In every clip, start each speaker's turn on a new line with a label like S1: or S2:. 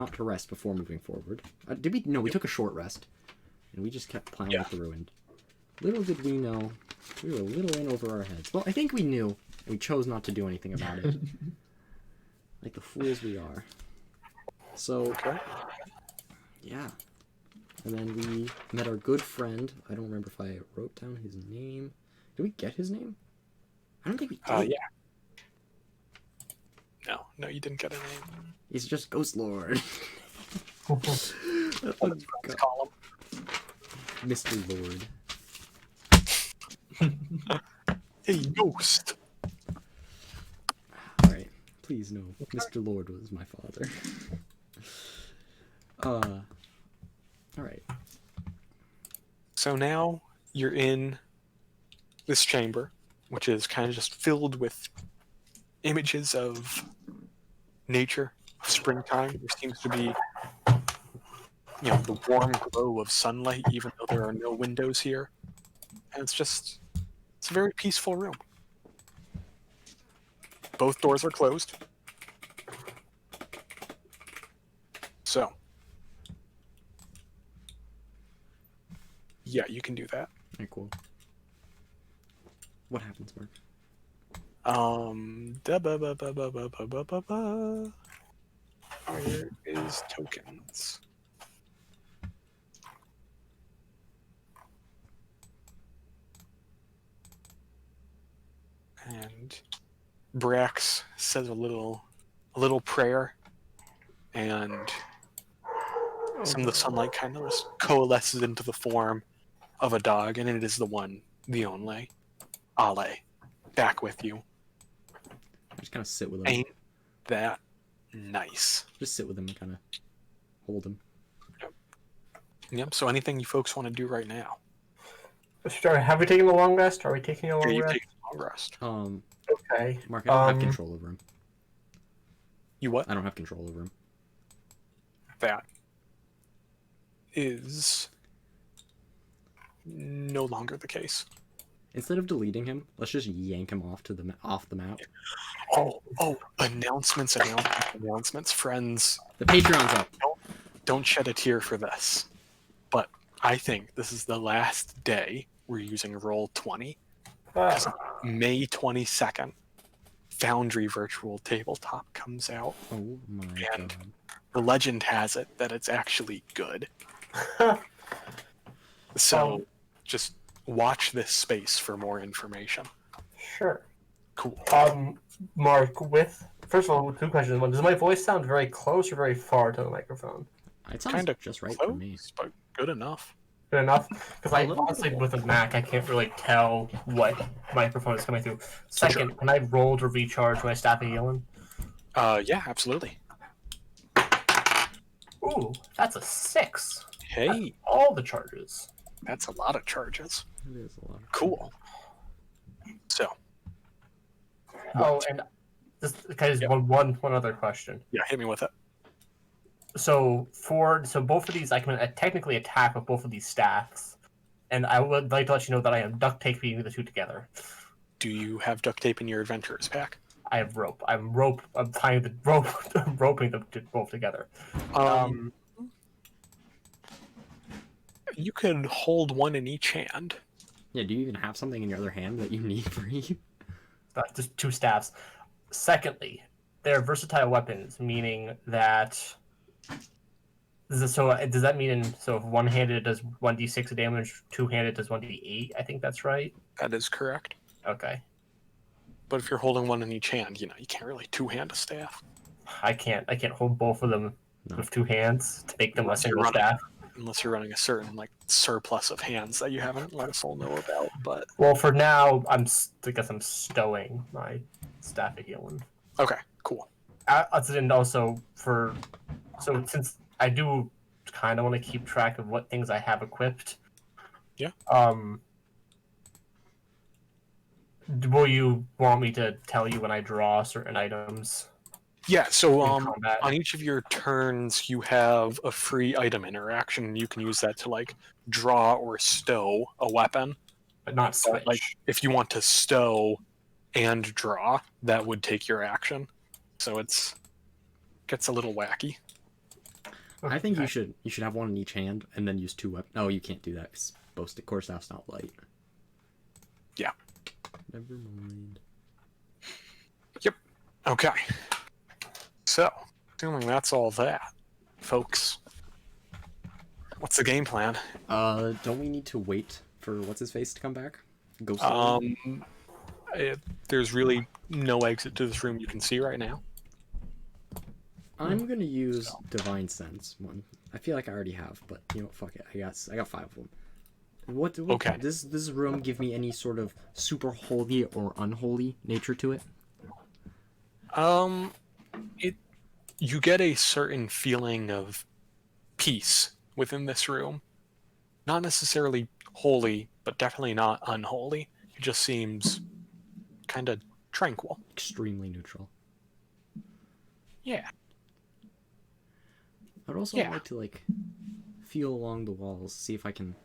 S1: not to rest before moving forward. Did we? No, we took a short rest, and we just kept plowing with the ruined. Little did we know, we were a little in over our heads. Well, I think we knew, and we chose not to do anything about it. Like the fools we are. So, yeah. And then we met our good friend. I don't remember if I wrote down his name. Did we get his name? I don't think we did.
S2: Yeah. No, you didn't get a name.
S1: He's just Ghost Lord.
S2: Let's call him
S1: Mr. Lord.
S2: Hey, Ghost.
S1: Alright. Please no. Mr. Lord was my father. Alright.
S2: So now you're in this chamber, which is kind of just filled with images of nature, of springtime. There seems to be, the warm glow of sunlight, even though there are no windows here. And it's a very peaceful room. Both doors are closed. So, yeah, you can do that.
S1: Alright, cool. What happens, Mark?
S2: Where is tokens? And Brax says a little prayer, and some of the sunlight kind of just coalesces into the form of a dog, and it is the one, the only, Ale, back with you.
S1: I just kind of sit with him.
S2: Ain't that nice?
S1: Just sit with him and kind of hold him.
S2: Yep. So anything you folks want to do right now?
S3: Sure. Have we taken a long rest? Are we taking a long
S2: You
S3: rest?
S2: take a long rest.
S3: Okay.
S1: Mark, I don't have control over him.
S2: You what?
S1: I don't have control over him.
S2: That is no longer the case.
S1: Instead of deleting him, let's just yank him off the map.
S2: Oh! Announcements, friends.
S1: The Patreon's up.
S2: Don't shed a tear for this, but I think this is the last day we're using Roll20. May 22nd, Foundry Virtual Tabletop comes out.
S1: Oh my god.
S2: The legend has it that it's actually good. So, just watch this space for more information.
S3: Sure.
S2: Cool.
S3: Mark, first of all, two questions. One, does my voice sound very close or very far to the microphone?
S1: It sounds
S2: Kind of
S1: just right
S2: close,
S1: for me.
S2: but good enough.
S3: Good enough? Because
S1: A little
S3: honestly,
S1: bit.
S3: with a Mac, I can't really tell what microphone is coming through. Second, can I roll to recharge my staff of healing?
S2: Yeah, absolutely.
S3: Ooh, that's a 6.
S2: Hey,
S3: That's all the charges.
S2: that's a lot of charges.
S1: It is a lot.
S2: Cool. So,
S3: Oh, and just one other question.
S2: yeah, hit me with it.
S3: So both of these, I can technically attack with both of these staffs, and I would like to let you know that I am duct taping the two together.
S2: Do you have duct tape in your adventurers pack?
S3: I have rope. I'm tying the rope, roping them both together.
S2: You could hold one in each hand.
S1: Yeah, do you even have something in your other hand that you need for you?
S3: Just two staffs. Secondly, they're versatile weapons, meaning that. So does that mean if one-handed it does 1d6 of damage, two-handed does 1d8? I think that's right.
S2: That is correct.
S3: Okay.
S2: But if you're holding one in each hand, you can't really two-hand a staff.
S3: I can't hold both of them with two hands to make them a single staff.
S2: Unless you're running a certain surplus of hands that you haven't let us all know about. But
S3: well, for now, I guess I'm stowing my staff of healing.
S2: Okay, cool.
S3: And also since I do kind of want to keep track of what things I have equipped.
S2: Yeah.
S3: Will you want me to tell you when I draw certain items?
S2: Yeah, so on each of your turns, you have a free item interaction. You can use that to draw or stow a weapon.
S3: But not switch.
S2: If you want to stow and draw, that would take your action. So gets a little wacky.
S1: I think you
S3: Okay.
S1: should have one in each hand and then use 2 weapons. Oh, you can't do that. 'Cause both core staff's not light.
S2: Yeah.
S1: Never mind.
S2: Okay. So, assuming that's all that, folks, what's the game plan?
S1: Don't we need to wait for what's his face to come back? Ghost.
S2: There's really no exit to this room you can see right now.
S1: I'm gonna use Divine Sense one. I feel like I already have, but you know, fuck it. I got 5 of them. What
S2: Okay.
S1: Does this room give me any sort of super holy or unholy nature to it?
S2: You get a certain feeling of peace within this room. Not necessarily holy, but definitely not unholy. It just seems kind of tranquil.
S1: Extremely neutral.
S2: Yeah.
S1: I'd also
S2: Yeah.
S1: like to feel along the walls, see if I can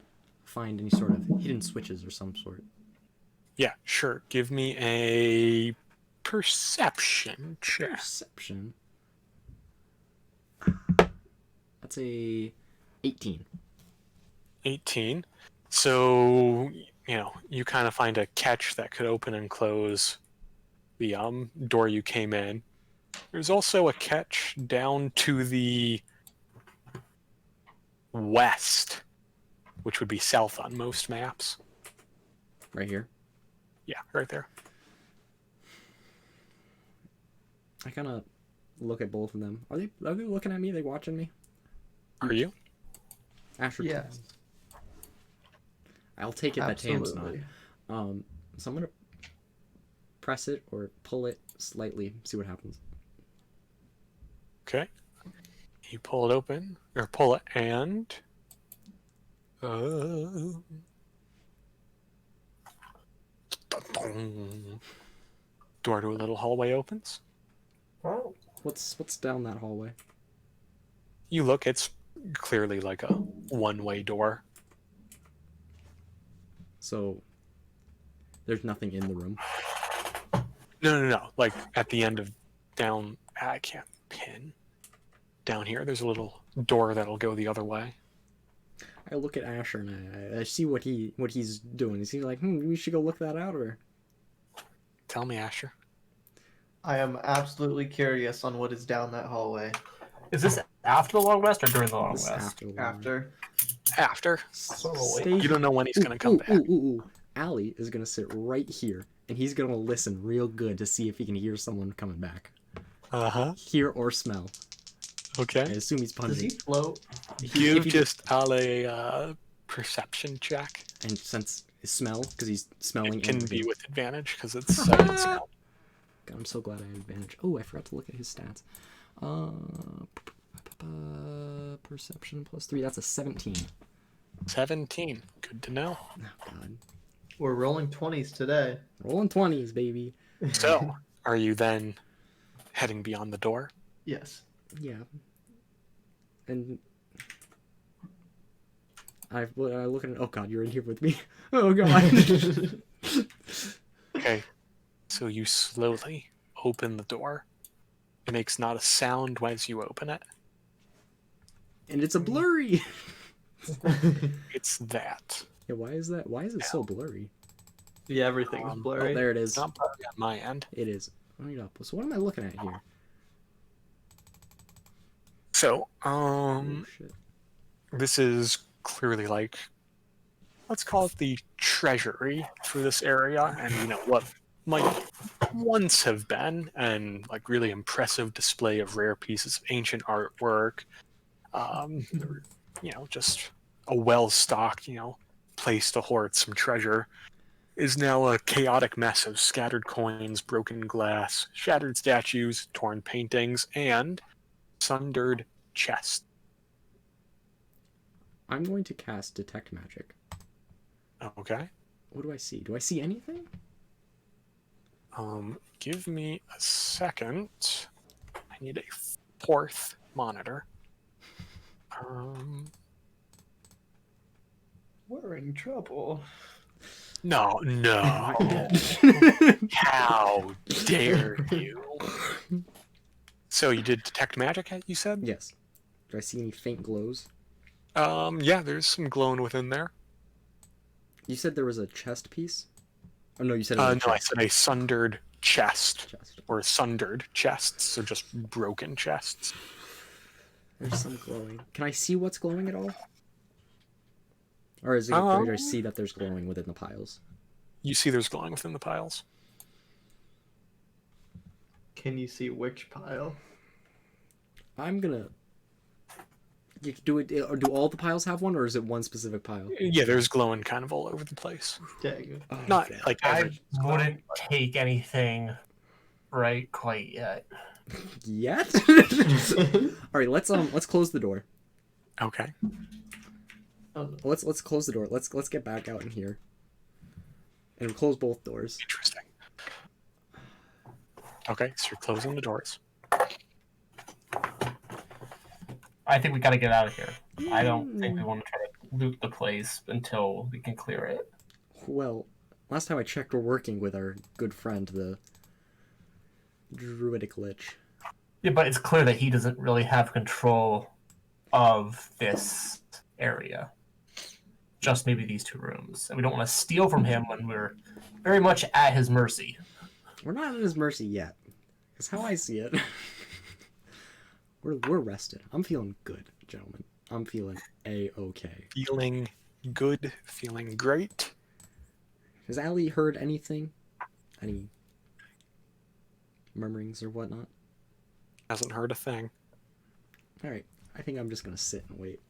S1: find any sort of hidden switches or some sort.
S2: Yeah, sure. Give me a perception check.
S1: Perception. That's a 18.
S2: 18. So, you kind of find a catch that could open and close the door you came in. There's also a catch down to the west, which would be south on most maps.
S1: Right here.
S2: Yeah, right there.
S1: I kind of look at both of them. Are they looking at me? Are they watching me?
S2: Are you?
S1: Asher.
S4: Yes.
S1: I'll take it that Tam's not.
S4: Absolutely.
S1: So I'm gonna press it or pull it slightly, see what happens.
S2: Okay. You pull it open, or pull it, and door to a little hallway opens.
S3: Well,
S1: What's down that hallway?
S2: You look, it's clearly like a one-way door.
S1: So there's nothing in the room.
S2: No. Like at the end of down, I can't pin. Down here, there's a little door that'll go the other way.
S1: I look at Asher and I see what he's doing. Is he like, we should go look that out, or?
S2: Tell me, Asher.
S4: I am absolutely curious on what is down that hallway.
S3: is this after the long rest or during the long
S1: This is
S3: rest?
S1: after the
S4: After.
S2: After.
S1: Stay-
S2: You don't know when he's gonna come back.
S1: Ooh. Allie is gonna sit right here, and he's gonna listen real good to see if he can hear someone coming back.
S2: Uh-huh.
S1: Hear or smell. I
S2: Okay.
S1: assume he's
S4: Does he
S1: punching.
S4: float?
S2: You
S1: If he-
S2: just a perception check.
S1: And since his smell, because he's smelling.
S2: It can
S1: and
S2: be
S1: everything.
S2: with advantage because it's second smell.
S1: God, I'm so glad I had advantage. Oh, I forgot to look at his stats. Perception plus 3. That's a 17.
S2: 17. Good to know.
S1: Oh God.
S4: We're rolling 20s today.
S1: Rolling 20s, baby.
S2: So, are you then heading beyond the door?
S4: Yes.
S1: Yeah. And I look at it. Oh God, you're in here with me. Oh God.
S2: Okay. So you slowly open the door. It makes not a sound as you open it.
S1: And it's a blurry.
S2: It's that.
S1: Yeah, why is that? Why is it so blurry?
S4: Yeah, everything's
S2: Oh,
S1: Oh,
S4: blurry.
S1: there it is.
S2: It's not blurry on my end.
S1: It is. Let me up. So what am I looking at here?
S2: So,
S1: Oh shit.
S2: this is clearly like, let's call it the treasury for this area, and what might once have been and like really impressive display of rare pieces of ancient artwork. Just a well-stocked, place to hoard some treasure, is now a chaotic mess of scattered coins, broken glass, shattered statues, torn paintings, and sundered chests.
S1: I'm going to cast Detect Magic.
S2: Okay.
S1: What do I see? Do I see anything?
S2: Give me a second. I need a fourth monitor.
S4: We're in trouble.
S2: No. How dare you? So you did detect magic, you said?
S1: Yes. Do I see any faint glows?
S2: Yeah, there's some glowing within there.
S1: You said there was a chest piece? Oh, no, you said it was a
S2: No, I
S1: chest.
S2: said a sundered chest.
S1: Chest.
S2: Or sundered chests, so just broken chests.
S1: There's some glowing. Can I see what's glowing at all? Or is it greater to see that there's glowing within the piles?
S2: You see there's glowing within the piles.
S4: Can you see which pile?
S1: I'm gonna... You do it, or do all the piles have one, or is it one specific pile?
S2: Yeah, there's glowing kind of all over the place.
S4: Dang.
S1: Oh,
S2: Not
S1: okay.
S2: like
S3: I
S2: every
S3: wouldn't take anything right quite yet.
S1: Yet? Alright, let's close the door.
S2: Okay.
S1: Let's close the door. Let's get back out in here. And close both doors.
S2: Interesting. Okay, so you're closing the doors.
S3: I think we gotta get out of here. I don't think we want to try to loot the place until we can clear it.
S1: Well, last time I checked, we're working with our good friend, the Druidic Lich.
S3: Yeah, but it's clear that he doesn't really have control of this area. Just maybe these two rooms. And we don't want to steal from him when we're very much at his mercy.
S1: We're not at his mercy yet. That's how I see it. We're rested. I'm feeling good, gentlemen. I'm feeling A-okay.
S2: Feeling good, feeling great.
S1: Has Allie heard anything? Any murmurings or whatnot?
S2: Hasn't heard a thing.
S1: Alright, I think I'm just gonna sit and wait.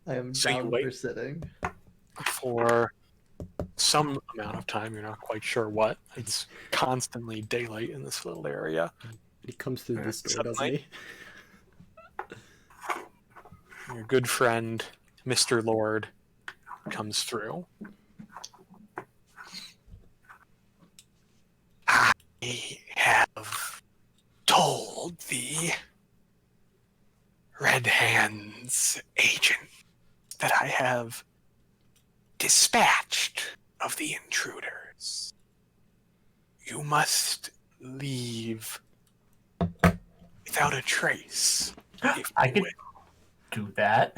S4: I am
S2: So you
S4: down
S2: wait.
S4: for sitting.
S2: For some amount of time, you're not quite sure what. It's constantly daylight in this little area.
S1: He comes through this door, doesn't
S2: Suddenly.
S1: he?
S2: Your good friend, Mr. Lord, comes through. I have told the Red Hands agent that I have dispatched of the intruders. You must leave without a trace. If
S3: I
S2: you
S3: could
S2: will.
S3: do that.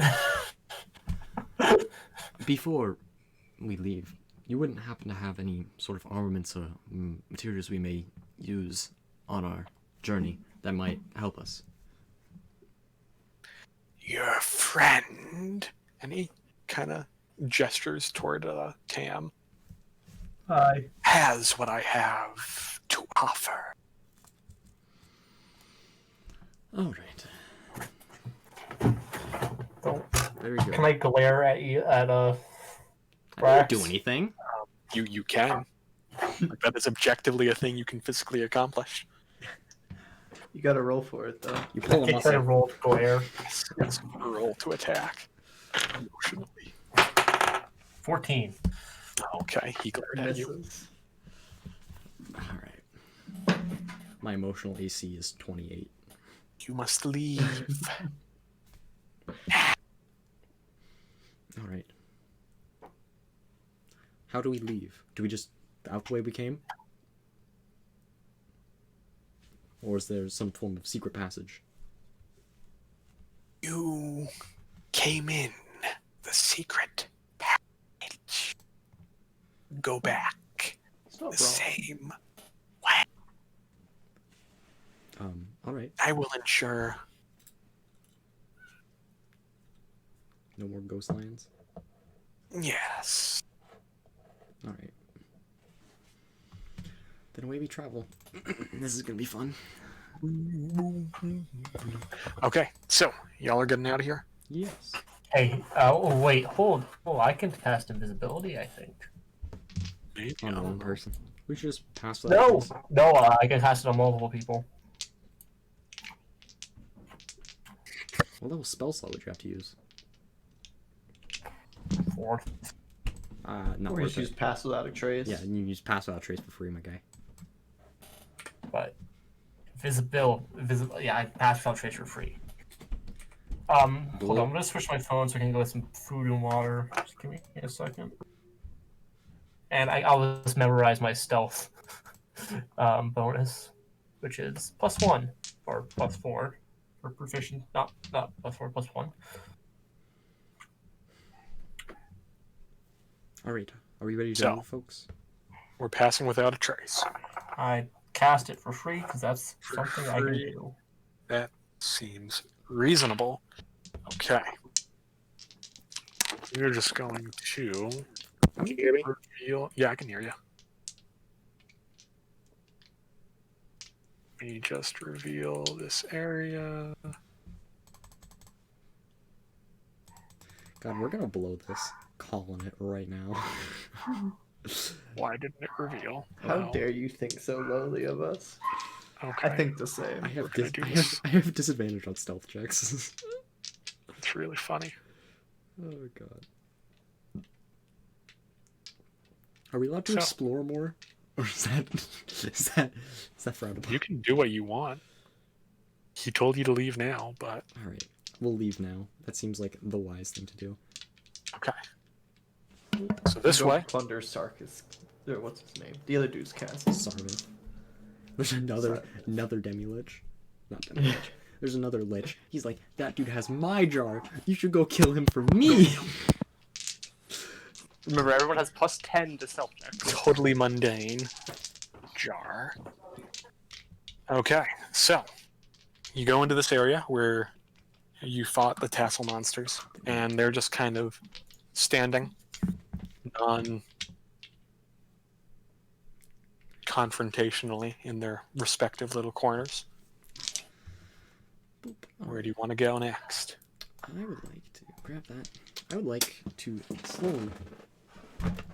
S1: Before we leave, you wouldn't happen to have any sort of armaments or materials we may use on our journey that might help us?
S2: Your friend, and he kind of gestures toward Tam,
S3: Hi.
S2: has what I have to offer.
S1: Alright.
S3: Don't.
S1: Very good.
S3: Can I glare at you at
S1: I didn't
S3: Rax?
S1: do anything.
S2: You can. Like, that is objectively a thing you can physically accomplish.
S4: You gotta roll for it though.
S1: You pull a
S3: Can I
S1: muscle.
S3: roll glare?
S2: It's a roll to attack. Emotionally.
S3: 14.
S2: Okay, he glared at you.
S4: Misses.
S1: Alright. My emotional AC is 28.
S2: You must leave.
S1: Alright. How do we leave? Do we just out the way we came? Or is there some form of secret passage?
S2: You came in the secret passage. Go back
S4: It's not
S2: the
S4: wrong.
S2: same way.
S1: Alright.
S2: I will ensure
S1: No more ghost lions?
S2: yes.
S1: Alright. Then away we travel. This is gonna be fun.
S2: Okay, so y'all are getting out of here.
S1: Yes.
S3: Hey, wait, hold. Oh, I can cast invisibility, I think.
S1: On one person. We should just pass that.
S3: No! No, I can cast it on multiple people.
S1: What level spell slot would you have to use?
S3: 4.
S1: Not
S4: Or
S1: worth
S4: just use
S1: it.
S4: pass without a trace.
S1: Yeah, and you use pass without trace for free, my guy.
S3: But visible, yeah, I passed without trace for free. Hold on, I'm gonna switch my phone so I can go get some food and water. Just give me a second. And I'll just memorize my stealth bonus, which is +1. or +4 for proficient. Not +4, +1.
S1: All right. Are we ready to
S2: So.
S1: move, folks?
S2: We're passing without a trace.
S3: I cast it for free because that's
S2: For
S3: something I can
S2: free.
S3: do.
S2: That seems reasonable. Okay. We're just going to
S1: Can you hear me?
S2: reveal. Yeah, I can hear you. We just reveal this area.
S1: God, we're gonna blow this. Calling it right now.
S2: Why didn't it reveal?
S4: How
S2: Well,
S4: dare you think so lowly of us?
S2: Okay.
S4: I think the same.
S1: I have,
S2: gonna
S1: dis-
S2: do
S1: I, have,
S2: this.
S1: I have disadvantage on stealth checks.
S2: It's really funny.
S1: Oh god. Are we allowed to
S2: So-
S1: explore more? Or is that frowned upon?
S2: You can do what you want. He told you to leave now, but
S1: Alright. We'll leave now. That seems like the wise thing to do.
S2: okay. So this
S4: Go
S2: way.
S4: Plunder Sarkis. Or what's his name? The other dude's cast.
S1: Sarvin. There's another demi-lich. Not demi-lich. There's another lich. He's like, that dude has my jar. You should go kill him for me.
S5: Remember, everyone has +10 to stealth check.
S2: Totally mundane jar. Okay, so you go into this area where you fought the tassel monsters, and they're just kind of standing on confrontationally in their respective little corners. Where do you want to go next?
S1: I would like to grab that. I would like to slowly,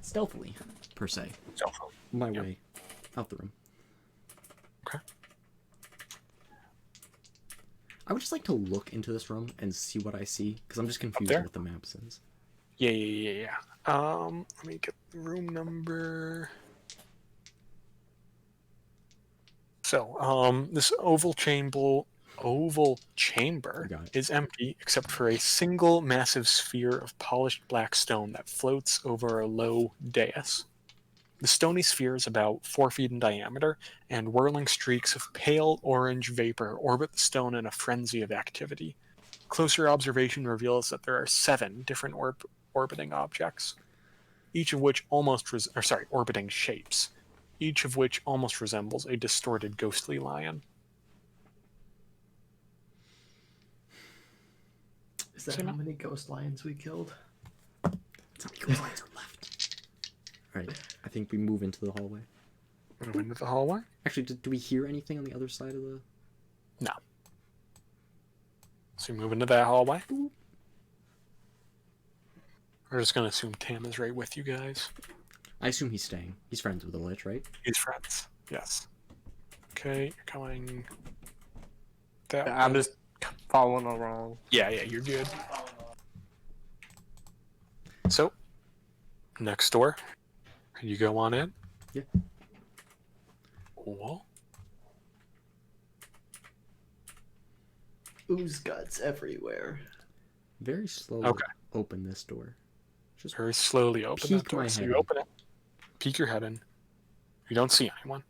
S1: stealthily, per se, my
S2: Yep.
S1: way out the room.
S2: Okay.
S1: I would just like to look into this room and see what I see, because I'm just confused
S2: there?
S1: what the map says.
S2: Yeah. Let me get the room number. So, this oval chamber
S1: Got it.
S2: is empty except for a single massive sphere of polished black stone that floats over a low dais. The stony sphere is about 4 feet in diameter, and whirling streaks of pale orange vapor orbit the stone in a frenzy of activity. Closer observation reveals that there are 7 different orbiting objects, each of which orbiting shapes, each of which almost resembles a distorted ghostly lion.
S4: Is that
S2: Say
S4: how
S2: no.
S4: many ghost lions we killed?
S1: That's how many ghost lines are left. Alright, I think we move into the hallway.
S2: Move into the hallway.
S1: Actually, do we hear anything on the other side of the...
S2: No. So you move into that hallway. We're just gonna assume Tam is right with you guys.
S1: I assume he's staying. He's friends with the lich, right?
S2: He's friends. Yes. Okay, you're going that
S5: I'm
S2: way.
S5: just following along.
S2: Yeah, you're good. So, next door. You go on in.
S1: Yeah.
S2: Cool.
S4: Ooze guts everywhere.
S1: Very slowly
S2: Okay.
S1: open this door. Just
S2: Very slowly open that
S1: Peek
S2: door.
S1: my
S2: So
S1: head
S2: you
S1: in.
S2: open it. Peek your head in. You don't see anyone.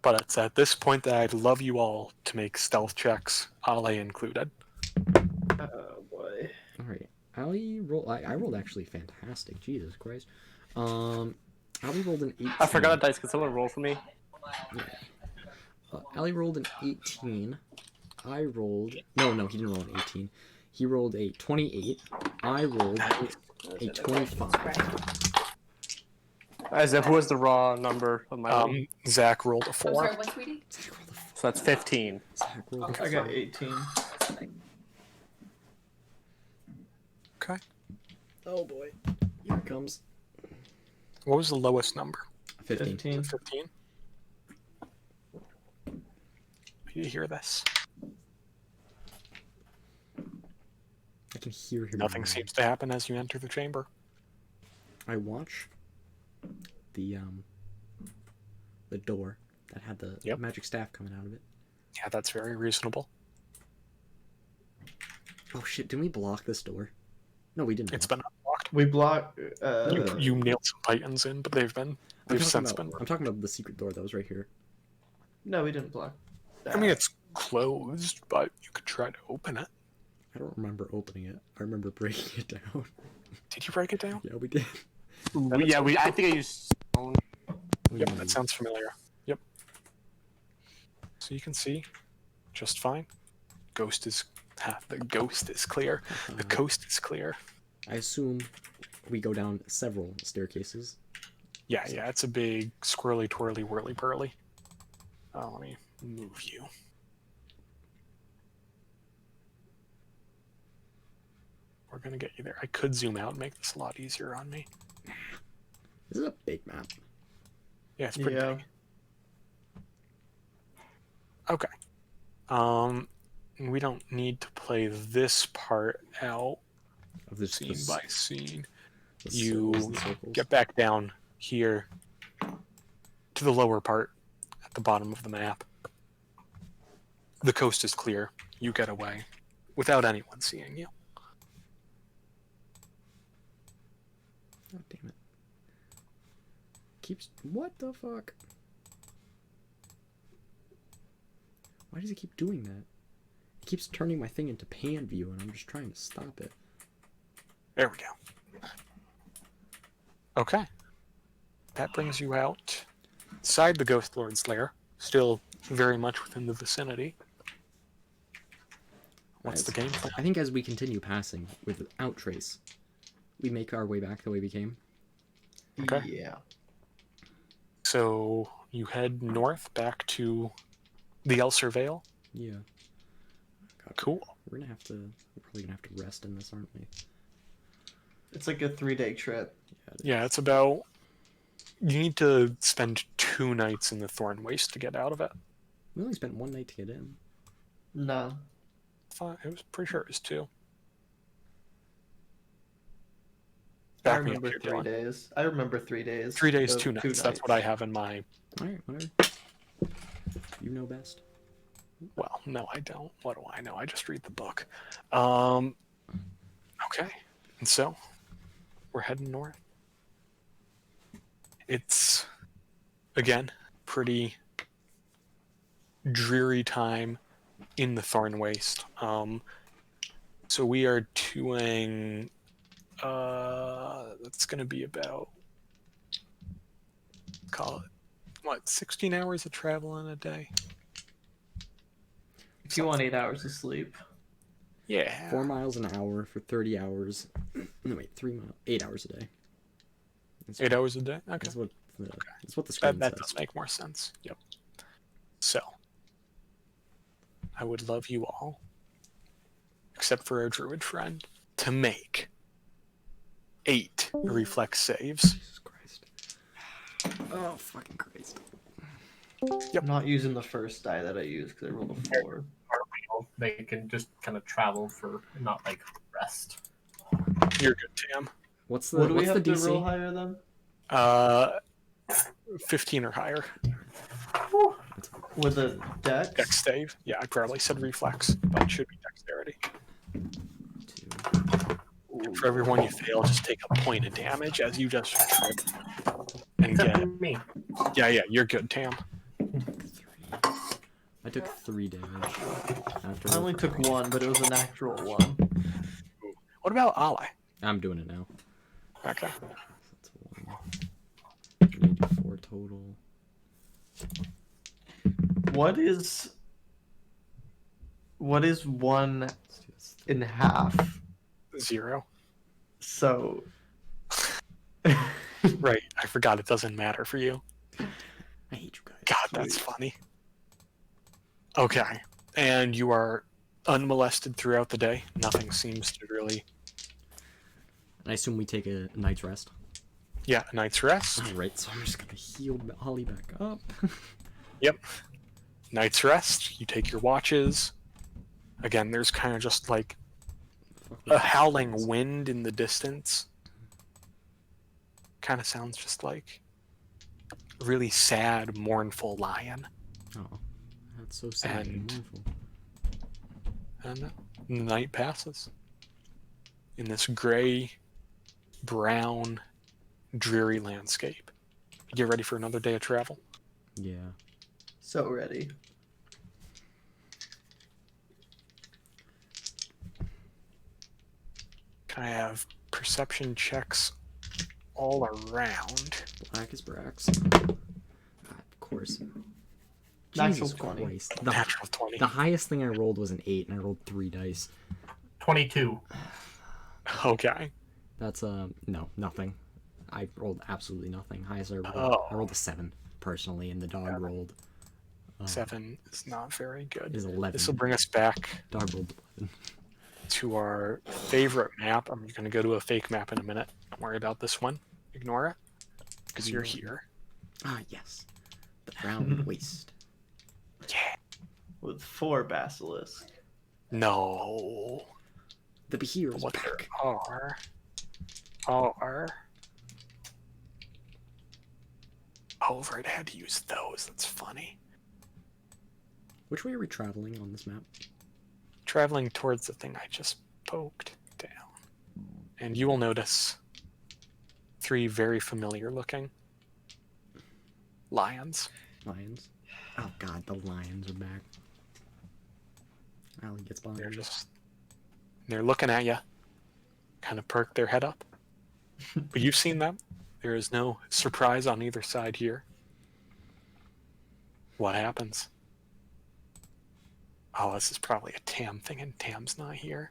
S2: But it's at this point that I'd love you all to make stealth checks, Ale included.
S4: Oh boy.
S1: Alright. Ali roll. I rolled actually fantastic. Jesus Christ. Ali rolled an 18.
S5: I forgot a dice. Can someone roll for me?
S1: Ali rolled an 18. I rolled. No, he didn't roll an 18. He rolled a 28. I rolled a 25.
S5: As if who was the raw number of my roll?
S2: Zach rolled a
S6: I'm
S2: 4.
S6: sorry, what, sweetie?
S1: Zach rolled a
S5: So that's 15.
S1: Zach rolled a
S4: I got 18.
S2: Okay.
S1: Oh boy. Here it comes.
S2: What was the lowest number?
S1: 15.
S4: 15.
S2: 15? You hear this?
S1: I can hear him.
S2: Nothing seems to happen as you enter the chamber.
S1: I watch the door that had the
S2: Yep.
S1: magic staff coming out of it.
S2: Yeah, that's very reasonable.
S1: Oh shit, didn't we block this door? No, we didn't.
S2: It's
S1: block.
S2: been unlocked.
S4: We block.
S2: You nailed some titans in, but they've
S1: I'm
S2: since
S1: talking
S2: been.
S1: about the secret door that was right here.
S4: No, we didn't block.
S2: I mean, it's closed, but you could try to open it.
S1: I don't remember opening it. I remember breaking it down.
S2: Did you break it down?
S1: Yeah, we did.
S5: Yeah, I think I used stone.
S2: Yep, that sounds familiar. Yep. So you can see just fine. The ghost is clear. The coast is clear.
S1: I assume we go down several staircases.
S2: Yeah, it's a big squirrely, twirly, whirly, purly. Let me move you. We're gonna get you there. I could zoom out and make this a lot easier on me.
S1: This is a big map.
S2: Yeah, it's pretty
S4: Yeah.
S2: big. Okay. We don't need to play this part out
S1: Of this
S2: scene by scene.
S1: the
S2: You
S1: circles and circles.
S2: get back down here to the lower part at the bottom of the map. The coast is clear. You get away without anyone seeing you.
S1: Oh, damn it. Keeps. What the fuck? Why does it keep doing that? It keeps turning my thing into pan view, and I'm just trying to stop it.
S2: There we go. Okay. That brings you out inside the Ghost Lord's lair, still very much within the vicinity. What's the game plan?
S1: I think as we continue passing without trace, we make our way back the way we came.
S2: Okay.
S4: Yeah.
S2: So you head north back to the Elser Vale.
S1: Yeah. God,
S2: Cool.
S1: We're probably gonna have to rest in this, aren't we?
S4: It's like a 3-day trip.
S2: Yeah, it's about. You need to spend 2 nights in the Thorn Waste to get out of it.
S1: We only spent one night to get in.
S4: No.
S2: I was pretty sure it was 2.
S4: I
S2: Back me up
S4: remember
S2: here,
S4: 3
S2: Dylan.
S4: days. I remember 3 days.
S2: 3 days,
S4: of
S2: 2 nights. That's what I have in my.
S1: Alright, whatever. You know best.
S2: Well, no, I don't. What do I know? I just read the book. Okay. And so, we're heading north. It's, again, pretty dreary time in the Thorn Waste. So we are doing, that's going to be about, call it, 16 hours of travel in a day?
S4: If you want 8 hours of sleep.
S2: Yeah.
S1: 4 miles an hour for 30 hours. No, wait, 3 miles. 8 hours a day. That's
S2: 8 hours a day? Okay.
S1: That's what the screen
S2: That
S1: says.
S2: does make more sense. Yep. So, I would love you all, except for our druid friend, to make 8 reflex saves.
S1: Jesus Christ. Oh, fucking Christ.
S2: Yep.
S4: I'm not using the first die that I used because I rolled a 4.
S3: They can just kind of travel for not like rest.
S2: You're good, Tam.
S1: What's the
S4: What do we
S1: what's
S4: have
S1: the
S4: to
S1: DC?
S4: roll higher then?
S2: 15 or higher.
S4: With a dex?
S2: Dex save. Yeah, I probably said reflex, but it should be dexterity.
S1: 2.
S2: For every one you fail, just take a point of damage as you just trip and
S3: Except
S2: get.
S3: for me.
S2: Yeah, you're good, Tam.
S1: 3. I took 3 damage. After
S4: I only took 1, but it was a natural 1.
S2: What about Ally?
S1: I'm doing it now.
S2: Okay.
S1: That's 1. 84 total.
S4: What is 1
S1: Let's do this.
S4: in half?
S2: 0.
S4: So
S2: Right, I forgot it doesn't matter for you.
S1: I hate you guys.
S2: God, that's funny. Okay, and you are unmolested throughout the day. Nothing seems to really.
S1: I assume we take a night's rest.
S2: Yeah, a night's rest.
S1: Alright, so I'm just gonna heal Holly back up.
S2: Yep. Night's rest. You take your watches. Again, there's kind of just like a howling wind in the distance. Kind of sounds just like a really sad, mournful lion.
S1: Oh, that's so sad and
S2: And-
S1: mournful.
S2: And the night passes in this gray, brown, dreary landscape. You get ready for another day of travel?
S1: Yeah.
S4: ready.
S2: I have perception checks all around.
S1: Black is Brax. Of course.
S4: Natural
S1: Jesus
S4: 20.
S1: Christ.
S2: Natural 20.
S1: The highest thing I rolled was an 8, and I rolled 3 dice.
S3: 22.
S2: Okay.
S1: That's, no, nothing. I rolled absolutely nothing. Highest I rolled,
S2: Oh.
S1: I rolled a 7, personally, and the dog rolled...
S2: 7 is not very good.
S1: Is 11.
S2: This will bring us back
S1: Dog rolled 11.
S2: to our favorite map. I'm going to go to a fake map in a minute. Don't worry about this one. Ignore it. Because you're here.
S1: Ah, yes. The Brown Waste.
S2: Yeah.
S4: With 4 basilisks.
S2: No.
S1: The Behir's
S2: What there
S1: back.
S2: are. Oh, right, I had to use those. That's funny.
S1: Which way are we traveling on this map?
S2: Traveling towards the thing I just poked down. And you will notice 3 very familiar looking lions.
S1: Lions. Oh god, the lions are back. Allie gets behind.
S2: They're looking at you. Kind of perk their head up. But you've seen them. There is no surprise on either side here. What happens? Oh, this is probably a Tam thing, and Tam's not here.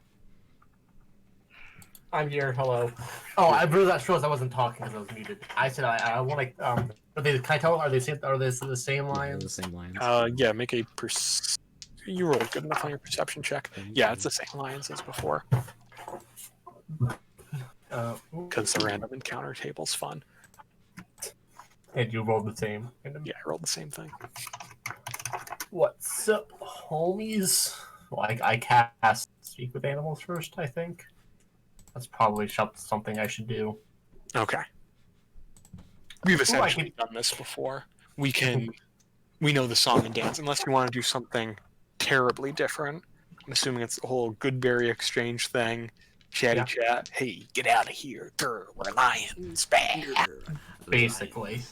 S3: I'm here. Hello. Oh, I really realized I wasn't talking because I was muted. I said I want to. Are they? Can I tell? Are they the same
S1: Yeah, they're
S3: lions?
S1: the same lions.
S2: Yeah, make a you rolled good enough on your perception check. Yeah, it's the same lions as before. Because the random encounter table's fun.
S3: And you rolled the same.
S2: Yeah, I rolled the same thing.
S3: What's up, homies? Well, I cast Speak with Animals first, I think. That's probably something I should do.
S2: Okay. We've essentially
S3: could-
S2: done this before. We know the song and dance, unless you want to do something terribly different. I'm assuming it's the whole Goodberry exchange thing. Chatty
S3: Yeah.
S2: chat. Hey, get out of here. Grr, we're lions. Bah.
S3: Basically.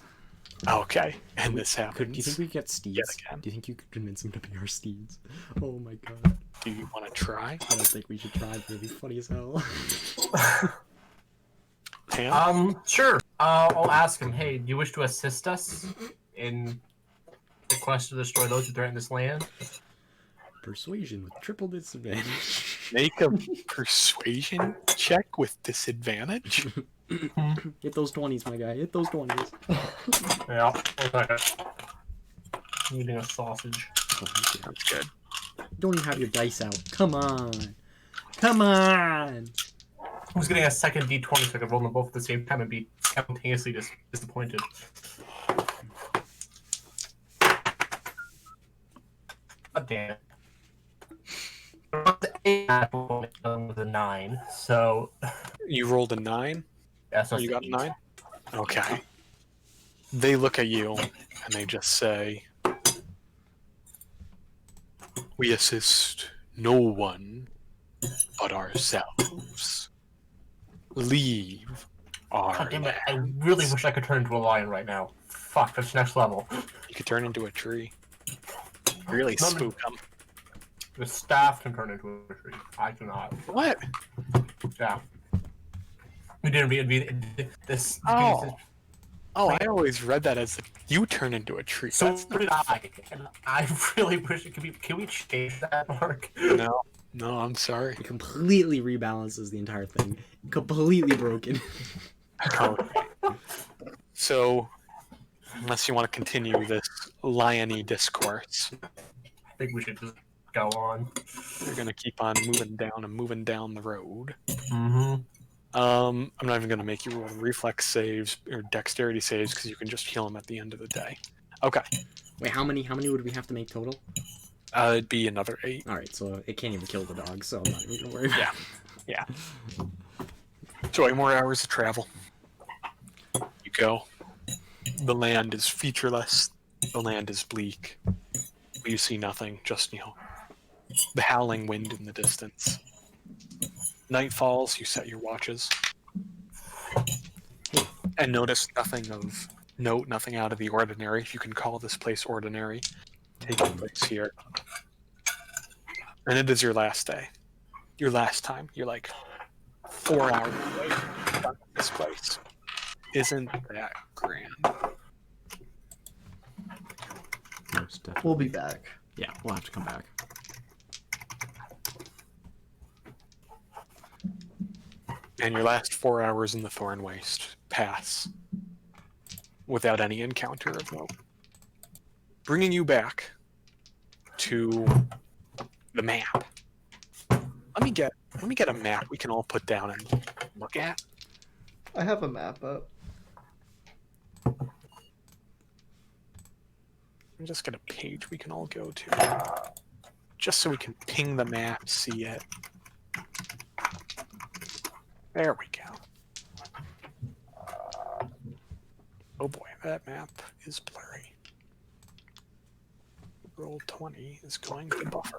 S2: Okay. And this happens.
S1: Do you think we get steeds?
S2: Yet again.
S1: Do you think you could convince them to be our steeds? Oh my god.
S2: Do you want to try?
S1: I don't think we should try, but it'd be funny as hell.
S2: Tam?
S3: Sure. I'll ask him, hey, do you wish to assist us in the quest to destroy those who threaten this land?
S1: Persuasion with triple disadvantage.
S2: Make a persuasion check with disadvantage.
S1: Hit those 20s, my guy. Hit those 20s.
S3: Yeah. Okay. Eating a sausage.
S2: That's good.
S1: Don't even have your dice out. Come on. Come on.
S3: Who's getting a second D20 so I can roll them both at the same time and be simultaneously disappointed? God damn it. With a 9, so
S2: You rolled a 9?
S3: yeah, so
S2: Oh, you
S3: it's
S2: got a
S3: an
S2: 9? Okay. They look at you and they just say, "We assist no one but ourselves. Leave our
S3: God damn it! I
S2: land."
S3: really wish I could turn into a lion right now. Fuck, that's next level.
S2: You could turn into a tree. Really
S3: No,
S2: spook them.
S3: The staff can turn into a tree. I cannot.
S2: What?
S3: Yeah. We didn't read this.
S2: Oh, I always read that as you turn into a tree.
S3: So
S2: That's
S3: did I. And I really wish it could be. Can we change that, Mark?
S2: no, I'm sorry.
S1: It completely rebalances the entire thing. Completely broken.
S2: Okay. So, unless you want to continue this liony discourse,
S3: I think we should just go on.
S2: you're gonna keep on moving down the road.
S3: Mm-hmm.
S2: I'm not even gonna make you roll reflex saves or dexterity saves because you can just heal them at the end of the day. Okay,
S1: Wait, how many would we have to make total?
S2: it'd be another 8.
S1: Alright, so it can't even kill the dog, so I'm not even gonna worry.
S2: Yeah. So 8 more hours of travel. You go. The land is featureless. The land is bleak. You see nothing, just, the howling wind in the distance. Night falls, you set your watches. And notice nothing of note, nothing out of the ordinary, if you can call this place ordinary, taking place here. And it is your last day. Your last time. You're like 4 hours away from this place. Isn't that grand?
S1: Most definitely.
S4: We'll be back.
S1: Yeah, we'll have to come back.
S2: And your last 4 hours in the Thorn Waste pass without any encounter of note. Bringing you back to the map. Let me get a map we can all put down and look at.
S4: I have a map up.
S2: Let me just get a page we can all go to. Just so we can ping the map, see it. There we go. Oh boy, that map is blurry. Roll20 is going to buffer.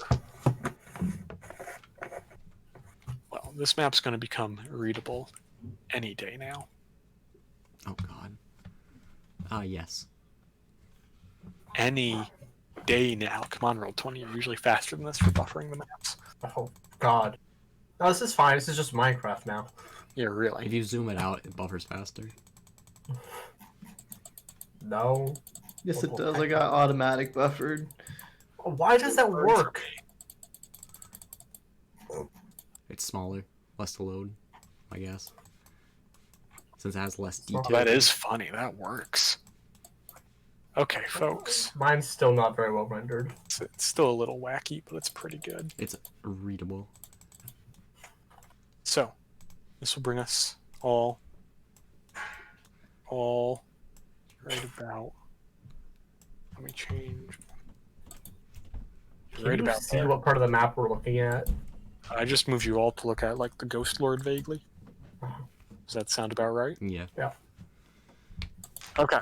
S2: Well, this map's going to become readable any day now.
S1: Oh god. Yes.
S2: Any day now. Come on, Roll20, you're usually faster than this for buffering the maps.
S3: Oh God. No, this is fine. This is just Minecraft now.
S2: Yeah, really.
S1: If you zoom it out, it buffers faster.
S3: No.
S4: Yes, it
S3: Oh,
S4: does. I got automatic buffered.
S3: Why does that work?
S1: It's smaller, less to load, I guess. Since it has less
S2: Oh,
S1: detail.
S2: that is funny. That works. Okay, folks.
S3: Mine's still not very well rendered.
S2: It's still a little wacky, but it's pretty good.
S1: It's readable.
S2: So, this will bring us all right about. Let me change.
S3: Can
S2: Right
S3: you
S2: about
S3: see
S2: there.
S3: what part of the map we're looking at?
S2: I just moved you all to look at like the Ghost Lord vaguely. Does that sound about right?
S1: Yeah.
S2: Okay.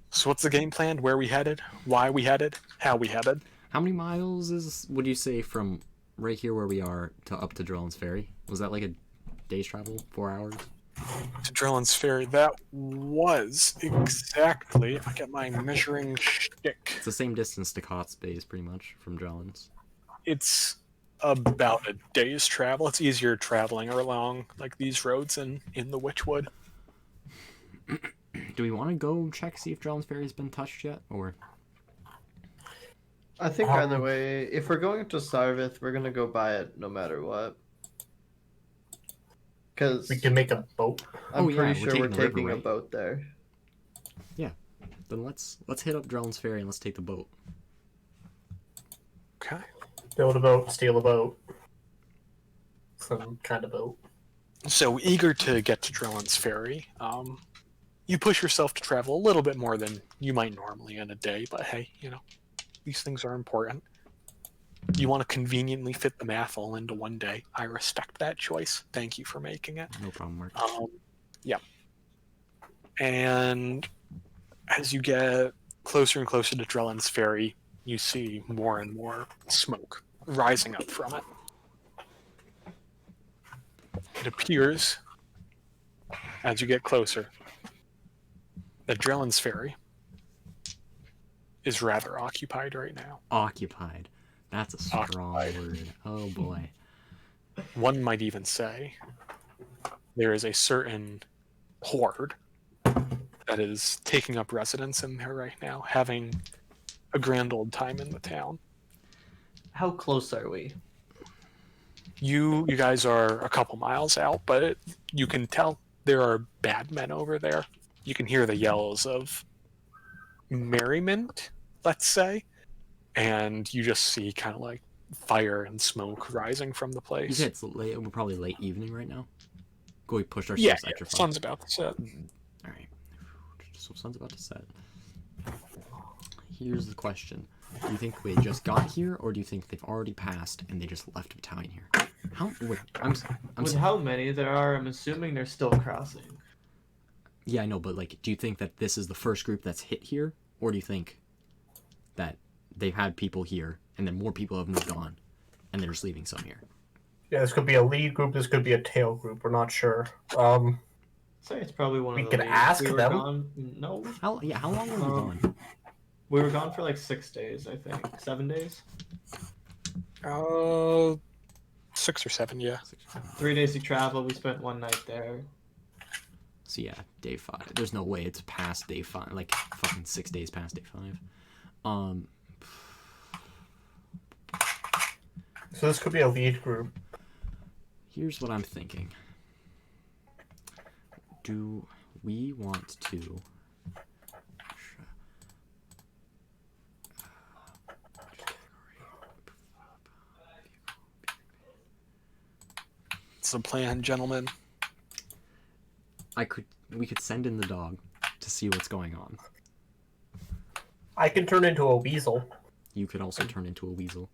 S2: So what's the game plan? Where we headed? Why we headed? How we headed?
S1: How many miles would you say from right here where we are to up to Drellon's Ferry? Was that like a day's travel? 4 hours?
S2: To Drellon's Ferry. That was exactly. If I get my measuring shtick,
S1: It's the same distance to Cott's Base, pretty much, from Drellon's.
S2: it's about a day's travel. It's easier traveling along like these roads in the Witchwood.
S1: Do we want to go check, see if Drellon's Ferry's been touched yet? Or
S4: I think either way, if we're going to Sarvith, we're gonna go buy it no matter what. Because
S3: We can make a boat.
S4: I'm
S1: Oh, yeah,
S4: pretty
S1: we're
S4: sure we're
S1: taking the river,
S4: taking a
S1: right?
S4: boat there.
S1: then let's hit up Drellon's Ferry and let's take the boat.
S2: Okay.
S3: Build a boat, steal a boat. Some kind of boat.
S2: So eager to get to Drellon's Ferry, you push yourself to travel a little bit more than you might normally in a day, but hey, you know, these things are important. You want to conveniently fit the math all into one day. I respect that choice. Thank you for making it.
S1: No problem, Mark.
S2: Yeah. And as you get closer and closer to Drellon's Ferry, you see more and more smoke rising up from it. It appears, as you get closer, that Drellon's Ferry is rather occupied right now.
S1: Occupied. That's a strong
S2: Occupied.
S1: word. Oh boy.
S2: One might even say there is a certain horde that is taking up residence in there right now, having a grand old time in the town.
S4: How close are we?
S2: You guys are a couple miles out, but you can tell there are bad men over there. You can hear the yells of merriment, let's say, and you just see kind of like fire and smoke rising from the
S1: You
S2: place.
S1: said it's late. We're probably late evening right now. Go. We pushed ourselves
S2: Yeah,
S1: extra far.
S2: sun's about to set.
S1: All right. So sun's about to set. Here's the question: do you think we just got here, or do you think they've already passed and they just left a battalion here? How? Wait, I'm
S4: With how many there are, I'm assuming they're still crossing.
S1: Yeah, I know, but like, do you think that this is the first group that's hit here, or do you think that they've had people here and then more people have moved on, and they're just leaving some here?
S3: Yeah, this could be a lead group. This could be a tail group. We're not sure.
S4: Say it's probably one
S3: We
S4: of the
S3: can
S4: leads.
S3: ask
S4: we were
S3: them.
S4: Gone, no,
S1: How long were we gone?
S4: we were gone for like 6 days, I think. 7 days.
S2: 6 or 7, yeah.
S4: 3 days of travel. We spent 1 night there.
S1: So yeah, day 5. There's no way it's past day 5. Like fucking 6 days past day 5.
S3: So this could be a lead group.
S1: Here's what I'm thinking. Do we want to?
S2: It's the plan, gentlemen.
S1: We could send in the dog to see what's going on.
S3: I can turn into a weasel.
S1: You could also turn into a weasel.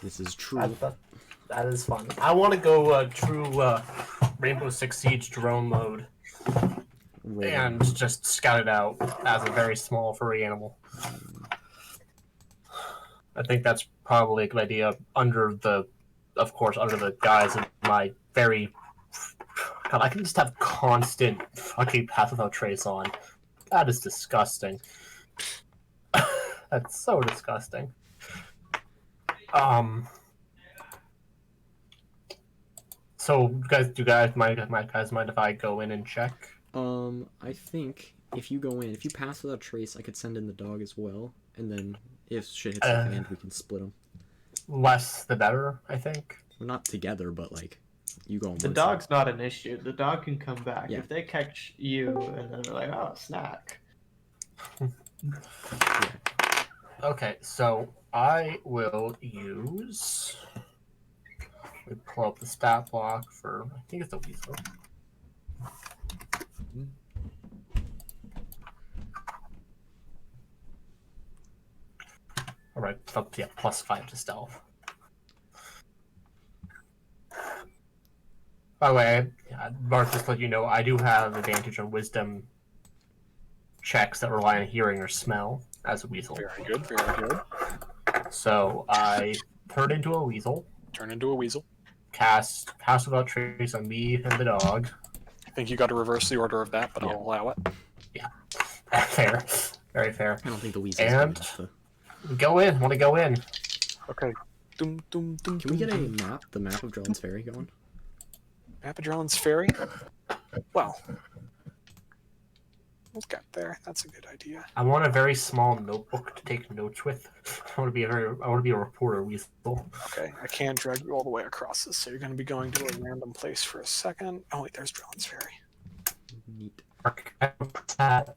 S1: This is true.
S3: That is fun. I want to go true Rainbow Six Siege drone mode and just scout it out as a very small furry animal. I think that's probably a good idea under the guise of my very... God, I can just have constant fucking Path Without Trace on. That is disgusting. That's so disgusting. So, do guys mind if I go in and check?
S1: I think if you go in, if you pass without trace, I could send in the dog as well, and then if shit hits the fan, we can split them.
S3: Less the better, I think.
S1: We're not together, but like, you go on
S4: The
S1: one
S4: dog's
S1: side.
S4: not an issue. The dog can come back.
S1: Yeah.
S4: If they catch you and then they're like, oh, snack.
S1: Yeah.
S3: Okay, so I will use. We pull up the stat block for. I think it's a weasel. All right, yeah, +5 to stealth. By the way, Mark, just to let you know, I do have advantage on wisdom checks that rely on hearing or smell as a weasel.
S2: Very good, very good.
S3: So I turn into a weasel,
S2: Turn into a weasel.
S3: cast Without Trace on me and the dog.
S2: I think you got to reverse the order of that, but
S1: Yeah.
S2: I'll allow it.
S3: Fair. Very fair.
S1: I don't think the weasel's
S3: And-
S1: good enough to...
S3: Go in. Want to go in?
S2: Okay. Dum, dum, dum,
S1: Can we get a
S2: dum,
S1: map, the map of Drellin's Ferry going?
S2: Apadron's Ferry? Well, we'll get there. That's a good idea.
S3: I want a very small notebook to take notes with. I want to be a reporter weasel.
S2: Okay, I can't drag you all the way across this, so you're going to be going to a random place for a second. Oh wait, there's Drellin's Ferry.
S1: Neat.
S3: That's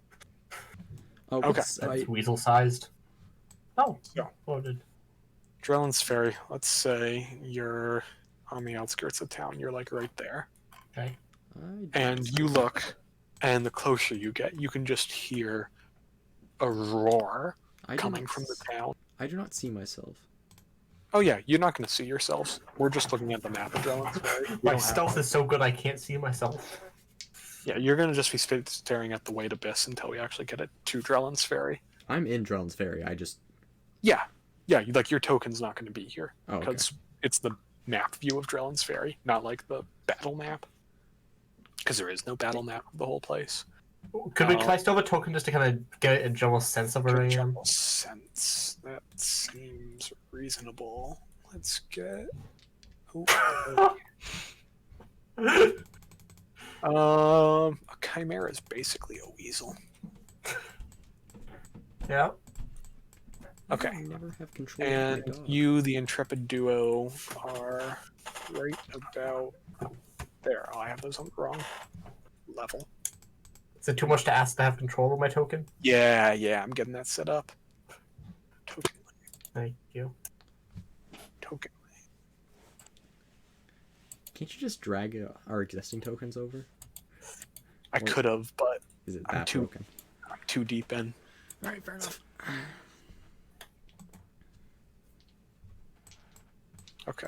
S1: Oh,
S2: Okay.
S3: weasel sized. Oh,
S2: Yeah.
S3: loaded.
S2: Drellin's Ferry. Let's say you're on the outskirts of town. You're like right there,
S3: Okay.
S2: and you look, and the closer you get, you can just hear a roar coming from the town.
S1: I do not see myself.
S2: Oh yeah, you're not going to see yourselves. We're just looking at the map of Drellin's Ferry. We
S3: My
S2: don't have-
S3: stealth is so good I can't see myself.
S2: Yeah, you're going to just be staring at the white abyss until we actually get it to Drellin's Ferry.
S1: I'm in Drellin's Ferry. I just...
S2: Yeah, like your token's not going to be here
S1: Oh, okay.
S2: because it's the map view of Drellin's Ferry, not like the battle map. Because there is no battle map of the whole place.
S3: Can I still have a token just to kind of get a general sense of where I am?
S2: General sense. That seems reasonable. Let's get. A chimera is basically a weasel.
S3: Yeah.
S2: Okay.
S1: I never have control of
S2: And
S1: my dog.
S2: you, the intrepid duo, are right about there. Oh, I have those on the wrong level.
S3: Is it too much to ask to have control of my token?
S2: Yeah, I'm getting that set up. Token,
S3: Thank you.
S2: token.
S1: Can't you just drag our existing tokens over?
S2: I could have, but
S1: Is it
S2: I'm
S1: that
S2: too-
S1: broken?
S2: I'm too deep in.
S1: Alright, fair enough.
S2: Okay.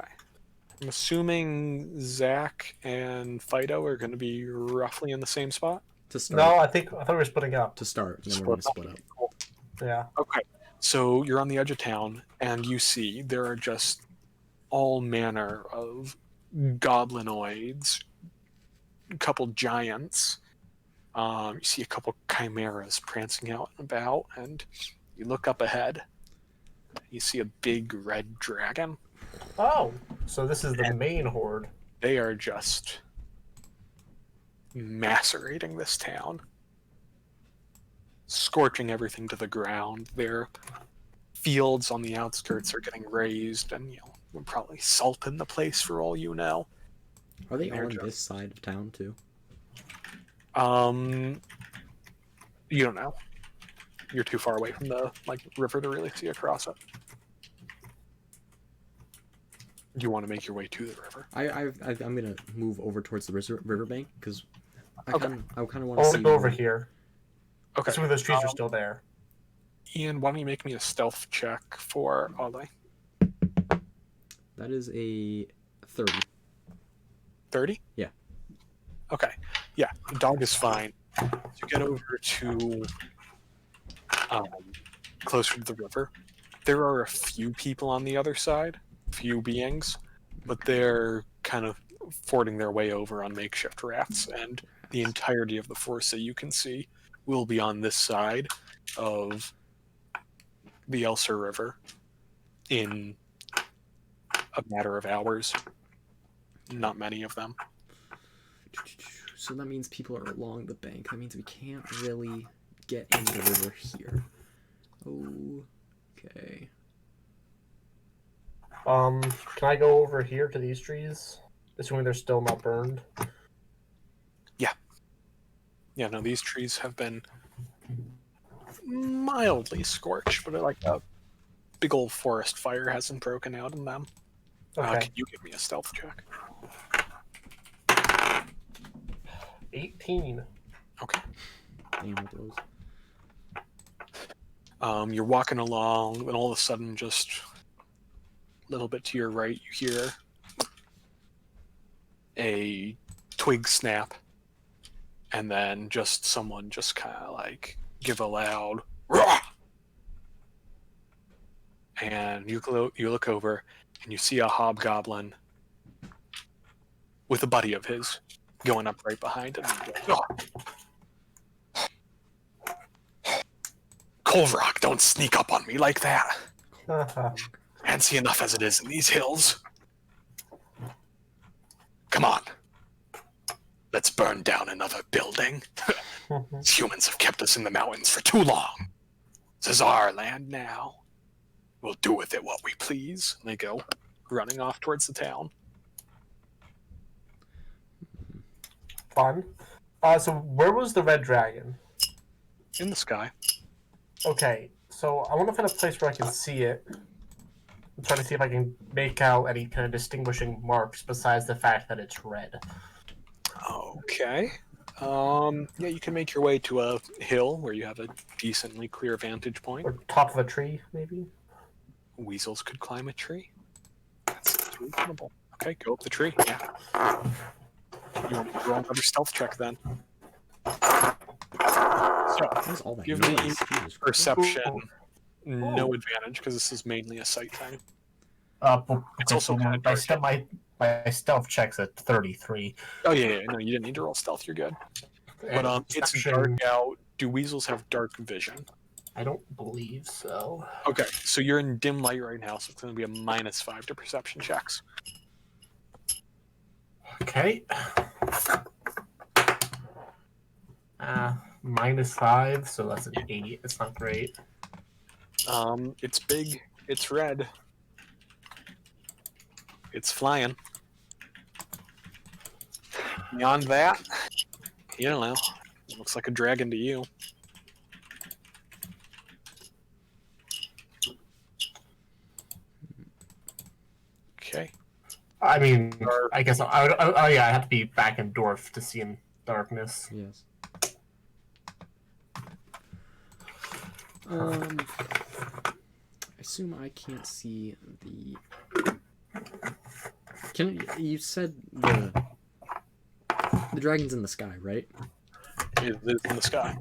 S2: I'm assuming Zach and Fido are going to be roughly in the same spot.
S1: To start.
S3: No, I thought we were splitting up.
S1: To start, and then we're going to split up.
S3: Yeah.
S2: Okay. So you're on the edge of town, and you see there are just all manner of goblinoids, a couple giants. You see a couple chimeras prancing out and about, and you look up ahead. You see a big red dragon.
S3: Oh, so this is the main horde.
S2: They are just macerating this town, scorching everything to the ground. Their fields on the outskirts are getting razed, and probably salt in the place for all you know.
S1: Are they
S2: They're
S1: on
S2: just-
S1: this side of town too?
S2: You don't know. You're too far away from the river to really see across it. You want to make your way to the river.
S1: I'm gonna move over towards the riverbank because I
S2: Okay.
S1: kind of want
S3: I
S1: to
S3: want
S1: see.
S3: to go over here.
S2: Okay.
S3: Some of those trees are still there.
S2: Ian, why don't you make me a stealth check for Ollie?
S1: That is a 30.
S2: 30?
S1: Yeah.
S2: Okay. Yeah, the dog is fine. You get over to closer to the river. There are a few people on the other side, few beings, but they're kind of fording their way over on makeshift rafts, and the entirety of the force that you can see will be on this side of the Elser River in a matter of hours. Not many of them.
S1: So that means people are along the bank. That means we can't really get in the river here. Okay.
S3: Can I go over here to these trees? Assuming they're still not burned.
S2: Yeah, no, these trees have been mildly scorched, but like a big old forest fire hasn't broken out in them.
S3: Okay.
S2: Can you give me a stealth check?
S3: 18.
S2: Okay.
S1: Damn with those.
S2: You're walking along, and all of a sudden, just a little bit to your right, you hear a twig snap, and then just someone just kind of give a loud "Rah!" And you look over, and you see a hobgoblin with a buddy of his going up right behind him. Colvrock, don't sneak up on me like that. Fancy enough as it is in these hills. Come on. Let's burn down another building. These humans have kept us in the mountains for too long. This is our land now. We'll do with it what we please. And they go running off towards the town.
S3: Fun. So where was the red dragon?
S2: In the sky.
S3: Okay, so I want to find a place where I can see it. I'm trying to see if I can make out any kind of distinguishing marks besides the fact that it's red.
S2: Okay. Yeah, you can make your way to a hill where you have a decently clear vantage point.
S3: Or top of a tree, maybe?
S2: Weasels could climb a tree. That's reasonable. Okay, go up the tree. Yeah. You want me to roll another stealth check then? So,
S1: What is all that
S2: give
S1: noise?
S2: me
S1: Jesus Christ.
S2: perception,
S3: Ooh.
S2: no advantage because this is mainly a sight thing. It's
S3: Okay,
S2: also
S3: so
S2: kinda dark.
S3: my stealth check's at 33.
S2: Oh yeah, no, you didn't need to roll stealth. You're good. But it's
S3: Perception,
S2: dark out. Do weasels have dark vision?
S3: I don't believe so.
S2: Okay, so you're in dim light right now, so it's going to be a -5 to perception checks.
S3: Okay. -5, so that's an 8. It's not great.
S2: It's big. It's red. It's flying. Beyond that, you don't know. It looks like a dragon to you. Okay.
S3: I mean, I guess I would. Oh yeah, I have to be back in Dorf to see in darkness.
S1: Yes. I assume I can't see the. You said the dragon's in the sky, right?
S2: It is in the sky.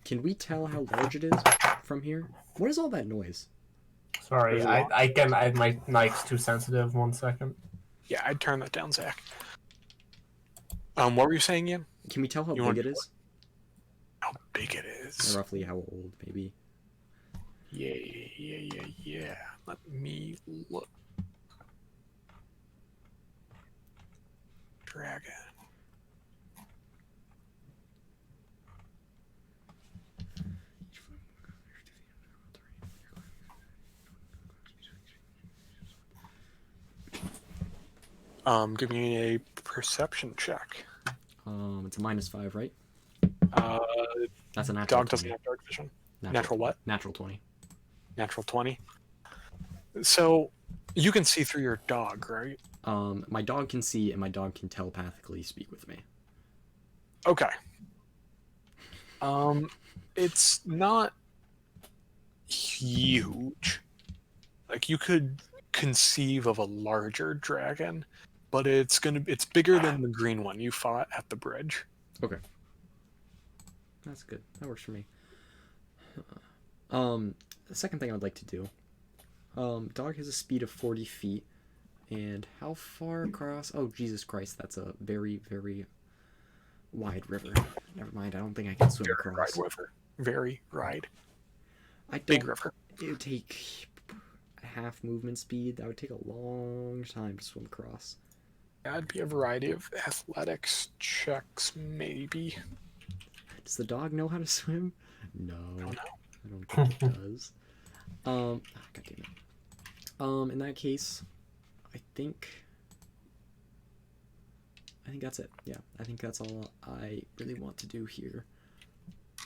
S1: Can we tell how large it is from here? What is all that noise?
S3: Sorry,
S2: There's a lot.
S3: my mic's too sensitive. 1 second.
S2: Yeah, I'd turn that down, Zach. What were you saying, Ian?
S1: Can we tell how
S2: You
S1: big
S2: want-
S1: it is?
S2: How big it
S1: Or
S2: is?
S1: roughly how old, maybe?
S2: Yeah. Let me look. dragon. Give me a perception check.
S1: It's a -5, right?
S2: Uh,
S1: That's a natural
S2: dog doesn't
S1: 20.
S2: have dark vision. Natural what?
S1: Natural 20.
S2: Natural 20. So you can see through your dog, right?
S1: My dog can see, and my dog can telepathically speak with me.
S2: Okay. It's not huge. Like you could conceive of a larger dragon, but it's bigger than the green one you fought at the bridge.
S1: Okay. That's good. That works for me. The second thing I would like to do. Dog has a speed of 40 feet. And how far across? Oh, Jesus Christ. That's a very, very wide river. Never mind. I don't think I can swim
S2: Very
S1: across.
S2: wide river. Very wide.
S1: I don't,
S2: Big river.
S1: It would take half movement speed. That would take a long time to swim across.
S2: That'd be a variety of athletics checks, maybe.
S1: Does the dog know how to swim? No.
S2: I don't know.
S1: I don't think it does. God damn it. In that case, I think that's it. Yeah, I think that's all I really want to do here.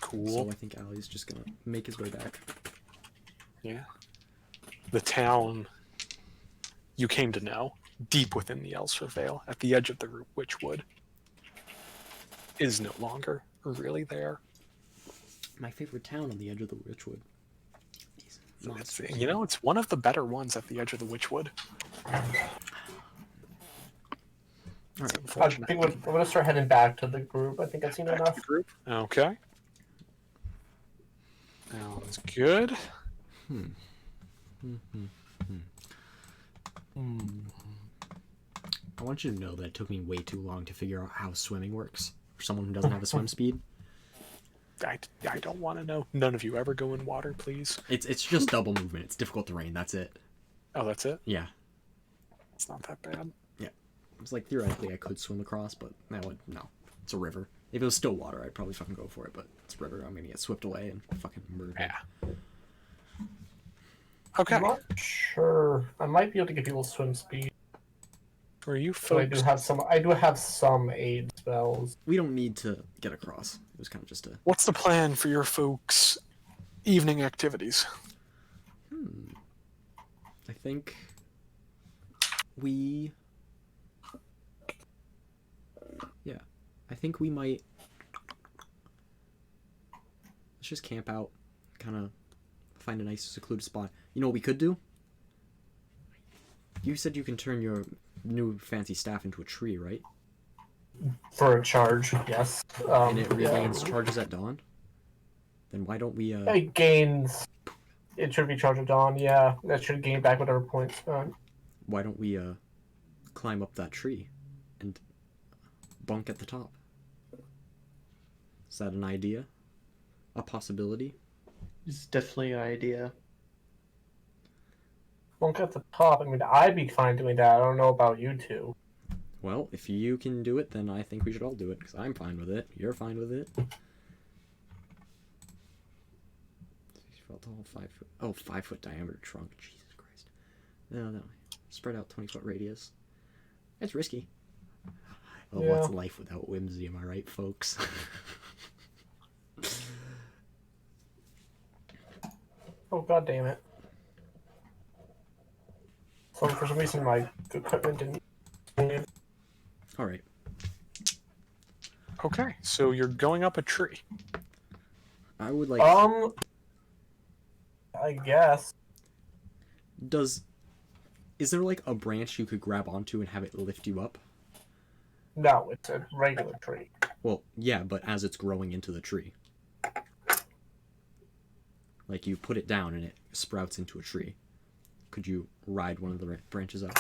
S2: Cool.
S1: So I think Ali's just gonna make his way back.
S2: Yeah. The town you came to know, deep within the Elsra Vale, at the edge of the Witchwood, is no longer really there.
S1: My favorite town on the edge of the Witchwood. These monsters.
S2: You know, it's one of the better ones at the edge of the Witchwood.
S1: All right.
S3: I
S2: Unfortunate.
S3: think I'm gonna start heading back to the group. I think I've seen
S2: Back to
S3: enough.
S2: the group. Okay. Sounds good.
S1: I want you to know that it took me way too long to figure out how swimming works for someone who doesn't have a swim speed.
S2: I don't want to know. None of you ever go in water, please.
S1: It's just double movement. It's difficult terrain. That's it.
S2: Oh, that's it?
S1: Yeah.
S2: It's not that bad.
S1: It's like theoretically I could swim across, but no. It's a river. If it was still water, I'd probably fucking go for it, but it's a river. I'm gonna get swept away and fucking murdered.
S2: Yeah. Okay.
S3: I'm not sure. I might be able to give people swim speed.
S2: For you
S3: So I
S2: folks,
S3: do have some aid spells.
S1: We don't need to get across. It was kind of just a
S2: what's the plan for your folks' evening activities?
S1: I think we I think we might let's just camp out, kind of find a nice secluded spot. You know what we could do? You said you can turn your new fancy staff into a tree, right?
S3: For a charge, yes.
S1: And it
S3: yeah.
S1: regains charges at dawn? Then why don't we
S3: It gains. It should be charge of dawn, yeah. That should gain back whatever points spent.
S1: why don't we climb up that tree and bunk at the top? Is that an idea? A possibility?
S4: It's definitely an idea.
S3: Won't at the top. I mean, I'd be fine doing that. I don't know about you two.
S1: Well, if you can do it, then I think we should all do it, because I'm fine with it. You're fine with it. 6 foot tall, 5 foot... Oh, 5 foot diameter trunk. Jesus Christ. No. Spread out 20-foot radius. It's risky. Oh,
S3: Yeah.
S1: what's life without whimsy, am I right, folks?
S3: Oh, god damn it. So for some reason my equipment didn't...
S1: Alright.
S2: Okay, so you're going up a tree.
S1: I would like...
S3: I guess.
S1: Is there like a branch you could grab onto and have it lift you up?
S3: No, it's a regular tree.
S1: Well, yeah, but as it's growing into the tree. Like you put it down and it sprouts into a tree. Could you ride one of the branches up?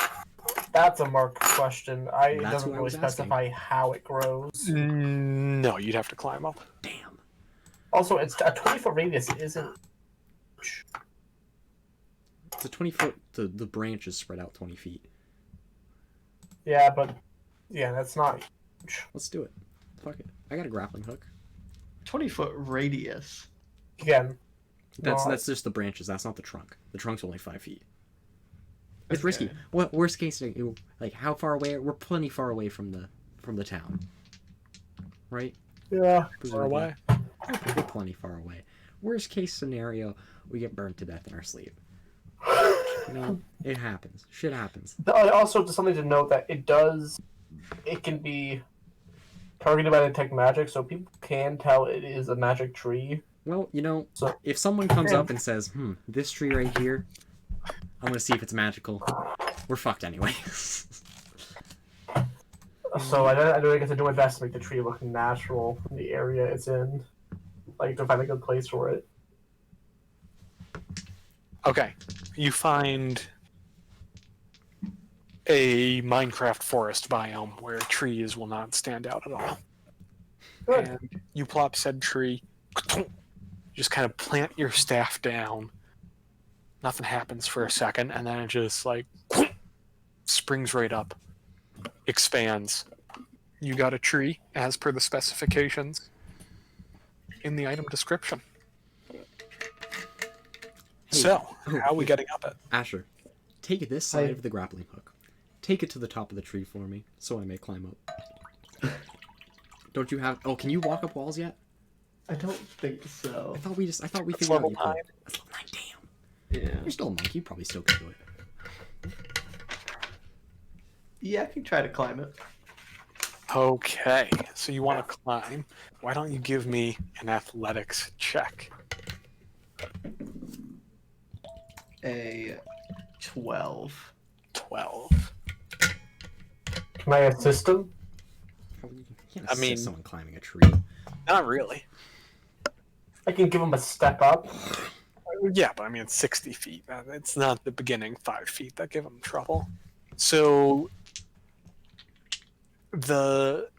S3: That's a marked question. It
S1: That's
S3: doesn't
S1: what I
S3: really
S1: was asking.
S3: specify how it grows.
S2: No, you'd have to climb up.
S1: Damn.
S3: Also, it's a 20-foot radius isn't...
S1: It's a 20-foot... The branch is spread out 20 feet.
S3: Yeah, but... Yeah, that's not huge.
S1: Let's do it. Fuck it. I got a grappling hook.
S4: 20-foot radius.
S3: Again,
S1: That's just the branches. That's not the trunk. The trunk's only 5 feet. It's
S4: Okay.
S1: risky. What worst case scenario? Like how far away? We're plenty far away from the town, right?
S2: Yeah, far
S1: Presumably.
S2: away.
S1: We're plenty far away. Worst case scenario, we get burned to death in our sleep. You know, it happens. Shit happens.
S3: Also, just something to note that it can be targeted by detect magic, so people can tell it is a magic tree.
S1: Well, you know,
S3: So-
S1: if someone comes up and says, this tree right here, I'm gonna see if it's magical. We're fucked anyway.
S3: So I don't get to do my best to make the tree look natural in the area it's in, like to find a good place for it.
S2: Okay, you find a Minecraft forest biome where trees will not stand out at all.
S3: Good.
S2: And you plop said tree, just kind of plant your staff down. Nothing happens for a second, and then it just like springs right up, expands. You got a tree as per the specifications in the item description. So, how are we getting up it?
S1: Asher, take this side of the grappling hook. Take it to the top of the tree for me, so I may climb up. Don't you have? Oh, can you walk up walls yet?
S4: I don't think so.
S1: I thought we
S2: That's
S1: figured out
S2: level
S1: you could.
S2: 9.
S1: That's level 9. Damn.
S4: Yeah.
S1: You're still a monkey. You probably still can do it.
S4: Yeah, I can try to climb it.
S2: Okay, so you want to climb. Why don't you give me an athletics check?
S4: A 12.
S2: 12.
S3: Can I assist him?
S1: You can't
S2: I
S1: assist
S2: mean-
S1: someone climbing a tree.
S2: Not really.
S3: I can give him a step up.
S2: Yeah, but I mean, it's 60 feet. It's not the beginning 5 feet that give them trouble. So, the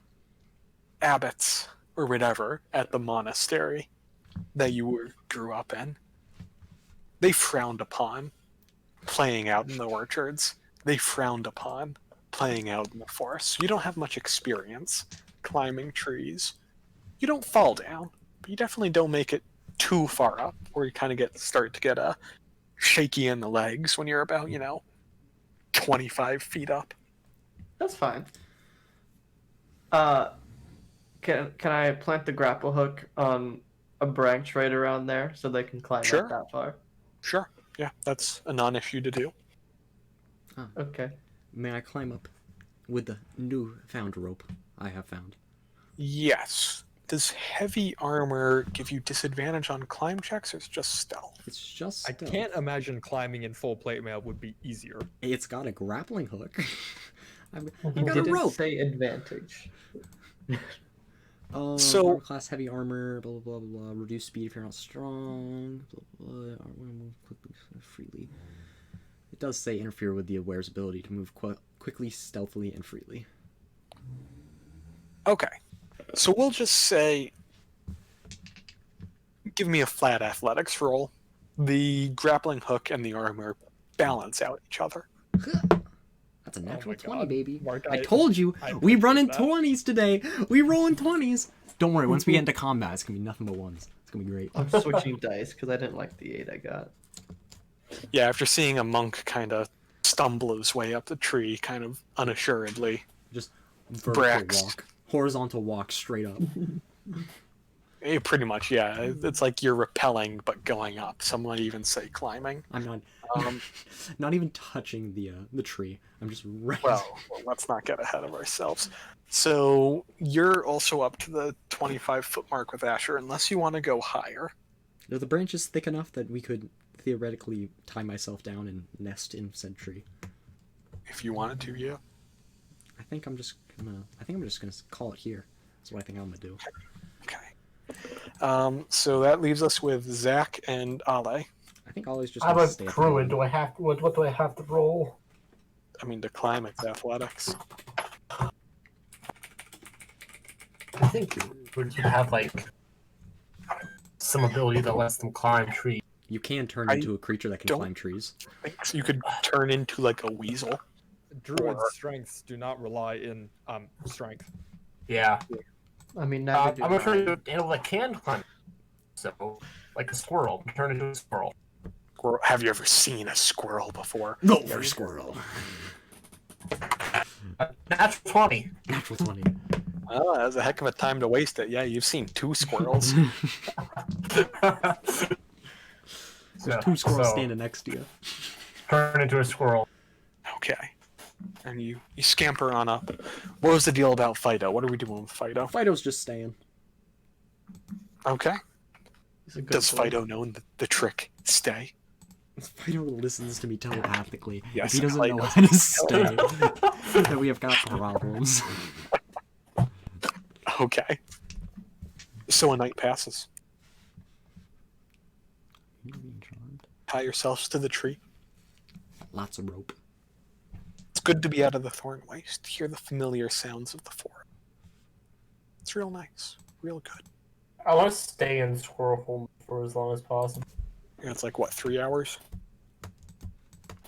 S2: abbots, or whatever, at the monastery that you grew up in, they frowned upon playing out in the orchards. They frowned upon playing out in the forest. You don't have much experience climbing trees. You don't fall down, but you definitely don't make it too far up where you kind of start to get shaky in the legs when you're about 25 feet up.
S4: That's fine. Can I plant the grapple hook on a branch right around there so they can climb
S2: Sure.
S4: up that far?
S2: Sure, yeah, that's a non-issue to do.
S4: Okay.
S1: May I climb up with the new-found rope I have found?
S2: Yes. Does heavy armor give you disadvantage on climb checks, or is it just stealth?
S1: It's just.
S6: I can't imagine climbing in full plate mail would be easier.
S1: It's got a grappling hook. I've
S4: He
S1: got a
S4: didn't
S1: rope.
S4: say advantage.
S2: So-
S1: armor class heavy armor, blah blah blah blah blah. Reduce speed if you're not strong. Blah blah. blah. Armor move quickly, freely. It does say interfere with the wearer's ability to move quickly, stealthily, and freely.
S2: Okay. So we'll just say, give me a flat athletics roll. The grappling hook and the armor balance out each other.
S1: That's a natural
S6: my
S1: 20,
S6: God.
S1: baby.
S6: Mark,
S1: I told you,
S6: I
S1: we run in
S6: appreciate that.
S1: 20s today. We roll in 20s. Don't worry, once we get into combat, it's gonna be nothing but ones. It's gonna be great.
S4: I'm switching dice because I didn't like the 8 I got.
S2: Yeah, after seeing a monk kind of stumble his way up the tree, kind of unassuredly.
S1: Just vertical
S2: Brax.
S1: walk, horizontal walk, straight up.
S2: Pretty much, yeah. It's like you're rappelling but going up. Some might even say climbing.
S1: I'm not,
S2: Um,
S1: not even touching the tree. I'm just right.
S2: well, let's not get ahead of ourselves. So you're also up to the 25-foot mark with Asher, unless you want to go higher.
S1: Are the branches thick enough that we could theoretically tie myself down and nest in said tree?
S2: If you wanted to, yeah.
S1: I think I'm just gonna call it here. That's what I think I'm gonna do.
S2: Okay. So that leaves us with Zach and Ale.
S1: I think Ollie's just
S3: I'm
S1: gonna
S3: a
S1: stay at
S3: druid.
S1: home.
S3: Do I have what do I have to roll?
S2: I mean, to climb, it's athletics.
S3: I think druids would have like some ability that lets them climb trees.
S1: You can turn
S2: I
S1: into a creature that can
S2: don't-
S1: climb trees.
S2: I think you could turn into like a weasel.
S6: Druid
S2: Or-
S6: strengths do not rely in strength.
S3: Yeah.
S4: I mean, never do
S3: I'm gonna try
S4: I.
S3: to handle like canned hunt. So, like a squirrel. Turn into a squirrel.
S2: Have you ever seen a squirrel before?
S1: Go for squirrel.
S3: Natural 20.
S1: Natural 20.
S2: Oh, that was a heck of a time to waste it. Yeah, you've seen 2 squirrels.
S1: There's 2 squirrels standing next to you.
S3: Turn into a squirrel.
S2: Okay. And you scamper on up. What was the deal about Fido? What are we doing with Fido?
S1: Fido's just staying.
S2: Okay.
S4: He's a good
S2: Does
S4: boy.
S2: Fido know the trick? Stay.
S1: Fido listens to me telepathically.
S2: Yes,
S1: If he doesn't
S2: Clay
S1: know
S2: does.
S1: how to stay, then we have got problems.
S2: Okay. So a night passes. Tie yourselves to the tree.
S1: Lots of rope.
S2: It's good to be out of the thorn waste, hear the familiar sounds of the forest. It's real nice. Real good.
S3: I want to stay in squirrel hole for as long as possible.
S2: And it's like, what, 3 hours?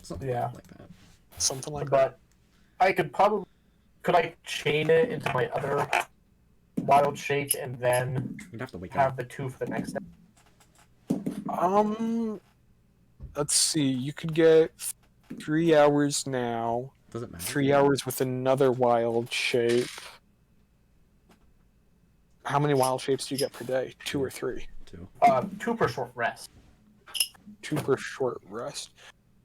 S1: Something
S3: Yeah.
S1: like that.
S2: Something like that.
S3: But I could probably chain it into my other wild shape and then
S1: You'd have to wake
S3: have
S1: up.
S3: the 2 for the next day.
S2: Let's see. You could get 3 hours now.
S1: Doesn't matter.
S2: 3 hours with another wild shape. How many wild shapes do you get per day? 2 or 3?
S1: 2.
S3: 2 per short rest.
S2: 2 per short rest.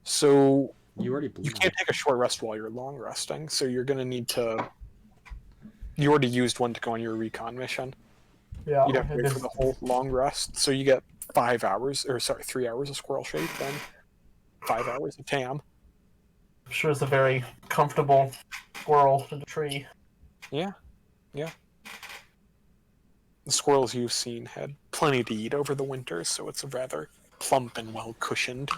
S2: So
S1: You already blew.
S2: you can't take a short rest while you're long resting, so you're gonna need to. You already used one to go on your recon mission.
S3: Yeah.
S2: You'd have to wait for the whole long rest, so you get 3 hours of squirrel shape, then 5 hours of tam.
S3: I'm sure it's a very comfortable squirrel in the tree.
S2: Yeah. The squirrels you've seen had plenty to eat over the winter, so it's a rather plump and well cushioned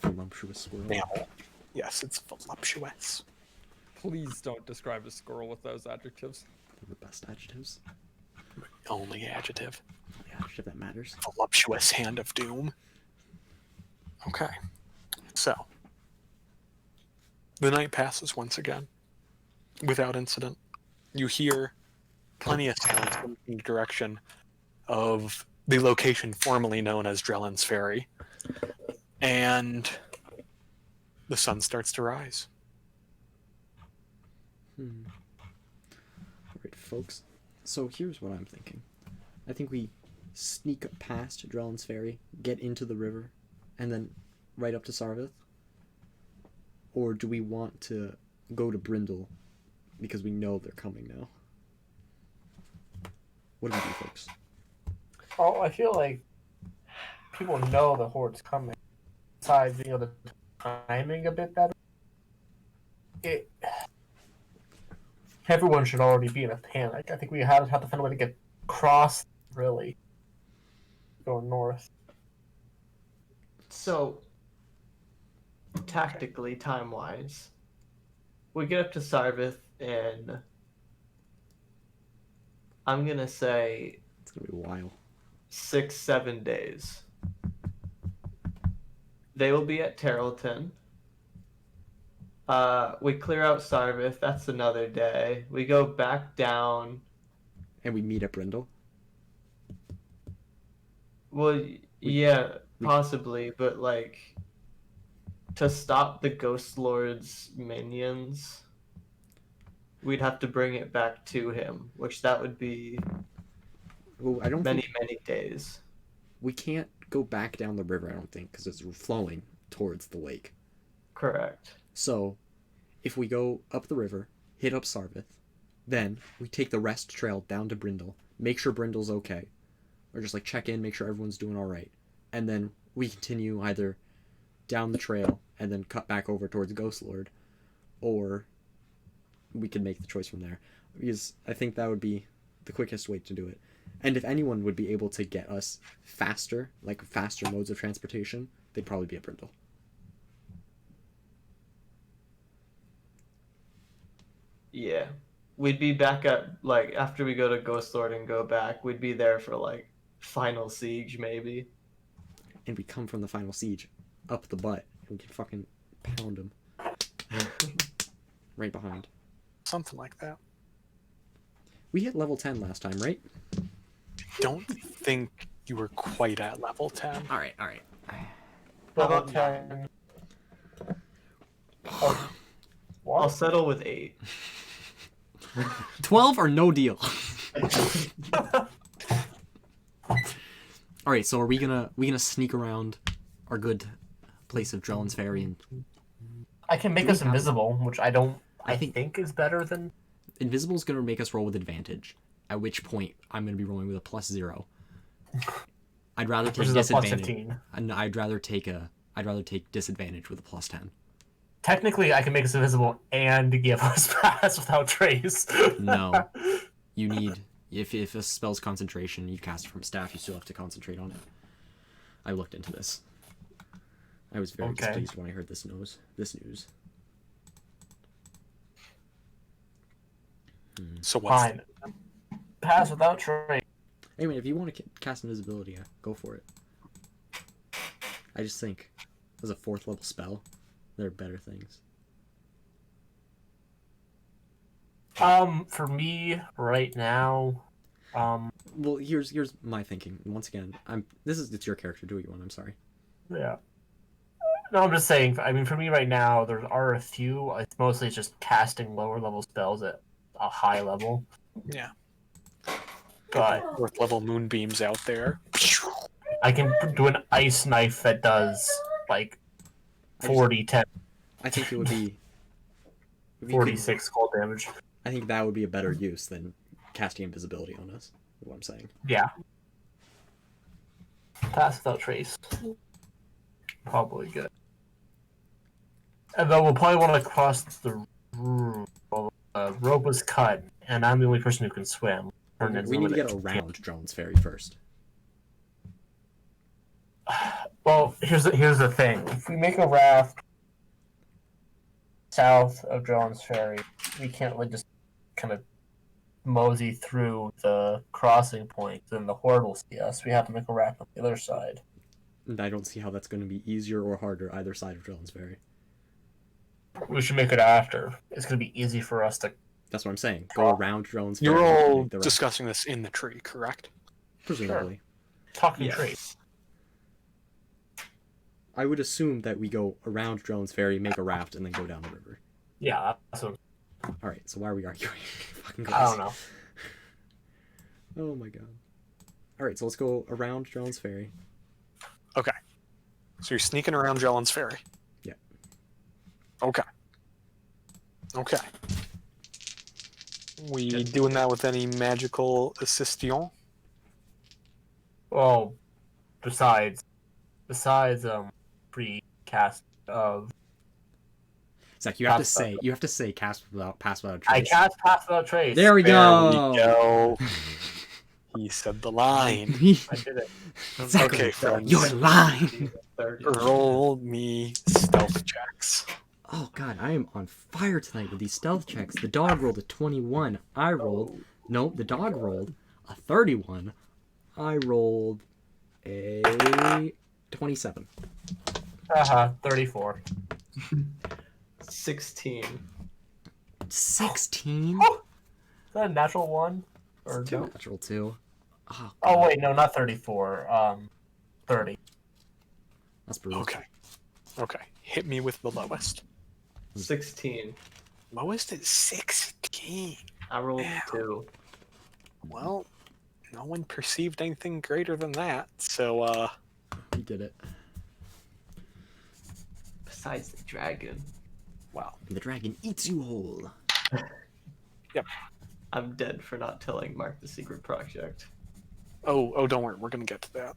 S1: Voluptuous squirrel.
S2: mammal. Yes, it's voluptuous.
S6: Please don't describe a squirrel with those adjectives.
S1: They're the best adjectives.
S2: Only adjective.
S1: The adjective that matters.
S2: Voluptuous hand of doom. Okay. So. The night passes once again. Without incident. You hear plenty of sounds from the direction of the location formerly known as Drellin's Ferry. And the sun starts to rise.
S1: Alright, folks. So here's what I'm thinking. I think we sneak past Drellin's Ferry, get into the river, and then right up to Sarvith. Or do we want to go to Brindle because we know they're coming now? What do we do, folks?
S3: Oh, I feel like people know the horde's coming. Besides, the timing a bit better. Everyone should already be in a panic. I think we have to find a way to get across, really. Going north.
S4: So, tactically, time-wise, we get up to Sarvith in, I'm gonna say,
S1: It's gonna be a while.
S4: 6-7 days. They will be at Tarleton. We clear out Sarvith. That's another day. We go back down.
S1: And we meet at Brindle.
S4: Well, yeah, possibly, but like to stop the Ghost Lord's minions, we'd have to bring it back to him, which that would be
S1: Well, I don't
S4: many,
S1: think
S4: many days.
S1: we can't go back down the river, I don't think, because it's flowing towards the lake.
S4: Correct.
S1: So, if we go up the river, hit up Sarvith, then we take the rest trail down to Brindle, make sure Brindle's okay, or just like check in, make sure everyone's doing all right, and then we continue either down the trail and then cut back over towards Ghost Lord, or we can make the choice from there, because I think that would be the quickest way to do it. And if anyone would be able to get us faster, like faster modes of transportation, they'd probably be at Brindle.
S4: Yeah. We'd be back at, like, after we go to Ghost Lord and go back, we'd be there for, like, Final Siege, maybe.
S1: And we come from the final siege up the butt, and we can fucking pound them right behind.
S2: Something like that.
S1: We hit level 10 last time, right?
S2: Don't think you were quite at level 10.
S1: All right, all right.
S3: Level
S4: Level
S3: 10. Oh,
S4: I'll
S3: what?
S4: settle with 8.
S1: 12 or no deal. All right, so are we gonna sneak around our good place of Drellon's Ferry? And
S3: I can make
S1: Do we
S3: us
S1: have-
S3: invisible, which I
S1: I
S3: think,
S1: think-
S3: is better than.
S1: Invisible's gonna make us roll with advantage. At which point I'm gonna be rolling with a +0. I'd rather take
S3: Which is a plus
S1: disadvantage.
S3: 15.
S1: And I'd rather take disadvantage with a +10.
S3: Technically, I can make us invisible and give us pass without trace.
S1: No. You need if a spell's concentration, you cast it from staff, you still have to concentrate on it. I looked into this. I was very
S3: Okay.
S1: displeased when I heard this news.
S2: So what's
S3: Fine. Pass without trace.
S1: Anyway, if you want to cast invisibility, go for it. I just think as a 4th level spell, there are better things.
S3: For me right now,
S1: Well, here's my thinking. Once again, it's your character. Do what you want. I'm sorry.
S3: yeah. No, I'm just saying. I mean, for me right now, there are a few. It's mostly just casting lower level spells at a high level.
S2: yeah,
S3: But
S2: 4th level moonbeams out there?
S3: I can do an ice knife that does like 40, 10,
S1: I think it would be. if you could-
S3: 46 cold damage.
S1: I think that would be a better use than casting invisibility on us. Is what I'm saying.
S3: Yeah. Pass without trace. Probably good. And then we'll probably want to cross the room. Rope was cut, and I'm the only person who can swim.
S1: We need to get around Drellon's Ferry first.
S3: Well, here's the thing. If we make a raft south of Drellon's Ferry, we can't really just kind of mosey through the crossing point, then the horde will see us. We have to make a raft on the other side.
S1: And I don't see how that's going to be easier or harder either side of Drellon's Ferry.
S3: We should make it after. It's going to be easy for us to.
S1: That's what I'm saying. Go around Drellon's Ferry.
S2: You're
S1: and
S2: all
S1: make the rest.
S2: discussing this in the tree, correct?
S1: Presumably.
S3: Talking
S4: Yes.
S3: tree.
S1: I would assume that we go around Drellon's Ferry, make a raft, and then go down the river.
S3: Yeah, that's what,
S1: All right. So why are we arguing? Fucking
S3: I don't know.
S1: Oh my god. All right. So let's go around Drellon's Ferry.
S2: Okay. So you're sneaking around Drellon's Ferry?
S1: Yeah.
S2: Okay. Okay. We doing that with any magical assistion?
S3: Well, besides free cast of.
S1: Zach, you have to
S3: Pass
S1: say pass without
S3: I
S1: trace.
S3: cast pass without trace.
S1: There we
S2: There
S1: go.
S2: we go. He said the line.
S3: I did it.
S1: Exactly.
S2: Okay, friends.
S1: You're lying.
S4: 30.
S2: Roll me stealth checks.
S1: Oh god, I am on fire tonight with these stealth checks. The dog rolled a 21. The dog rolled a 31. I rolled a 27.
S3: 34.
S4: 16.
S1: 16?
S3: Is that a natural one? Or no?
S1: Natural 2. Oh,
S3: Oh wait, no, not 34. 30.
S1: that's brutal.
S2: Okay. Okay. Hit me with the lowest.
S4: 16.
S2: Lowest is 16.
S4: I rolled
S2: Ow.
S4: 2.
S2: Well, no one perceived anything greater than that, so,
S1: You did it.
S4: Besides the dragon.
S2: wow.
S1: The dragon eats you whole.
S4: I'm dead for not telling Mark the secret project.
S2: Oh, don't worry, we're gonna get to that.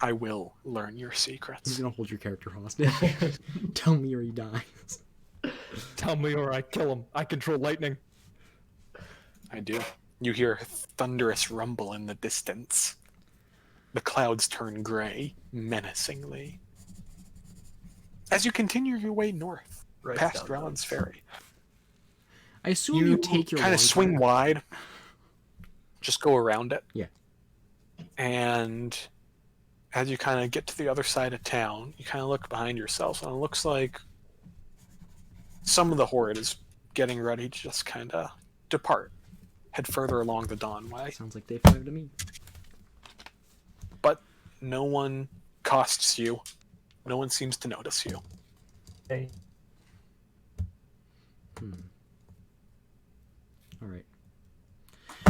S2: I will learn your
S1: Who's
S2: secrets.
S1: gonna hold your character hostage? Tell me or he dies.
S6: Tell me or I kill him. I control lightning.
S2: I do. You hear a thunderous rumble in the distance. The clouds turn gray, menacingly. As you continue your way north,
S4: Right
S2: past
S4: down
S2: Drellon's
S4: those.
S2: Ferry,
S1: I assume you take your
S2: kind
S1: long
S2: of swing
S1: time.
S2: wide, just go around it.
S1: Yeah.
S2: And as you kind of get to the other side of town, you kind of look behind yourself, and it looks like some of the horde is getting ready to just kind of depart, head further along the Dawnway.
S1: Sounds like day 5 to me.
S2: But no one costs you. No one seems to notice you.
S3: Okay.
S1: Alright.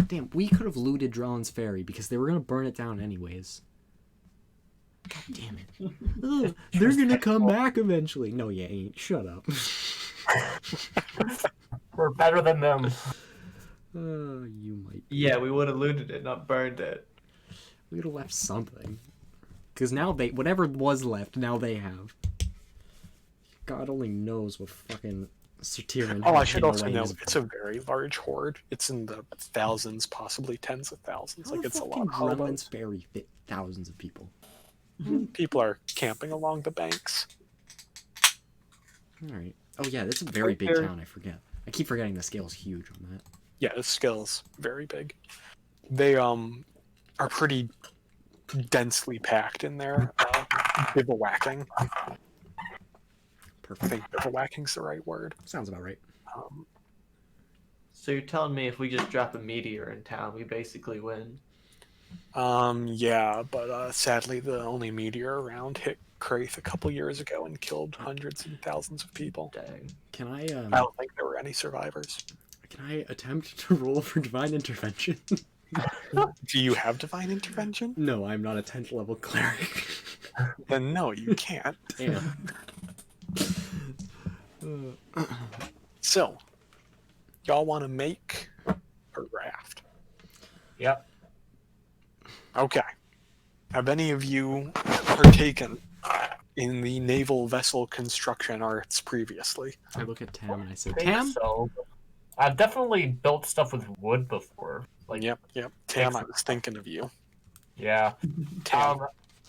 S1: Damn, we could have looted Drellin's Ferry because they were gonna burn it down anyways. God damn it. Ugh, they're gonna come back eventually. No, you ain't. Shut up.
S3: We're better than them.
S1: You might be.
S4: Yeah, we would have looted it, not burned it.
S1: We would have left something. Because now they, whatever was left, now they have. God only knows what fucking Satyrian.
S2: Oh, I
S1: had
S2: should
S1: hidden
S2: also
S1: away in
S2: know
S1: his
S2: it's a very large horde. It's in the thousands, possibly tens of thousands.
S1: How
S2: Like
S1: the
S2: it's a
S1: fuck
S2: lot
S1: can
S2: of
S1: Drellin's
S2: hobos.
S1: Ferry fit thousands of people?
S2: People are camping along the banks.
S1: Alright. Oh yeah, that's a very big
S4: Ferry.
S1: town, I forget. I keep forgetting the scale's huge on that.
S2: Yeah, the scale's very big. They are pretty densely packed in there. Bivouacking. I
S1: Perfect.
S2: think bivouacking's the right word.
S1: Sounds about right.
S4: So you're telling me if we just drop a meteor in town, we basically win?
S2: Yeah, but sadly the only meteor around hit Kraith a couple years ago and killed hundreds and thousands of people.
S4: Dang.
S1: Can
S2: I don't think there were any survivors.
S1: I attempt to roll for divine intervention?
S2: Do you have divine intervention?
S1: No, I'm not a 10th level cleric.
S2: Then no, you can't.
S1: Damn.
S2: So, y'all want to make a raft?
S3: Yep.
S2: Okay. Have any of you partaken in the naval vessel construction arts previously?
S1: I look at Tam and I say,
S3: I think
S1: Tam?
S3: so. I've definitely built stuff with wood before. Like,
S2: Yep. Tam, I was thinking of you.
S3: yeah.
S2: Tam,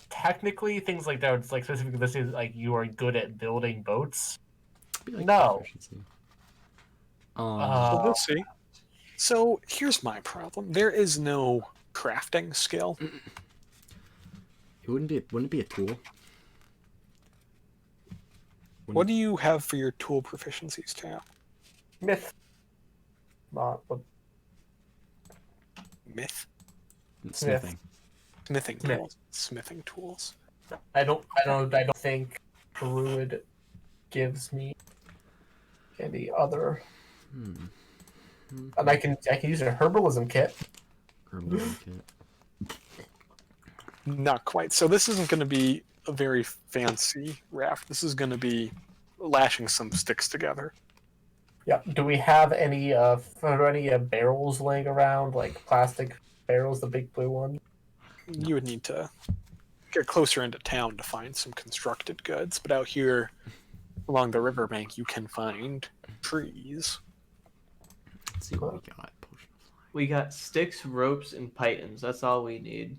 S3: Technically, things like that, it's like specifically this is like you are good at building boats.
S1: Be like
S3: No.
S1: proficiency.
S2: well, we'll see. So, here's my problem. There is no crafting skill.
S1: wouldn't it be a tool?
S2: What do you have for your tool proficiencies, Tam?
S3: Myth. Not what
S2: Myth?
S1: Smithing.
S2: Smithing
S3: Smith.
S2: tools. Smithing tools.
S3: I don't think Druid gives me any other. And I can use a herbalism kit.
S1: Herbalism kit.
S2: Not quite. So this isn't going to be a very fancy raft. This is going to be lashing some sticks together.
S3: Yeah. Do we have any barrels laying around, like plastic barrels, the big blue one?
S2: You would need to get closer into town to find some constructed goods, but out here along the riverbank you can find trees.
S1: Let's see what we got. Potion of flying.
S4: We got sticks, ropes, and pythons. That's all we need.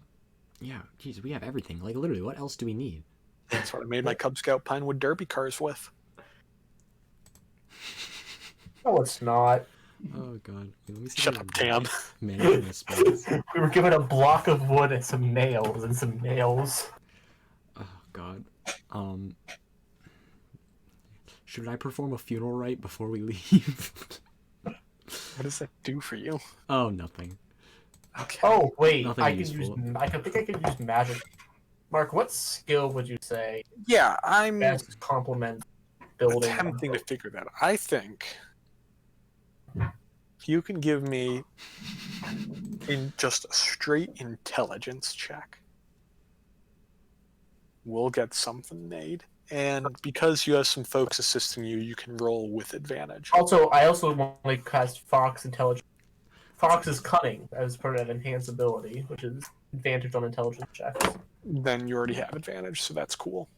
S1: Yeah, geez, we have everything. Like, literally, what else do we need?
S2: That's what I made my Cub Scout Pinewood Derby cars with.
S3: No, it's not.
S1: Oh god. Wait, let me see
S2: Shut
S1: if I
S2: up,
S1: can
S2: Tam.
S1: manage this space.
S3: We were given a block of wood and some nails and some nails.
S1: Oh god. Should I perform a funeral rite before we leave?
S2: What does that do for you?
S1: Oh, nothing.
S2: Okay.
S3: Oh wait,
S1: Nothing
S3: I can
S1: useful.
S3: use. I think I could use magic. Mark, what skill would you say
S2: Yeah, I'm
S3: best complements building?
S2: attempting to figure that out. I think you can give me in just a straight intelligence check. We'll get something made. And because you have some folks assisting you, you can roll with advantage.
S3: Also, I also want to cast Fox Intelligence. Fox is cunning as part of enhanced ability, which is advantage on intelligence checks.
S2: Then you already have advantage, so that's cool.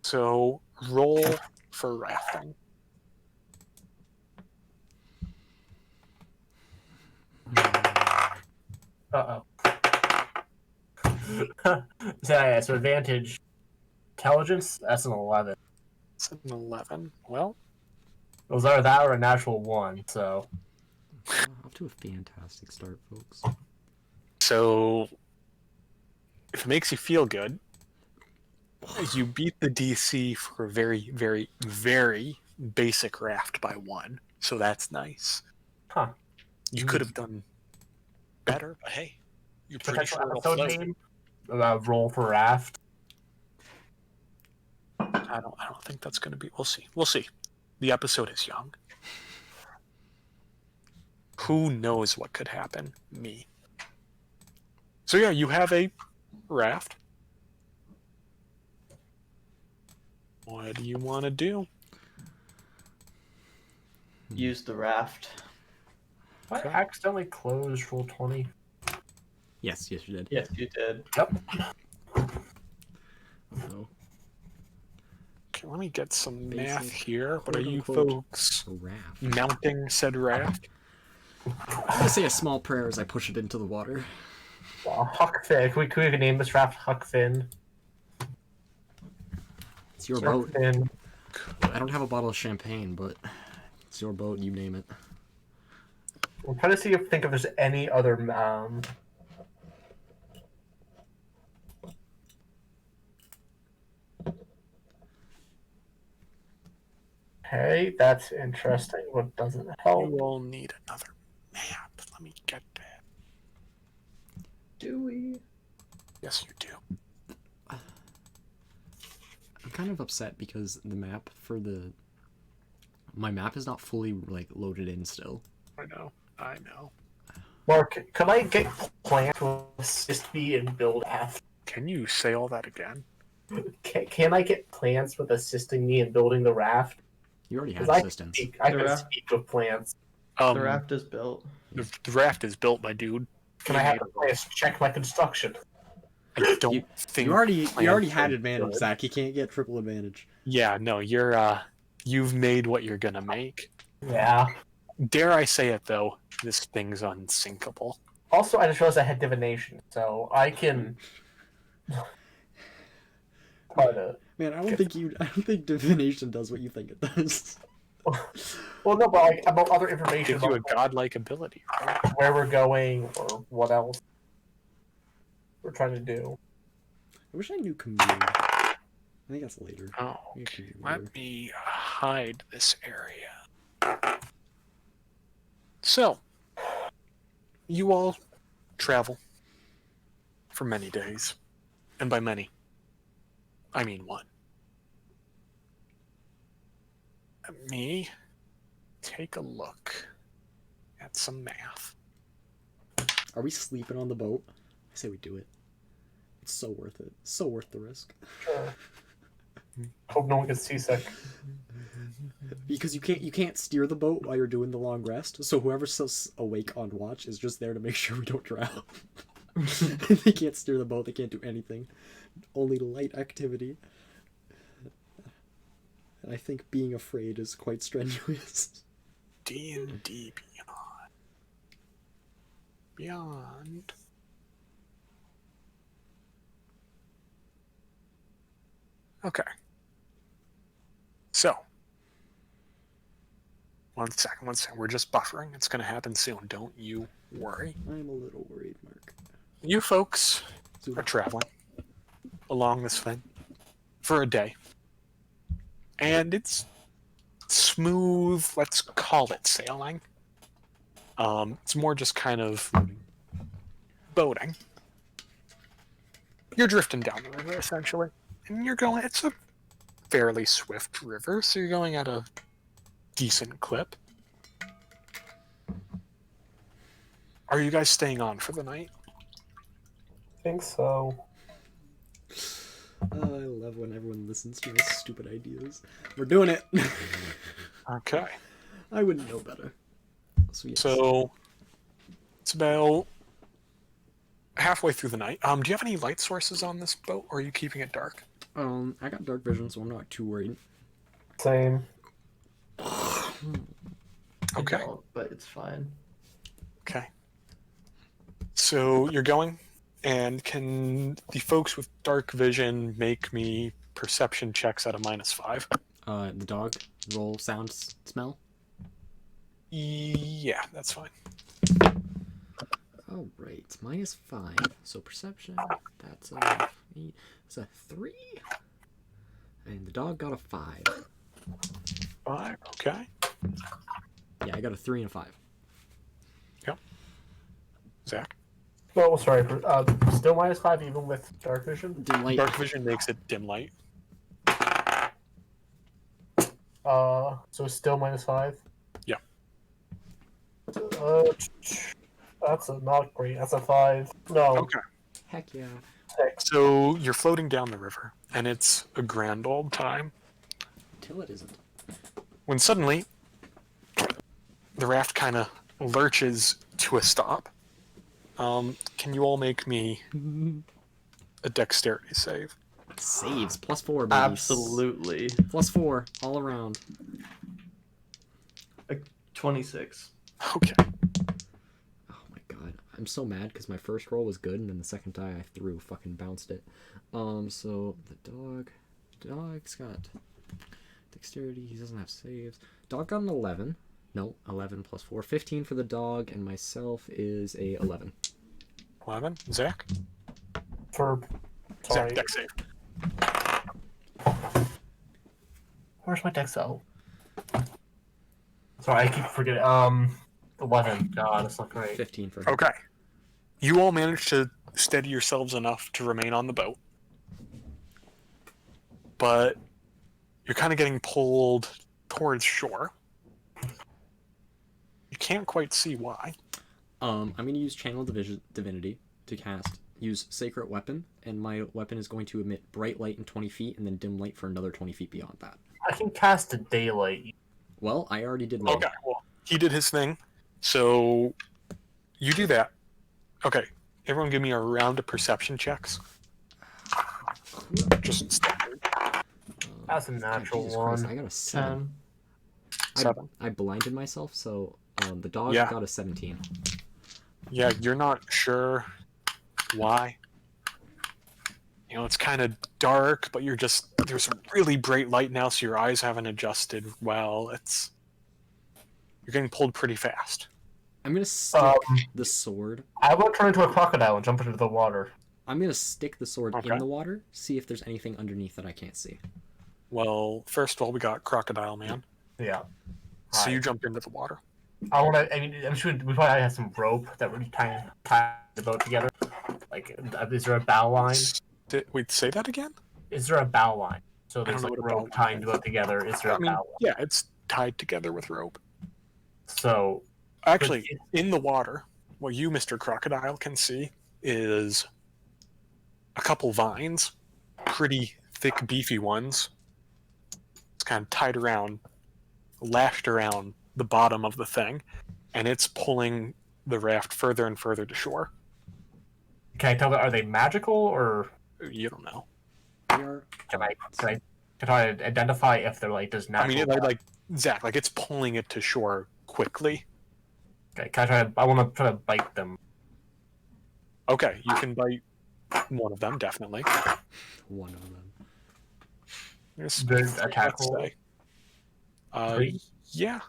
S2: So roll for rafting.
S3: Uh oh. So advantage intelligence. That's an 11.
S2: It's an 11. Well,
S3: It was either that or a natural 1. So
S1: Off to a fantastic start, folks.
S2: so if it makes you feel good, you beat the DC for a very, very, very basic raft by 1. So that's nice.
S3: Huh.
S2: You could have done better, but hey, you're pretty
S3: Potential
S2: sure it'll
S3: episode
S2: float.
S3: name. Roll for raft.
S2: I don't think that's going to be. We'll see. We'll see. The episode is young. Who knows what could happen? Me. So yeah, you have a raft. What do you want to do?
S4: Use the raft.
S3: I accidentally closed roll 20.
S1: Yes, you did.
S4: Yes, you did.
S3: Yep.
S1: So,
S2: Okay, let me get some math
S1: Basic,
S2: here. What are you
S1: quote-unquote,
S2: folks
S1: a raft.
S2: mounting said raft?
S1: I'm gonna say a small prayer as I push it into the water.
S3: Huck Finn. Can we name this raft Huck Finn?
S1: It's your
S3: Huck
S1: boat.
S3: Finn.
S1: I don't have a bottle of champagne, but it's your boat. You name it.
S3: I'm trying to think if there's any other. Hey, that's interesting. What doesn't help?
S2: You all need another map. Let me get that.
S4: Do we?
S2: Yes, you do.
S1: I'm kind of upset because the map for my map is not fully like loaded in still.
S2: I know.
S3: Mark, can I get plants to assist me in build raft?
S2: Can you say all that again?
S3: Can I get plants with assisting me in building the raft?
S1: You already had
S3: 'Cause I can
S1: assistance.
S3: I
S4: The
S3: can
S4: raft-
S3: speak with plants.
S4: The raft is built.
S2: The raft is built, my dude.
S3: Can I have the plants check my construction?
S2: I don't
S1: You-
S2: think
S1: You already
S2: plants
S1: had
S2: are
S1: advantage,
S2: good.
S1: Zach. You can't get triple advantage.
S2: Yeah, no, you've made what you're gonna make.
S3: Yeah.
S2: Dare I say it though, this thing's unsinkable.
S3: Also, I just realized I had divination, so I can. Try to.
S1: Man, I don't think divination does what you think it does.
S3: Well, no, but like about other information
S2: Gives you a
S3: about
S2: godlike ability. Right?
S3: where we're going or what else we're trying to do.
S1: I wish I knew commune. I think that's later.
S2: Oh,
S1: Maybe
S2: okay.
S1: commune later.
S2: Let me hide this area. So, you all travel for many days. And by many, I mean one. Let me take a look at some math.
S1: Are we sleeping on the boat? I say we do it. It's so worth it. So worth the risk.
S3: Sure. Hope no one gets seasick.
S1: Because you can't steer the boat while you're doing the long rest. So whoever's still awake on watch is just there to make sure we don't drown. They can't steer the boat. They can't do anything. Only light activity. And I think being afraid is quite strenuous.
S2: D&D Beyond. Beyond. Okay. So. One second. We're just buffering. It's going to happen soon. Don't you worry.
S1: I'm a little worried, Mark.
S2: You folks
S1: So,
S2: are traveling along this thing for a day. And it's smooth, let's call it sailing. It's more just kind of boating. You're drifting down the river, essentially. And it's a fairly swift river, so you're going at a decent clip. Are you guys staying on for the night?
S3: I think so.
S1: I love when everyone listens to my stupid ideas. We're doing it.
S2: Okay.
S1: I wouldn't know better. So, yes.
S2: So it's about halfway through the night. Do you have any light sources on this boat, or are you keeping it dark?
S1: I got dark vision, so I'm not too worried.
S3: Same.
S4: I
S2: Okay.
S4: don't, but it's fine.
S2: Okay. So you're going, and can the folks with dark vision make me perception checks at a -5?
S1: The dog roll, sound, smell.
S2: Yeah, that's fine.
S1: All right, -5. So perception. That's a 8. It's a 3. And the dog got a 5.
S2: 5. Okay.
S1: Yeah, I got a 3 and a 5.
S2: Zach?
S3: Oh, sorry. Still -5 even with dark vision.
S1: Dim light.
S2: Dark vision makes it dim light.
S3: So still -5.
S2: Yeah.
S3: That's not great. That's a 5. No.
S2: Okay.
S1: Heck yeah.
S3: 6.
S2: So you're floating down the river, and it's a grand old time
S1: Till it isn't.
S2: when suddenly the raft kind of lurches to a stop. Can you all make me a dexterity save?
S1: Saves. +4, baby.
S4: Absolutely.
S1: +4, all around.
S4: 26.
S2: Okay.
S1: Oh my god. I'm so mad because my first roll was good, and then the second die I threw fucking bounced it. So the dog's got dexterity. He doesn't have saves. Dog got an 11. No, 11 +4. 15 for the dog, and myself is a 11.
S2: 11. Zach?
S3: For. Sorry.
S2: Zach, dex save.
S3: Where's my dex out? Sorry, I keep forgetting. 11. God, that's not great.
S1: 15 for him.
S2: Okay. You all manage to steady yourselves enough to remain on the boat. But you're kind of getting pulled towards shore. You can't quite see why.
S1: I'm going to use Channel Divinity to use Sacred Weapon, and my weapon is going to emit bright light in 20 feet and then dim light for another 20 feet beyond that.
S3: I can cast a daylight.
S1: Well, I already did mine.
S2: Okay, well, he did his thing. So you do that. Okay, everyone give me a round of perception checks. Just standard.
S3: That's a natural
S1: Jesus
S3: one.
S1: Christ, I got a 7.
S4: 10.
S2: 7.
S1: I blinded myself, so the dog
S2: Yeah.
S1: got a 17.
S2: Yeah, you're not sure why. You know, it's kind of dark, but there's a really bright light now, so your eyes haven't adjusted well. You're getting pulled pretty fast.
S1: I'm going to stick the sword.
S3: I will turn into a crocodile and jump into the water.
S1: I'm going to stick the sword
S2: Okay.
S1: in the water, see if there's anything underneath that I can't see.
S2: Well, first of all, we got Crocodile Man.
S3: Yeah.
S2: So you jumped into the water.
S3: I want to. I mean, I'm sure we probably have some rope that would tie the boat together. Like, is there a bow line?
S2: Wait, say that again?
S3: Is there a bow line? So there's
S2: know
S3: like
S2: what a bow
S3: rope tying the boat together. Is there a
S2: I mean,
S3: bow line?
S2: yeah, it's tied together with rope.
S3: So
S2: Actually,
S3: But
S2: in the water, what you, Mr. Crocodile, can see is a couple vines, pretty thick, beefy ones. It's kind of tied around, lashed around the bottom of the thing, and it's pulling the raft further and further to shore.
S3: can I tell that are they magical or
S2: You don't know.
S1: We are...
S3: can I identify if they're like does
S2: I
S3: natural?
S2: mean, like Zach, like it's pulling it to shore quickly.
S3: Okay, can I try? I want to try to bite them.
S2: Okay, you can bite one of them, definitely.
S1: One of them.
S2: There's
S3: There's
S2: three,
S3: attack
S2: let's
S3: roll?
S2: say.
S3: 3?
S2: Yeah.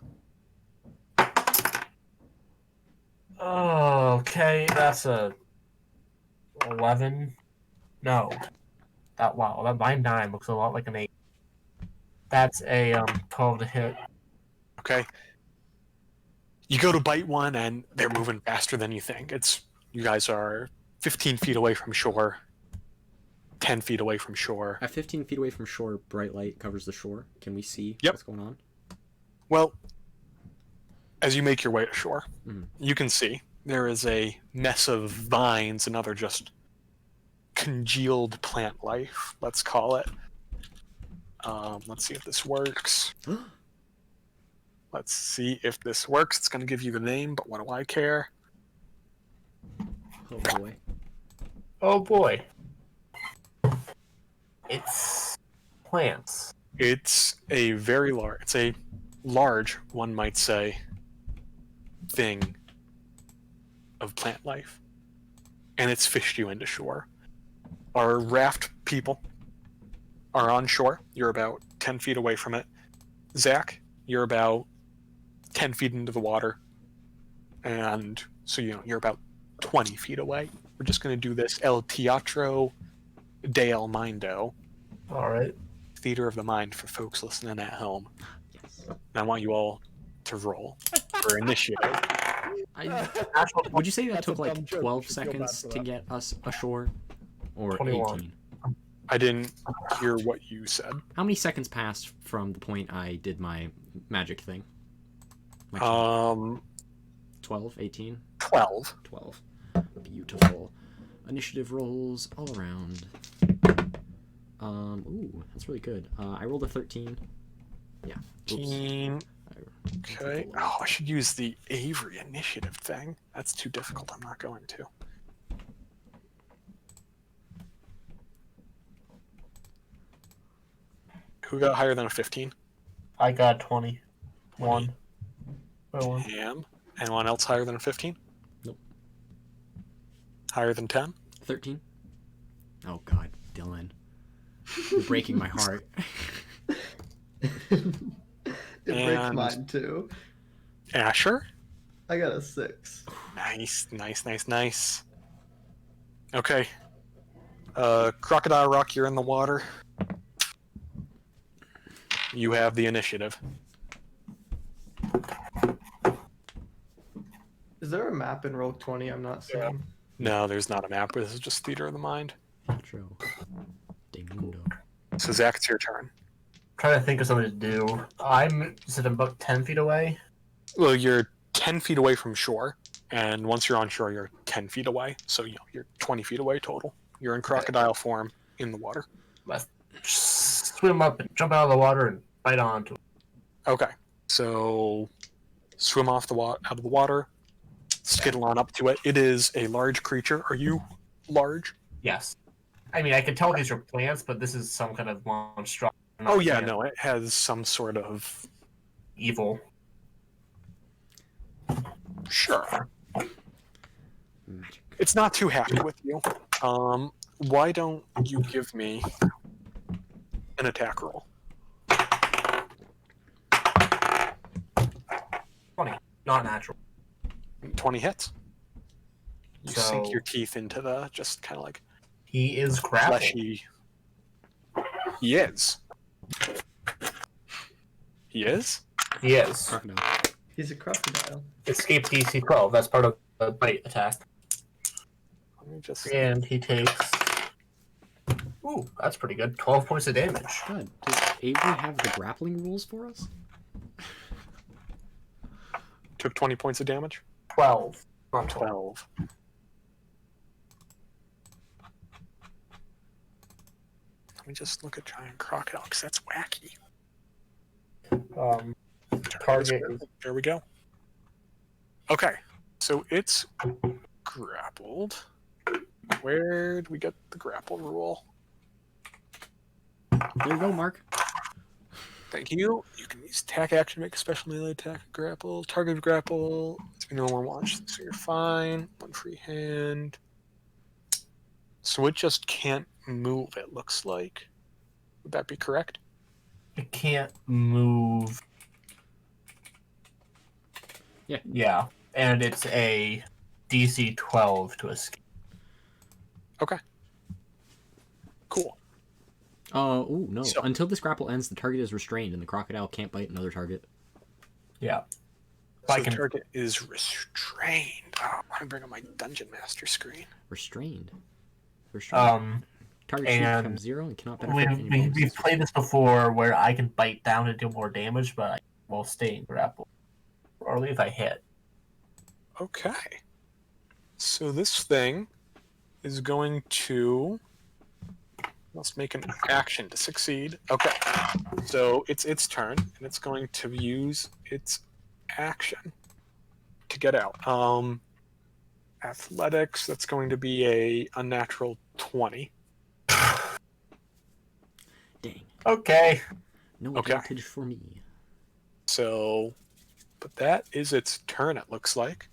S3: Oh, okay, that's a 11. No, that my 9 looks a lot like an 8. That's a 12 to hit.
S2: Okay. You go to bite one, and they're moving faster than you think. You guys are 15 feet away from shore, 10 feet away from shore.
S1: At 15 feet away from shore, bright light covers the shore. Can we see
S2: Yep.
S1: what's going on?
S2: Well, as you make your way to shore,
S1: Mhm.
S2: you can see there is a mess of vines and other just congealed plant life, let's call it. Let's see if this works. Let's see if this works. It's going to give you the name, but what do I care?
S1: Oh boy.
S3: Oh boy, it's plants.
S2: It's a very large, one might say, thing of plant life. And it's fished you into shore. Our raft people are on shore. You're about 10 feet away from it. Zach, you're about 10 feet into the water. And so, you're about 20 feet away. We're just going to do this El Teatro del Mindo.
S3: All right.
S2: Theater of the Mind for folks listening at home.
S1: Yes.
S2: And I want you all to roll for initiative.
S3: Actual
S1: Would you say that
S6: That's a
S1: took like
S6: dumb joke.
S1: 12
S6: You should feel bad
S1: seconds
S6: for
S1: to
S6: that.
S1: get us ashore? Or
S3: 21.
S1: 18?
S2: I didn't hear what you said.
S1: How many seconds passed from the point I did my magic thing? My 12, 18?
S2: 12.
S1: 12. Beautiful. Initiative rolls all around. Ooh, that's really good. I rolled a 13. Yeah. Oops.
S2: 13. Okay. Oh, I should use the Avery initiative thing. That's too difficult. I'm not going to. Who got higher than a 15?
S3: I got 20. 1.
S2: Damn. Anyone else higher than a 15?
S1: Nope.
S2: Higher than 10?
S1: 13? Oh god, Dylan. You're breaking my heart.
S4: It breaks
S2: And-
S4: mine too.
S2: Asher?
S4: I got a 6.
S2: Nice. Okay. Crocodile Rock, you're in the water. You have the initiative.
S4: Is there a map in Roll 20 I'm not seeing?
S2: No, there's not a map. This is just theater of the mind.
S1: Intro. De Mundo.
S2: So Zach, it's your turn.
S3: Trying to think of something to do. I'm sitting about 10 feet away.
S2: Well, you're 10 feet away from shore, and once you're on shore, you're 10 feet away. So you're 20 feet away total. You're in crocodile form in the water.
S3: Swim up and jump out of the water and bite onto it.
S2: Okay, so swim off out of the water, skittle on up to it. It is a large creature. Are you large?
S3: Yes. I mean, I can tell these are plants, but this is some kind of monstrosity.
S2: Oh yeah, no, it has some sort of
S3: Evil.
S2: sure.
S1: Magic.
S2: It's not too happy with you. Why don't you give me an attack roll?
S3: 20. Not natural.
S2: 20 hits. You sink
S3: So-
S2: your teeth into the just kind of like
S3: He is grappled.
S2: fleshy. He is. He is?
S3: He is.
S1: Crocodile.
S4: He's a crocodile.
S3: Escape DC 12. That's part of the bite attack.
S2: Let me just.
S3: And he takes. Ooh, that's pretty good. 12 points of damage.
S1: Good. Does Avery have the grappling rules for us?
S2: Took 20 points of damage?
S3: 12. Not 12.
S2: 12. Let me just look at Giant Crocodile, because that's wacky. Target. There we go. Okay, so it's grappled. Where'd we get the grapple rule?
S1: There you go, Mark.
S2: Thank you. You can use attack action to make a special melee attack. Grapple. Target grapple. It's no more watch, so you're fine. One free hand. So it just can't move, it looks like. Would that be correct?
S3: It can't move.
S1: Yeah.
S3: Yeah. And it's a DC 12 to escape.
S2: Cool.
S1: Oh no.
S2: So-
S1: Until this grapple ends, the target is restrained and the crocodile can't bite another target.
S3: Yeah.
S2: So
S3: I
S2: the
S3: can-
S2: target is restrained. Oh, I'm bringing my Dungeon Master screen.
S1: Restrained. Restrained. Target shield
S3: and
S1: becomes 0 and cannot benefit
S3: We've,
S1: from any
S3: we,
S1: bonuses.
S3: we've played this before where I can bite down and do more damage, but I will stay in grapple. Or only if I hit.
S2: Okay. So this thing is going to. Let's make an action to succeed. Okay. So it's its turn, and it's going to use its action to get out. Athletics, that's going to be a unnatural 20.
S1: Dang.
S3: Okay.
S1: No
S2: Okay.
S1: advantage for me.
S2: So, but that is its turn, it looks like.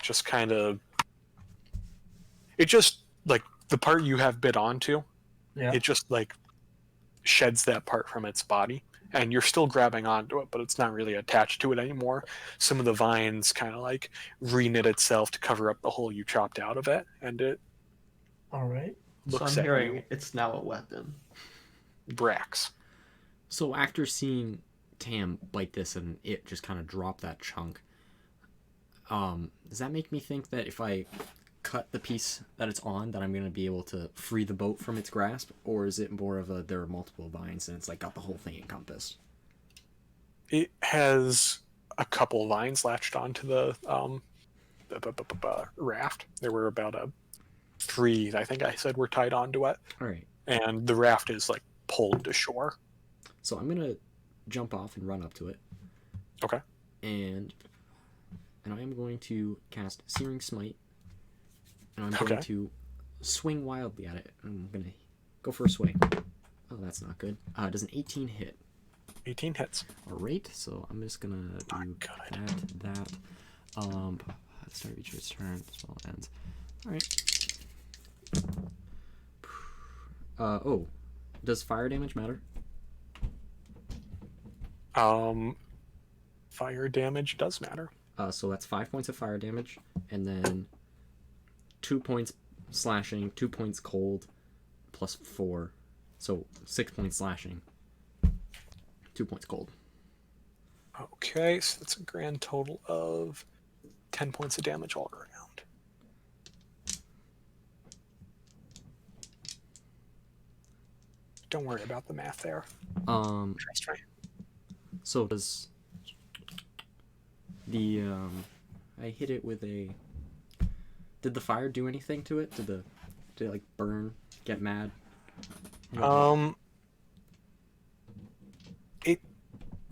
S2: Just kind of. It just, like, the part you have bit onto,
S3: Yeah.
S2: it just, like, sheds that part from its body. And you're still grabbing onto it, but it's not really attached to it anymore. Some of the vines kind of, like, reknit itself to cover up the hole you chopped out of it. And it
S3: Alright.
S4: So
S2: looks
S4: I'm
S2: at
S4: hearing
S2: you.
S4: it's now a weapon.
S2: Brax.
S1: So after seeing Tam bite this and it just kind of drop that chunk, Does that make me think that if I cut the piece that it's on, that I'm going to be able to free the boat from its grasp? Or is it more of a, there are multiple vines and it's like got the whole thing encompassed?
S2: It has a couple lines latched onto the raft. There were about 3, I think I said, were tied onto it.
S1: All right.
S2: And the raft is like pulled to shore.
S1: So I'm going to jump off and run up to it.
S2: Okay.
S1: And I am going to cast Searing Smite. And I'm going
S2: Okay.
S1: to swing wildly at it. I'm going to go for a swing. Oh, that's not good. Does an 18 hit?
S2: 18 hits.
S1: Alright, so I'm just going to do
S2: good.
S1: that. At the start of each of its turn, spell ends. Alright. Oh. Does fire damage matter?
S2: Fire damage does matter.
S1: So that's 5 points of fire damage, and then 2 points slashing, 2 points cold, plus 4. So 6 points slashing, 2 points cold.
S2: Okay, so that's a grand total of 10 points of damage all around. Don't worry about the math there. Trust me.
S1: So does the I hit it with a. Did the fire do anything to it? Did it like burn? Get mad?
S2: It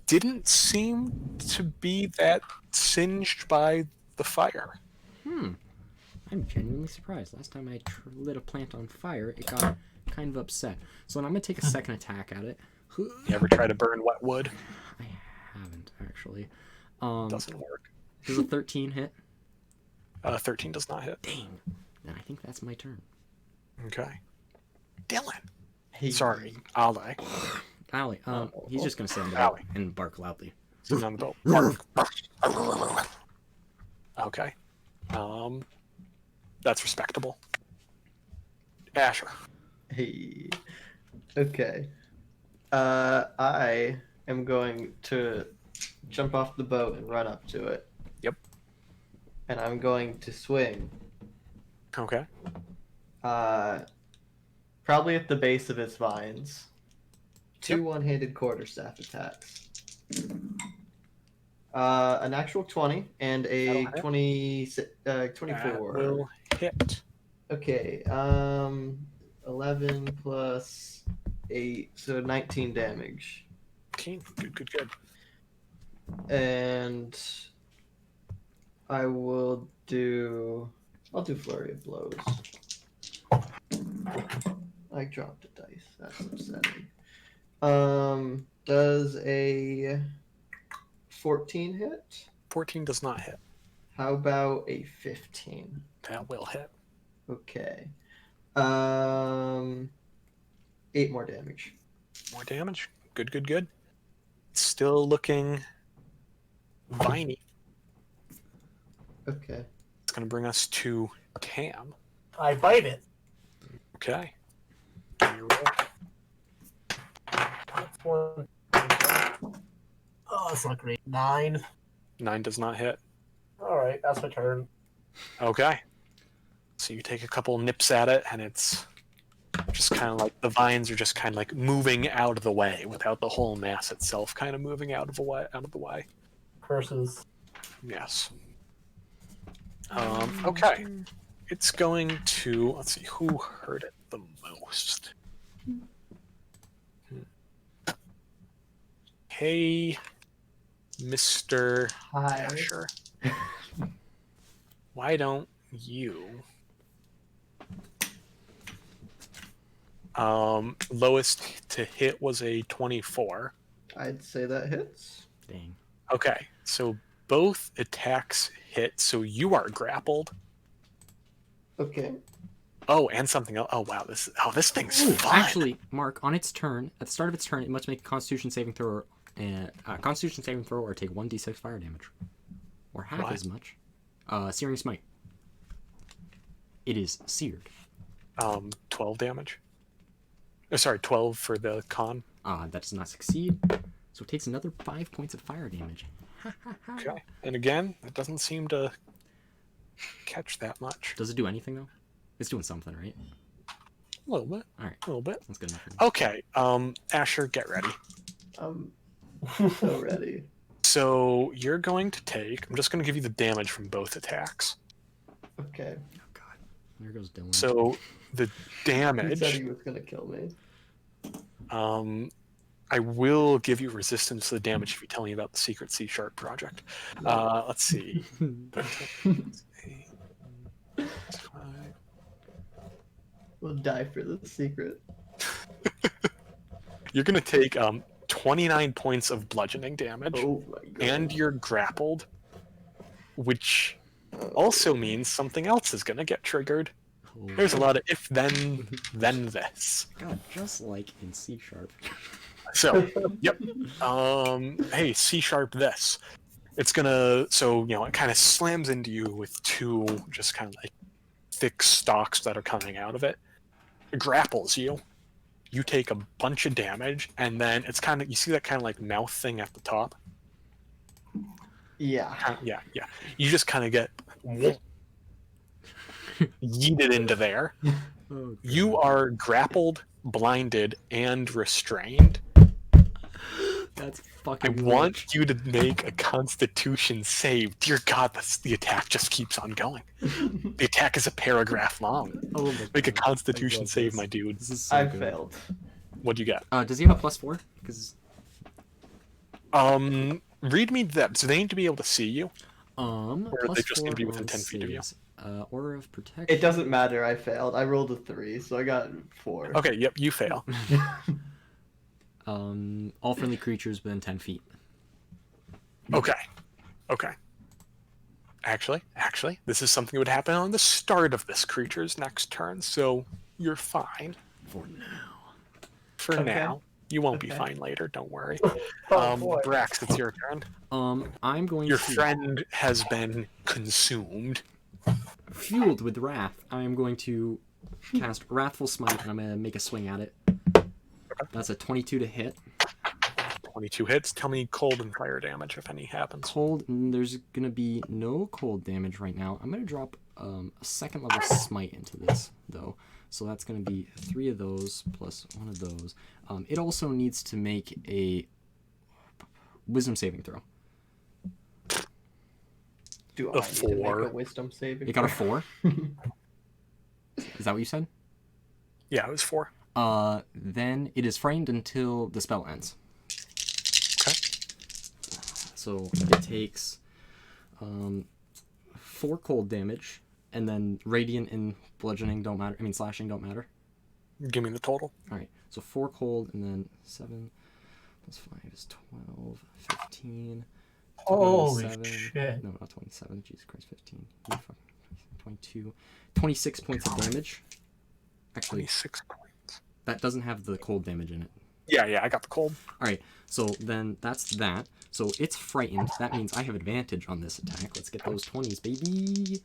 S2: didn't seem to be that singed by the fire.
S1: I'm genuinely surprised. Last time I lit a plant on fire, it got kind of upset. So I'm gonna take a second attack at it.
S2: You ever try to burn wet wood?
S1: I haven't actually.
S2: Doesn't work.
S1: Does a 13 hit?
S2: 13 does not hit.
S1: Dang. Then I think that's my turn.
S2: Okay. Dylan.
S4: Hey.
S2: Sorry, Ali.
S1: Allie, he's just gonna stand
S2: Allie.
S1: up and bark loudly.
S2: Sitting on the boat. Okay. That's respectable. Asher.
S4: Hey. Okay. I am going to jump off the boat and run up to it.
S2: Yep.
S4: And I'm going to swing.
S2: Okay.
S4: Probably at the base of its vines. 2
S2: Yep.
S4: one-handed quarterstaff attacks. An actual 20 and a
S2: That'll hit.
S4: 24.
S2: That will hit.
S4: Okay, 11 plus 8, so 19 damage.
S2: Okay. Good.
S4: And I'll do Flurry of Blows. I dropped a dice. That's upsetting. Does a 14 hit?
S2: 14 does not hit.
S4: How about a 15?
S2: That will hit.
S4: Okay. 8 more damage.
S2: More damage. Good. Still looking viney.
S4: Okay.
S2: It's going to bring us to Tam.
S3: I bite it.
S2: Okay. Give me a roll.
S3: That's one. Oh, that's not great. 9.
S2: 9 does not hit.
S3: All right, that's my turn.
S2: Okay. So you take a couple nips at it, and it's just kind of like the vines are just kind of like moving out of the way without the whole mass itself kind of moving out of the way.
S3: Curses.
S2: Yes. Okay. It's going to, let's see, who heard it the most? Hey, Mr.
S4: Hi.
S2: Asher. Why don't you? Lowest to hit was a 24.
S4: I'd say that hits.
S1: Dang.
S2: Okay, so both attacks hit, so you are grappled.
S4: Okay.
S2: Oh, and something else. Oh wow, this thing's
S1: Ooh,
S2: fun.
S1: actually, Mark, on its turn, at the start of its turn, it must make a Constitution saving throw, or take 1d6 fire damage, or half
S2: What?
S1: as much. Searing Smite. It is seared.
S2: 12 damage. Oh, sorry, 12 for the con.
S1: That does not succeed, so it takes another 5 points of fire damage.
S2: Okay, and again, it doesn't seem to catch that much.
S1: Does it do anything though? It's doing something, right?
S2: A little bit.
S1: All right,
S2: A little bit.
S1: that's good enough. For me.
S2: Okay. Asher, get ready.
S4: I'm so ready.
S2: So you're going to take. I'm just going to give you the damage from both attacks.
S4: Okay.
S1: Oh God, there goes Dylan.
S2: So the
S4: He said
S2: damage.
S4: he was gonna kill me.
S2: I will give you resistance to the damage if you tell me about the secret C# project. Let's see.
S4: We'll die for the secret.
S2: You're going to take 29 points of bludgeoning damage,
S4: Oh my god.
S2: and you're grappled, which also means something else is going to get triggered.
S1: Oh,
S2: There's a lot of if then this.
S1: God, just like in C#.
S2: So, yep. Hey, C# this. It's gonna, so, you know, it kind of slams into you with two just kind of like thick stalks that are coming out of it. It grapples you. You take a bunch of damage, and then it's kind of, you see that kind of like mouth thing at the top?
S4: Yeah.
S2: Yeah. You just kind of get yeeted into there.
S1: Oh,
S2: You are grappled, blinded, and restrained.
S1: that's
S2: I
S1: fucking.
S2: want you to make a Constitution save. Dear God, the attack just keeps on going. The attack is a paragraph long.
S1: Oh my
S2: Make a
S1: God,
S2: Constitution
S1: I love
S2: save,
S1: this.
S2: my dude.
S1: This is so
S4: I
S1: good.
S4: failed.
S2: What'd you get?
S1: Does he have a +4? Because
S2: Read me them. So they need to be able to see you.
S1: Or
S2: are they just gonna be within 10 feet of you?
S1: Aura of protection.
S4: It doesn't matter. I failed. I rolled a 3, so I got 4.
S2: Okay, yep, you fail.
S1: All friendly creatures within 10 feet.
S2: Okay. Actually, this is something that would happen on the start of this creature's next turn, so you're fine
S1: For now.
S2: for
S4: Okay.
S2: now. You won't be
S4: Okay.
S2: fine later, don't worry.
S4: Oh, boy.
S2: Brax, it's your turn.
S1: I'm going
S2: Your
S1: to
S2: friend has been consumed.
S1: fueled with wrath. I am going to cast Wrathful Smite, and I'm going to make a swing at it. That's a 22 to hit.
S2: 22 hits. Tell me cold and fire damage if any happens.
S1: Cold, there's going to be no cold damage right now. I'm going to drop a second level smite into this, though. So that's going to be 3 of those plus 1 of those. It also needs to make a wisdom saving throw.
S4: Do
S2: A
S4: I need to make
S2: 4.
S4: a wisdom saving?
S1: It got a
S4: throw?
S1: 4. Is that what you said?
S2: Yeah, it was 4.
S1: Then it is frightened until the spell ends.
S2: Okay.
S1: So it takes 4 cold damage, and then radiant and bludgeoning don't matter. I mean, slashing don't matter.
S2: Give me the total.
S1: All right, so 4 cold, and then 7 plus 5 is 12, 15.
S3: Holy
S1: 27.
S3: shit.
S1: No, not 27. Jesus Christ, 15. You fucking 22. 26 points of damage. Actually,
S2: 26 points.
S1: that doesn't have the cold damage in it.
S2: Yeah, I got the cold.
S1: All right, so then that's that. So it's frightened. That means I have advantage on this attack. Let's get those 20s, baby.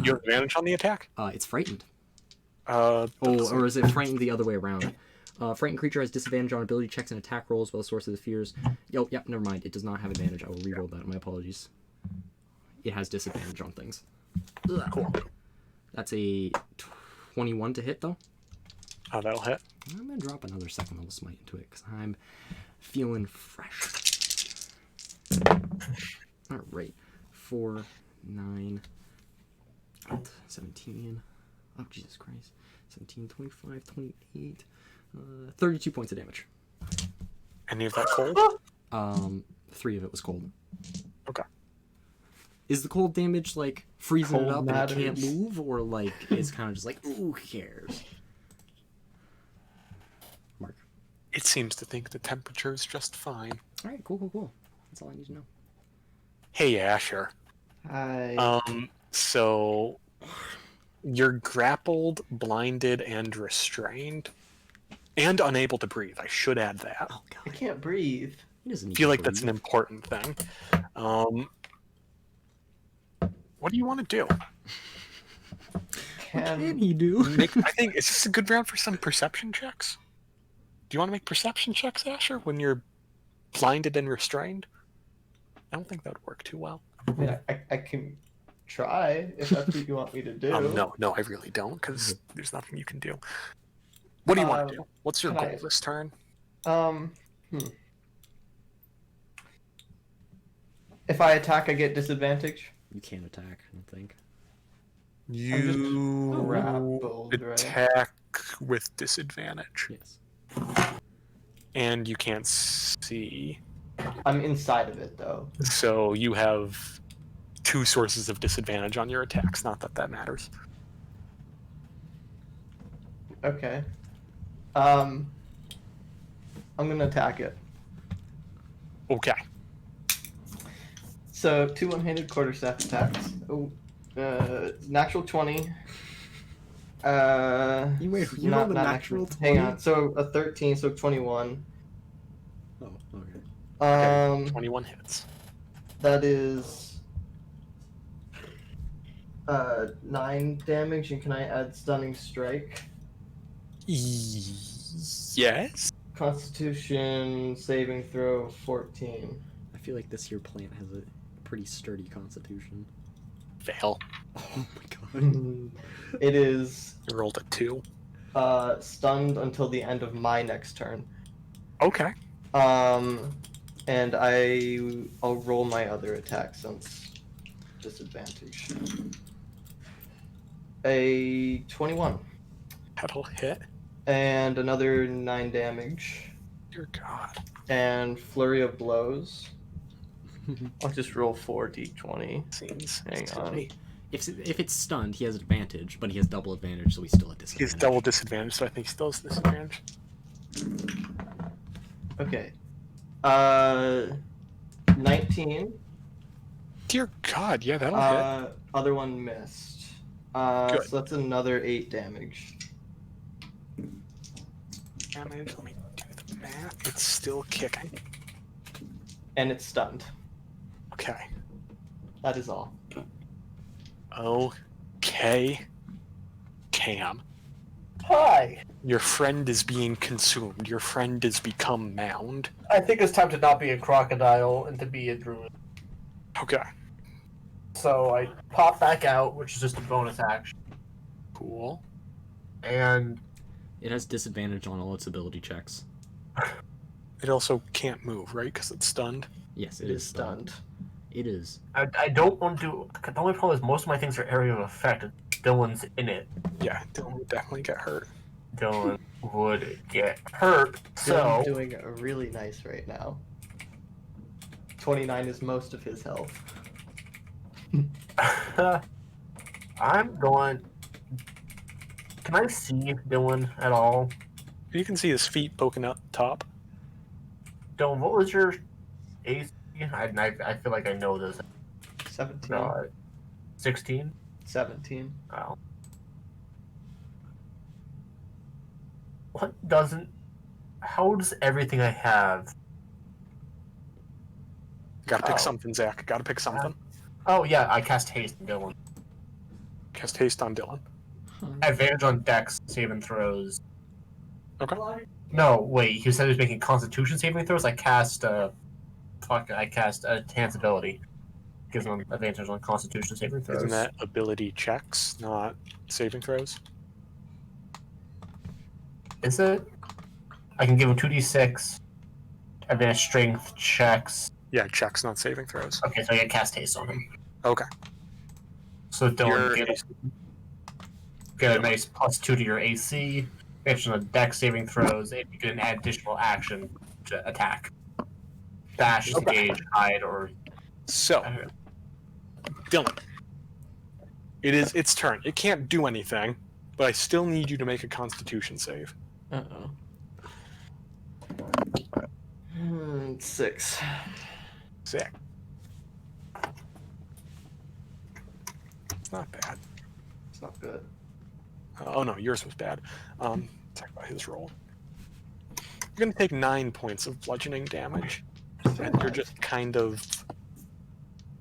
S2: You have advantage on the attack?
S1: It's frightened.
S2: Oh,
S1: Or is it frightened the other way around? Frightened creature has disadvantage on ability checks and attack rolls while the source of the fears. Yep, never mind. It does not have advantage. I will reroll that. My apologies. It has disadvantage on things.
S2: cool.
S1: That's a 21 to hit, though.
S2: Oh, that'll hit.
S1: I'm going to drop another second level smite into it because I'm feeling fresh. All right. 4, 9, 17. Oh, Jesus Christ. 17, 25, 28. 32 points of damage.
S2: Any of that cold?
S1: 3 of it was cold.
S2: Okay.
S1: Is the cold damage like freezing it
S4: Cold
S1: up and it can't
S4: matters.
S1: move, or like it's kind of just like, ooh, who cares? Mark.
S2: It seems to think the temperature is just fine.
S1: All right, cool. That's all I need to know.
S2: Hey, Asher. So you're grappled, blinded, and restrained, and unable to breathe. I should add that.
S1: Oh
S4: I
S1: God,
S4: can't breathe.
S1: he doesn't
S2: I
S1: need
S2: feel
S1: to
S2: like that's an
S1: breathe.
S2: important thing. What do you want to do?
S1: Can
S4: Can
S1: he do?
S2: I think is this a good round for some perception checks? Do you want to make perception checks, Asher, when you're blinded and restrained? I don't think that would work too well.
S4: I mean, I can try if that's what you want me to do.
S2: No, I really don't, because there's nothing you can do. What do you want to do? What's your
S4: can
S2: goal
S4: I-
S2: this turn?
S4: If I attack, I get disadvantage.
S1: You can't attack, I don't think.
S2: You
S4: grappled, right?
S2: attack with disadvantage,
S1: Yes.
S2: and you can't see.
S4: I'm inside of it though.
S2: So you have 2 sources of disadvantage on your attacks. Not that that matters.
S4: Okay. I'm gonna attack it.
S2: Okay.
S4: So 2 one-handed quarterstaff attacks. Oh, natural 20.
S1: You rolled a natural 20?
S4: Hang on. So a 13, so 21.
S1: Oh, okay.
S2: Okay. 21 hits.
S4: That is 9 damage, and can I add stunning strike?
S2: Yes.
S4: Constitution saving throw 14.
S1: I feel like this here plant has a pretty sturdy constitution.
S2: Fail.
S1: Oh my god.
S4: It is
S2: You rolled a 2.
S4: stunned until the end of my next turn.
S2: Okay.
S4: And I'll roll my other attack since disadvantage. A 21
S2: That'll hit.
S4: and another 9 damage
S2: Dear God.
S4: and flurry of blows. I'll just roll 4d20.
S2: Seems
S4: Hang
S2: silly.
S1: If it's stunned, he has advantage, but he has double advantage, so he's still at
S2: He
S1: disadvantage.
S2: has double disadvantage, so I think he still has disadvantage.
S4: Okay. 19.
S2: Dear God, yeah, that'll hit.
S4: Other one missed.
S2: Good.
S4: So that's another 8 damage.
S2: Damage. Let me do the math. It's still kicking.
S4: And it's stunned.
S2: Okay.
S4: That is all.
S2: Okay. Cam.
S3: Hi.
S2: Your friend is being consumed. Your friend has become mound.
S3: I think it's time to not be a crocodile and to be a druid.
S2: Okay.
S3: So I pop back out, which is just a bonus action,
S2: Cool.
S3: and
S1: It has disadvantage on all its ability checks.
S2: It also can't move, right? Because it's stunned.
S1: Yes,
S4: It is stunned.
S1: It is.
S3: I don't want to. The only problem is most of my things are area of effect. Dylan's in it.
S2: Yeah, Dylan would definitely get hurt.
S3: Dylan would get hurt. So
S4: I'm doing really nice right now. 29 is most of his health.
S3: I'm going. Can I see Dylan at all?
S2: You can see his feet poking out the top.
S3: Dylan, what was your AC? I feel like I know this.
S4: 17.
S3: No, 16.
S4: 17.
S3: Oh. What doesn't? How does everything I have?
S2: Gotta pick
S3: Oh.
S2: something, Zach. Gotta pick something.
S3: Oh yeah, I cast haste on Dylan.
S2: Cast haste on Dylan.
S3: Advantage on Dex saving throws.
S2: Okay.
S3: No, wait. He said he was making Constitution saving throws. I cast Enhance ability. Gives him advantage on Constitution saving throws.
S2: Isn't that ability checks, not saving throws?
S3: Is it? I can give him 2d6. Advanced strength checks.
S2: Yeah, checks, not saving throws.
S3: Okay, so I get cast haste on him.
S2: Okay.
S3: So Dylan
S2: Your-
S3: get a nice +2 to your AC. Advantage on Dex saving throws, and you get an additional action to attack. Dash, disengage, hide, or
S2: So, Dylan. It is its turn. It can't do anything, but I still need you to make a Constitution save.
S4: Uh-oh. 6.
S2: Sick. It's not bad.
S4: It's not good.
S2: Oh no, yours was bad. Talk about his roll. You're gonna take 9 points of bludgeoning damage, and you're just kind of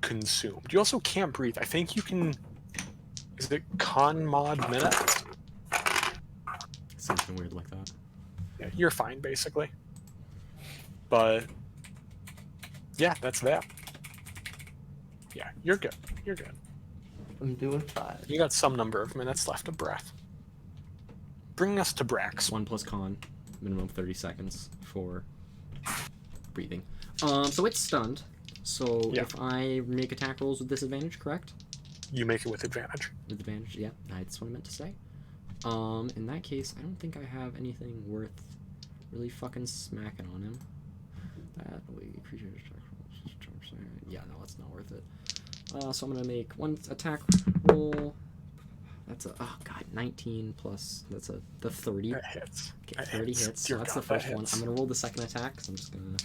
S2: consumed. You also can't breathe. I think you can. Is it con mod minute?
S1: Something weird like that.
S2: Yeah, you're fine basically. But yeah, that's that. Yeah, you're good. You're good.
S4: I'm doing 5.
S2: You got some number of minutes left of breath. Bring us to Brax.
S1: 1 plus con, minimum 30 seconds for breathing. So it's stunned. So
S2: Yeah.
S1: if I make attack rolls with disadvantage, correct?
S2: You make it with advantage.
S1: With advantage, yeah, that's what I meant to say. In that case, I don't think I have anything worth really fucking smacking on him. That way, creature attack rolls. Yeah, no, it's not worth it. So I'm gonna make 1 attack roll. That's a 19 plus. That's the 30.
S2: That hits.
S1: Okay,
S2: That
S1: 30
S2: hits.
S1: hits. So
S2: Dear
S1: that's
S2: God,
S1: the first
S2: that
S1: one.
S2: hits.
S1: I'm gonna roll the second attack. So I'm just gonna.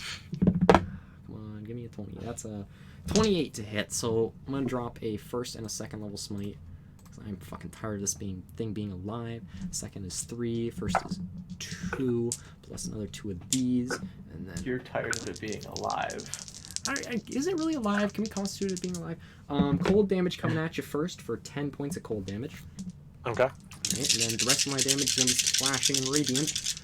S1: Come on, give me a 20. That's a 28 to hit. So I'm gonna drop a first and a second level smite. 'Cause I'm fucking tired of this thing being alive. Second is 3. First is 2 plus another 2 of these, and then.
S4: You're tired of it being alive.
S1: Is it really alive? Can we constitute it being alive? Cold damage coming at you first for 10 points of cold damage.
S2: Okay.
S1: Right, and then the rest of my damage is going to be splashing and radiant.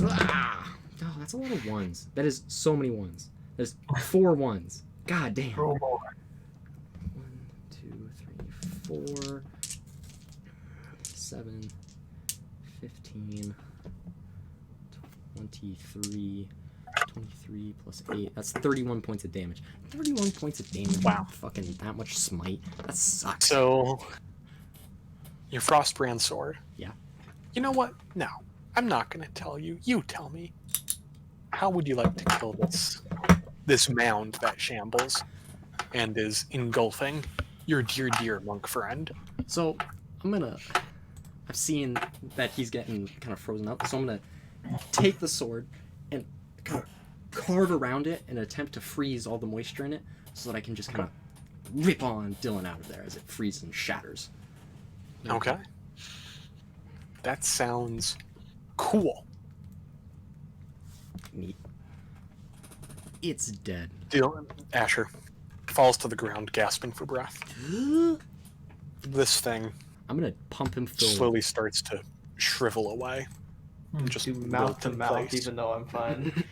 S1: Ah! Oh, that's a lot of ones. That is so many ones. There's 4 ones. God damn.
S3: Roll more.
S1: 1, 2, 3, 4, 7, 15, 23, 23 plus 8. That's 31 points of damage. 31 points of damage.
S2: Wow.
S1: Fucking that much smite. That sucks.
S2: So, your Frostbrand sword.
S1: Yeah.
S2: You know what? No, I'm not gonna tell you. You tell me. How would you like to kill this mound that shambles and is engulfing your dear monk friend?
S1: So I've seen that he's getting kind of frozen up, so I'm gonna take the sword and kind of carve around it and attempt to freeze all the moisture in it so that I can just kind of rip on Dylan out of there as it freezes and shatters.
S2: Okay. That sounds cool.
S1: Neat. It's dead.
S2: Dylan, Asher falls to the ground, gasping for breath. This thing
S1: I'm gonna pump him full.
S2: slowly starts to shrivel away. And just
S4: Do
S2: wilt
S4: mouth to
S2: in
S4: mouth,
S2: place.
S4: even though I'm fine.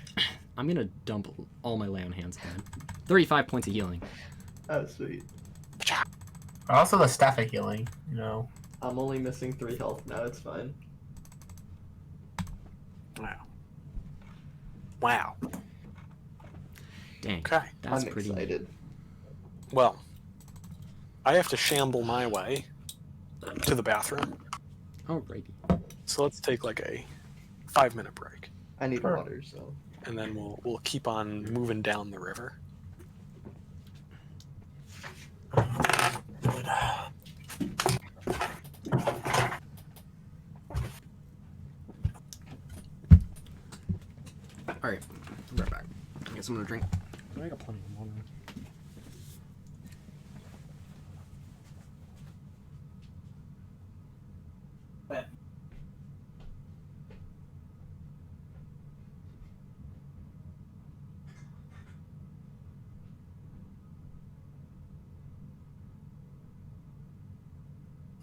S1: I'm gonna dump all my lay on hands again. 35 points of healing.
S4: Oh, sweet.
S3: Also, the staff of healing. You know.
S4: I'm only missing 3 health now. It's fine.
S2: Wow. Wow.
S1: Dang.
S2: Okay.
S1: That's
S4: I'm
S1: pretty.
S4: excited.
S2: Well, I have to shamble my way to the bathroom.
S1: Alrighty.
S2: So let's take like a 5-minute break,
S4: I need
S3: Sure.
S4: water, so.
S2: and then we'll keep on moving down the river.
S1: Alright. I'm right back. I guess I'm gonna drink. I got plenty of water.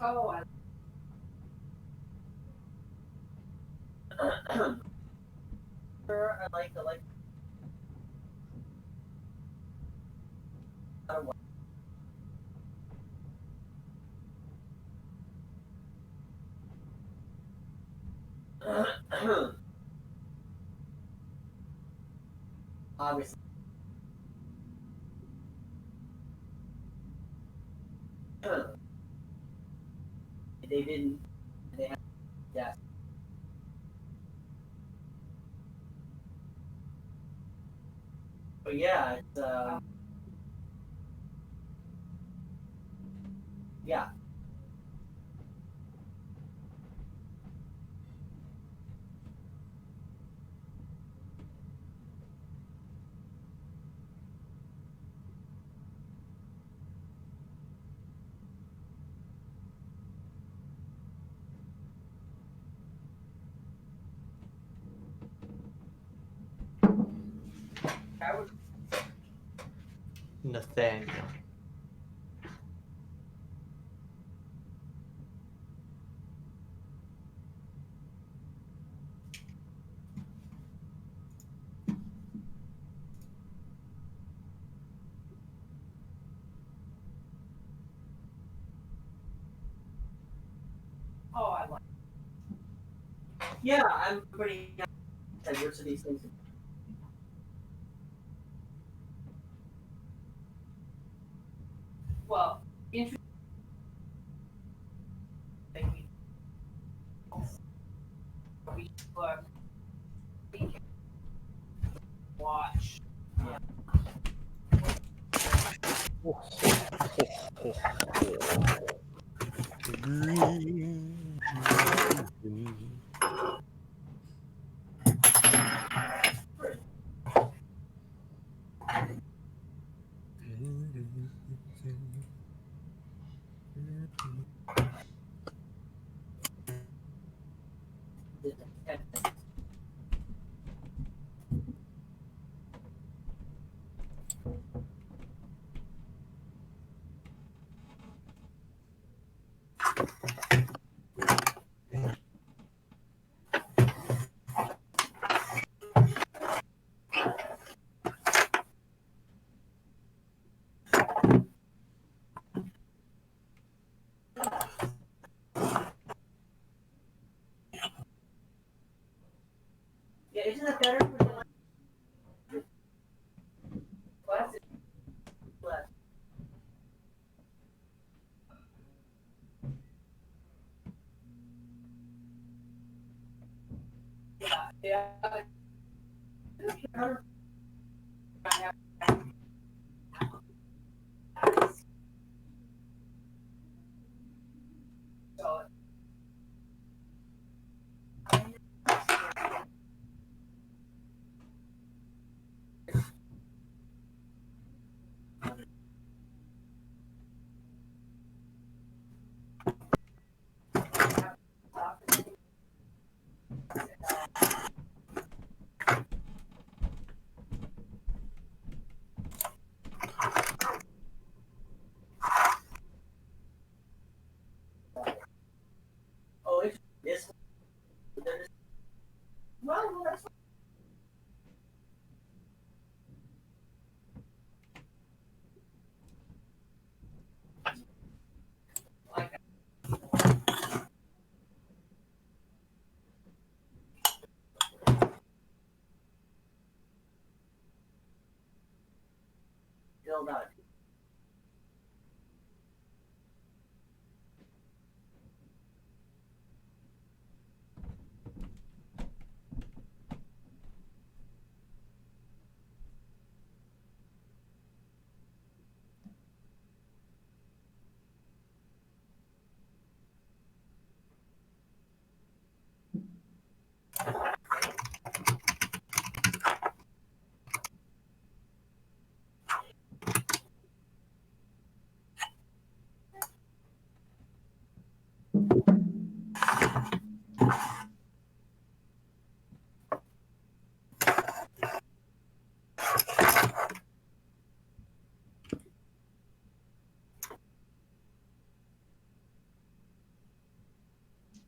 S7: Oh, I like the like. Obviously. They didn't. They had. Yeah. But yeah, it's yeah. I would
S4: Nathaniel.
S7: Yeah, I'm pretty diverse of these things. Well, interesting. But we can watch.
S2: Green.
S7: Yeah, isn't that better for the class? Yeah, yeah. So, oh, it's this one. Well, that's like filled out.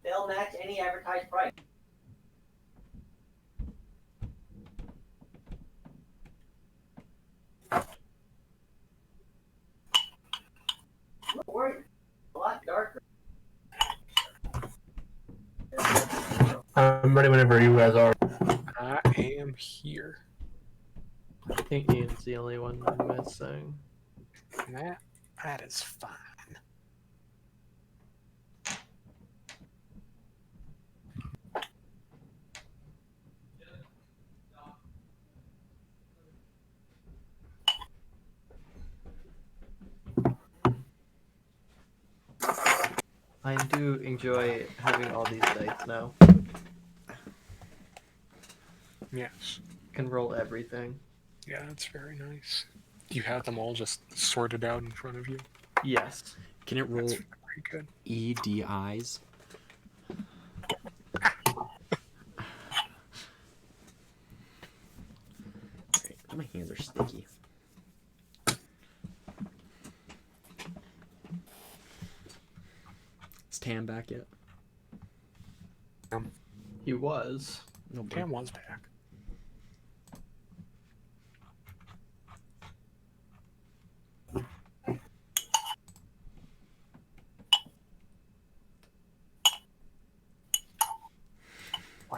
S7: They'll match any advertised price. Don't worry, a lot darker.
S3: I'm ready whenever you guys are.
S2: I am here.
S4: I think Ian's the only one missing.
S2: And that is fine.
S4: I do enjoy having all these dice now.
S2: Yes.
S4: Can roll everything.
S2: Yeah, that's very nice. You have them all just sorted out in front of you.
S4: Yes.
S1: Can it roll
S2: That's very good.
S1: EDIs? Alright, my hands are sticky. Is Tam back yet?
S4: He was.
S1: No, boy.
S2: Tam was back.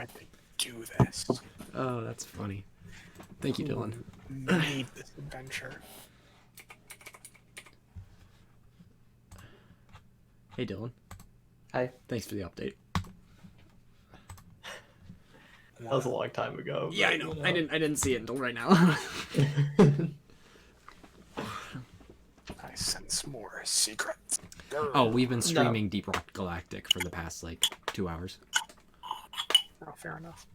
S2: tried to do this.
S1: Oh, that's funny. Thank you, Dylan.
S2: Made this adventure.
S1: Hey, Dylan.
S4: Hi.
S1: Thanks for the update.
S4: That was a long time ago.
S1: Yeah, I
S4: but,
S1: know.
S4: you
S1: I didn't see it until right now.
S2: I sense more secrets.
S1: Oh, we've been streaming Deep Rock Galactic for the past, like, 2 hours.
S2: Oh, fair enough.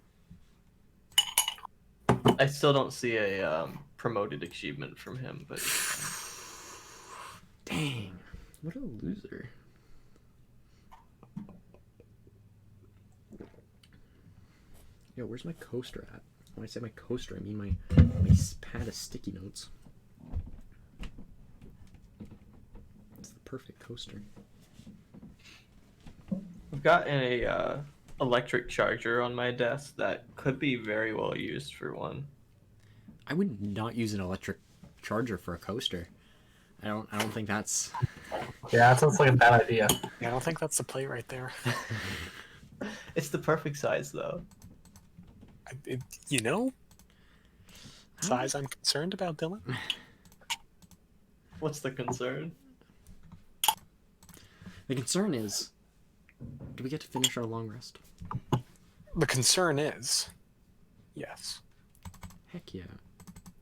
S4: I still don't see a promoted achievement from him, but
S1: Dang. What a loser. Yo, where's my coaster at? When I say my coaster, I mean my pad of sticky notes. It's the perfect coaster.
S4: I've got a electric charger on my desk that could be very well used for one.
S1: I would not use an electric charger for a coaster. I don't think that's.
S5: Yeah, that sounds like a bad idea.
S2: Yeah, I don't think that's the play right there.
S4: It's the perfect size though.
S2: You know, size I'm concerned about, Dylan.
S4: What's the concern?
S1: The concern is, do we get to finish our long rest?
S2: The concern is, yes.
S1: Heck yeah.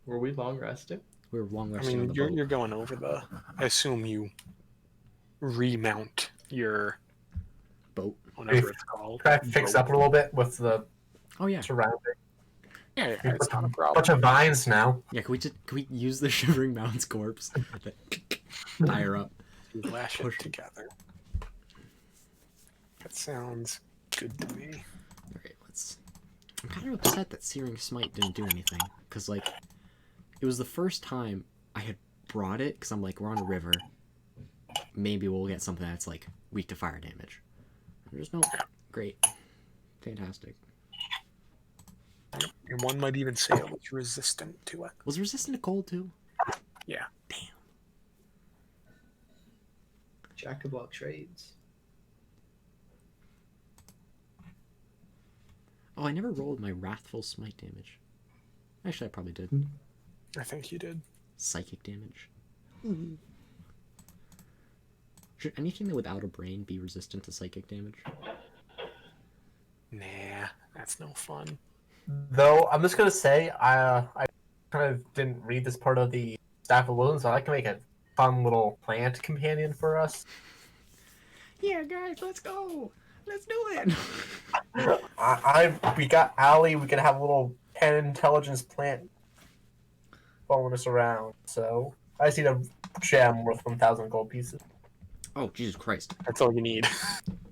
S4: Were we long resting?
S1: We were long
S2: I
S1: resting on
S2: mean,
S1: the boat.
S2: you're going over the. I assume you remount your
S1: Boat.
S2: whatever it's called.
S5: Try to fix
S2: boat.
S5: up a little bit with the
S1: Oh yeah.
S5: surrounding.
S2: Yeah, it's not a problem.
S5: Bunch of vines now.
S1: Yeah, can we use the Shivering Mountains corpse? Tie her up.
S2: You lash it
S1: Push.
S2: together. That sounds good to me.
S1: Alright, let's... I'm kind of upset that Searing Smite didn't do anything. Because, like, it was the first time I had brought it, because I'm like, we're on a river. Maybe we'll get something that's, like, weak to fire damage. And there's no... Great. Fantastic.
S2: And one might even say it was resistant to it.
S1: Was it resistant to cold, too?
S2: Yeah.
S4: Jack of all trades.
S1: Oh, I never rolled my Wrathful Smite damage. Actually, I probably did.
S2: I think you did.
S1: Psychic damage. Should anything that without a brain be resistant to psychic damage?
S2: Nah, that's no fun.
S5: Though I'm just gonna say, I kind of didn't read this part of the Staff of Williams, so I can make a fun little plant companion for us.
S1: Yeah, guys, let's go! Let's do it!
S5: We got Allie. We can have a little 10 intelligence plant following us around. So I just need a gem worth 1,000 gold pieces.
S1: Oh, Jesus Christ.
S2: That's all you need.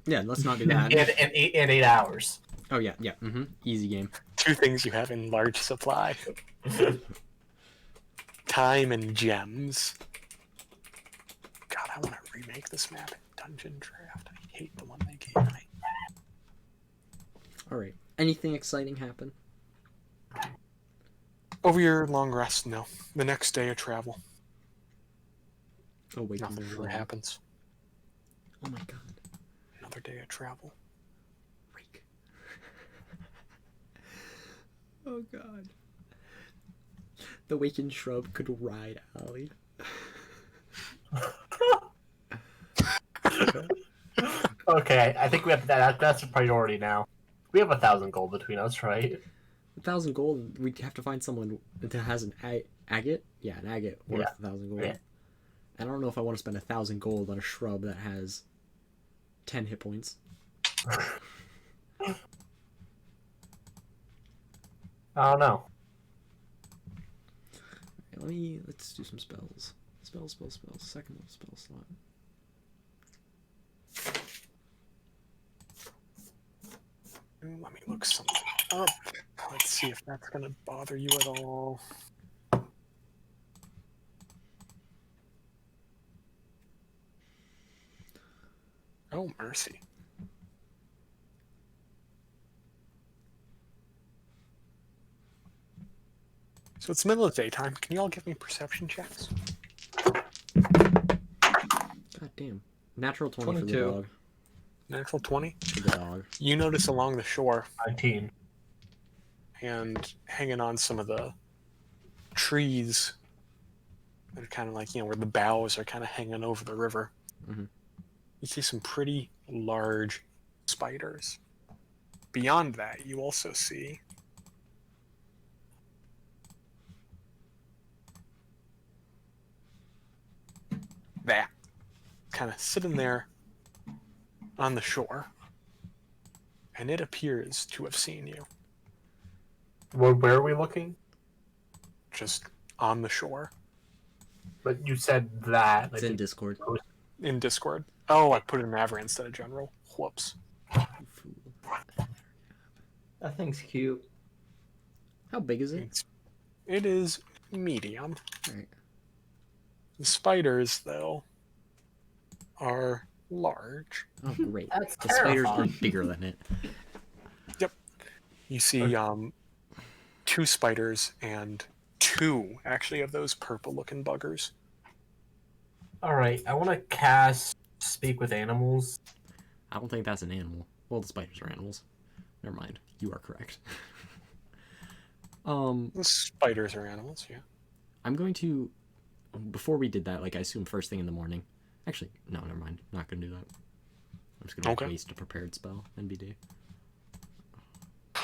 S1: Yeah, let's not do that.
S5: In 8 hours.
S1: Oh, yeah, yeah. Easy game.
S2: 2 things you have in large supply. Time and gems. God, I want to remake this map in Dungeon Draft. I hate the one they gave me.
S1: Alright. Anything exciting happen?
S2: Over your long rest, no. The next day of travel,
S1: Oh, wait.
S2: nothing really happens.
S1: Oh my god.
S2: Another day of travel.
S1: Rake. Oh god. The Wakened Shrub could ride Allie.
S5: Okay, I think we have that. That's a priority now. We have 1,000 gold between us, right?
S1: 1,000 gold, we'd have to find someone that has an agate? Yeah, an agate worth
S5: Yeah.
S1: 1,000 gold.
S5: Yeah.
S1: And I don't know if I want to spend 1,000 gold on a shrub that has 10 hit points.
S5: I don't know.
S1: Alright, let's do some spells. Spells. Second level spell slot.
S2: Let me look something up. Let's see if that's going to bother you at all. Oh, mercy. So it's middle of the daytime. Can you all give me perception checks?
S1: God damn. Natural 20 for
S4: 22.
S1: the dog.
S2: Natural 20.
S1: To the dog.
S2: You notice along the shore
S3: 19.
S2: and hanging on some of the trees that are kind of like, where the boughs are kind of hanging over the river.
S1: Mhm.
S2: You see some pretty large spiders. Beyond that, you also see that kind of sitting there on the shore, and it appears to have seen you
S5: Where are we looking?
S2: just on the shore
S5: But you said that.
S1: It's in Discord.
S2: in Discord. Oh, I put it in Maverick instead of General. Whoops.
S1: You fool.
S4: That thing's cute.
S1: How big is it?
S2: It is medium.
S1: Alright.
S2: The spiders, though, are large.
S1: Oh, great.
S3: That's
S1: The spiders are
S3: terrifying.
S1: bigger than it.
S2: You see two spiders and two, actually, of those purple-looking buggers.
S3: Alright, I want to cast Speak with Animals.
S1: I don't think that's an animal. Well, the spiders are animals. Never mind. You are correct.
S2: The spiders are animals, yeah.
S1: I'm going to, before we did that, like I assume first thing in the morning. Actually, no, never mind. Not gonna do that. I'm just gonna
S2: Okay.
S1: waste a prepared spell. NBD.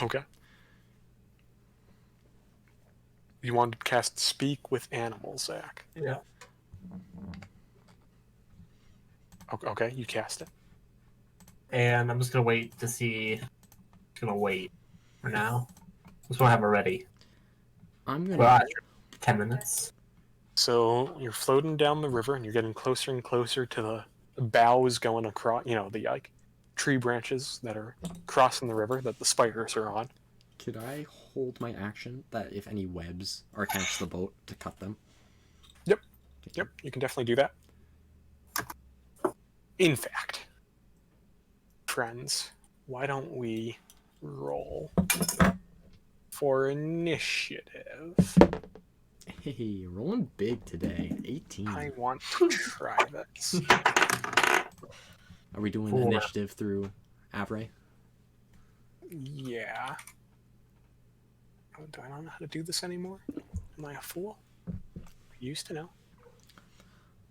S2: Okay. You wanted to cast Speak with Animals, Zach.
S3: Yeah.
S2: Okay, you cast it.
S3: And I'm just going to wait to see. Just going to wait for now. Just want to have it ready.
S1: I'm gonna.
S3: Well, 10 minutes.
S2: So you're floating down the river, and you're getting closer and closer to the boughs going across, the like tree branches that are crossing the river that the spiders are on.
S1: Could I hold my action that if any webs are attached to the boat to cut them?
S2: Yep, you can definitely do that. In fact, friends, why don't we roll for initiative?
S1: Hey, rolling big today. 18.
S2: I want to try this.
S1: Are we doing
S3: 4.
S1: initiative through Avray?
S2: Yeah. Oh, do I not know how to do this anymore? Am I a fool? I used to know.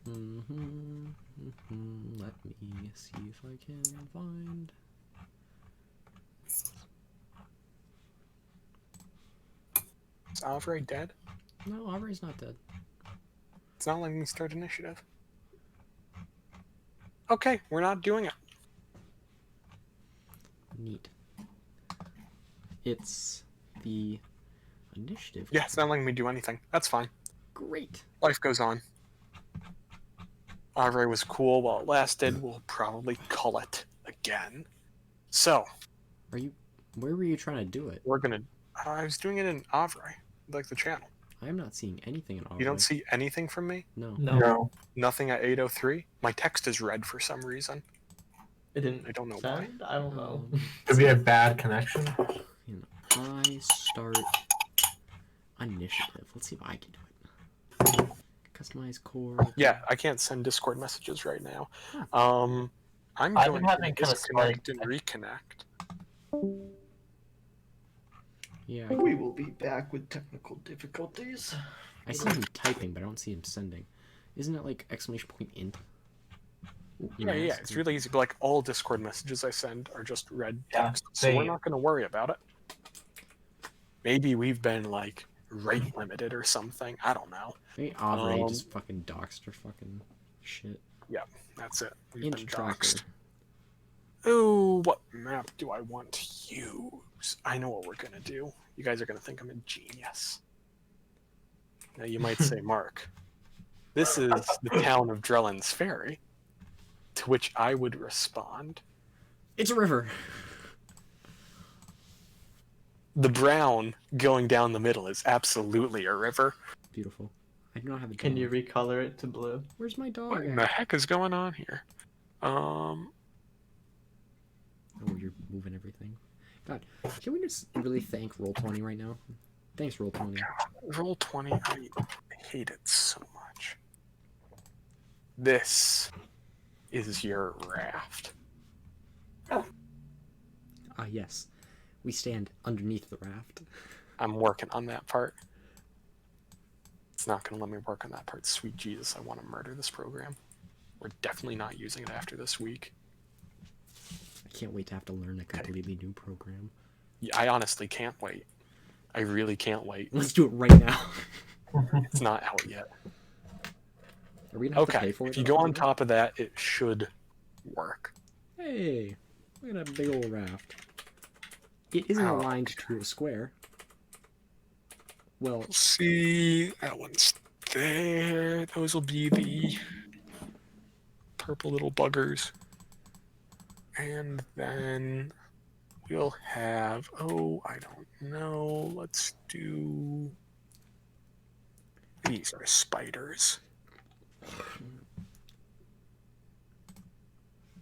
S1: Let me see if I can find.
S2: Is Avray dead?
S1: No, Avray's not dead.
S2: It's not letting me start initiative. Okay, we're not doing it.
S1: Neat. It's the initiative.
S2: Yeah, it's not letting me do anything. That's fine.
S1: Great.
S2: Life goes on. Avray was cool while it lasted. We'll probably call it again. So,
S1: Are you? Where were you trying to do it?
S2: we're gonna... I was doing it in Avray, like the channel.
S1: I am not seeing anything in Avray.
S2: You don't see anything from me?
S1: No.
S3: No.
S2: Nothing at 8:03? My text is red for some reason.
S4: It didn't
S2: I don't know why.
S4: send? I don't know.
S3: Could be a bad connection.
S1: I start initiative. Let's see if I can do it. Customize core.
S2: Yeah, I can't send Discord messages right now. I'm
S3: I've
S2: going
S3: been having
S2: to
S3: kinda
S2: disconnect
S3: spike-
S2: and reconnect.
S1: Yeah,
S4: We will be back with technical difficulties.
S1: I see him typing, but I don't see him sending. Isn't it like exclamation point int?
S2: Yeah, it's really easy. But like all Discord messages I send are just red
S3: Yeah,
S2: text, so we're
S3: same.
S2: not going to worry about it. Maybe we've been like rate limited or something. I don't know.
S1: Maybe Avray
S2: Um,
S1: just fucking doxed her fucking shit.
S2: That's it. We've
S1: Int
S2: been
S1: tracker.
S2: doxed. Oh, what map do I want to use? I know what we're gonna do. You guys are gonna think I'm a genius. Now you might say, Mark, this is the town of Drellin's Ferry. To which I would respond,
S1: It's a river.
S2: the brown going down the middle is absolutely a river.
S1: Beautiful. I do not have a dog.
S4: Can you recolor it to blue?
S1: Where's my dog?
S2: What in
S1: at?
S2: the heck is going on here?
S1: Oh, you're moving everything. God, can we just really thank Roll20 right now? Thanks, Roll20.
S2: Roll 20, I hate it so much. This is your raft.
S1: Ah, yes. We stand underneath the raft.
S2: I'm working on that part. It's not going to let me work on that part. Sweet Jesus, I want to murder this program. We're definitely not using it after this week.
S1: I can't wait to have to learn a completely new program.
S2: Yeah, I honestly can't wait. I really can't wait.
S1: Let's do it right now.
S2: It's not out yet.
S1: Are we gonna have to
S2: Okay,
S1: pay for it?
S2: if you
S1: though,
S2: go on
S1: too?
S2: top of that, it should work.
S1: Hey, look at that big old raft. It isn't
S2: Oh,
S1: aligned to a square. Well,
S2: See, that one's there. Those will be the purple little buggers. And then we'll have, oh, I don't know. Let's do, these are spiders.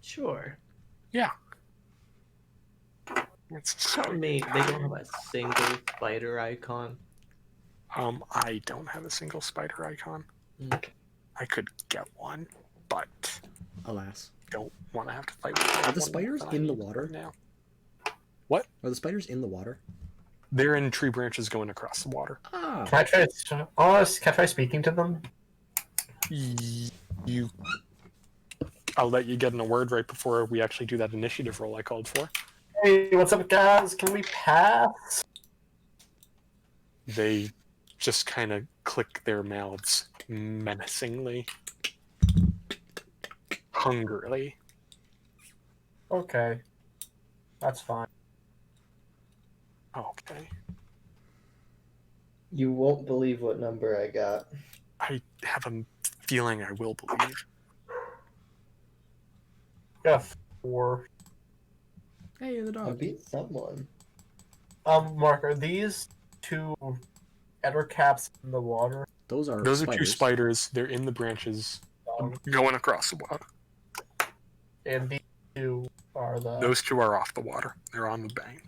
S4: Sure.
S2: Yeah. Let's
S4: Tell me they don't have a single spider icon.
S2: I don't have a single spider icon.
S4: Mm.
S2: I could get one, but
S1: alas.
S2: don't want to have to fight with
S1: Are
S2: that
S1: the
S2: one
S1: spiders
S2: that I
S1: in the
S2: need
S1: water?
S2: right now.
S1: Are the spiders in the water?
S2: They're in tree branches going across the water.
S1: Ah,
S5: Can I try? Can I try speaking to them?
S2: You, I'll let you get in a word right before we actually do that initiative roll I called for.
S5: Hey, what's up, guys? Can we pass?
S2: They just kind of click their mouths menacingly, hungrily.
S5: Okay, that's fine.
S2: Okay.
S4: You won't believe what number I got.
S2: I have a feeling I will believe.
S5: Got 4.
S1: hey, the
S4: I
S1: dog.
S4: beat someone.
S5: Mark, are these 2 Edward caps in the water?
S1: Those are
S2: Those are
S1: spiders.
S2: 2 spiders. They're in the branches going across the water.
S5: And these 2 are the.
S2: Those 2 are off the water. They're on the bank.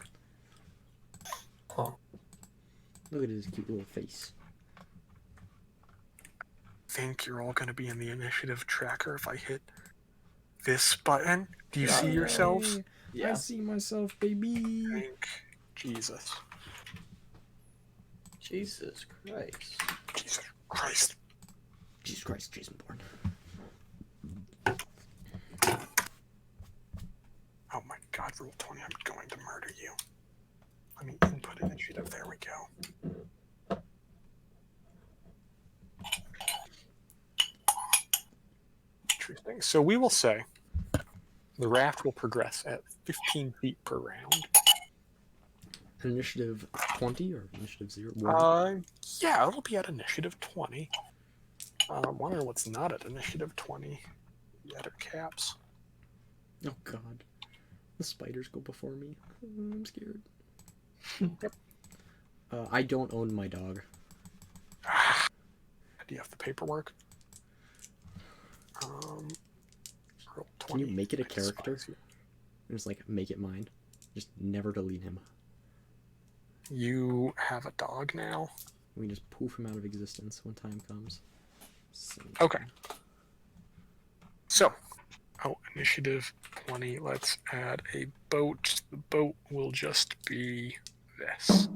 S5: Huh.
S1: Look at his cute little face.
S2: Think you're all going to be in the initiative tracker if I hit this button. Do you see yourselves?
S1: Yay. I see myself, baby.
S2: Thank Jesus.
S4: Jesus Christ.
S2: Jesus Christ.
S1: Jesus Christ, Jason Bourne.
S2: Oh my God, Rule 20, I'm going to murder you. Let me input initiative. There we go. Interesting. So we will say the raft will progress at 15 feet per round.
S1: Initiative 20 or initiative 0?
S2: Yeah, it'll be at initiative 20. I'm wondering what's not at initiative 20 yet, or caps.
S1: Oh god. The spiders go before me. I'm scared. I don't own my dog.
S2: Do you have the paperwork? Roll
S1: Can you
S2: 20,
S1: make it a
S2: I
S1: character?
S2: despise you.
S1: Just like make it mine. Just never delete him.
S2: You have a dog now?
S1: We just poof him out of existence when time comes. So,
S2: Okay. So, initiative 20. Let's add a boat. The boat will just be this.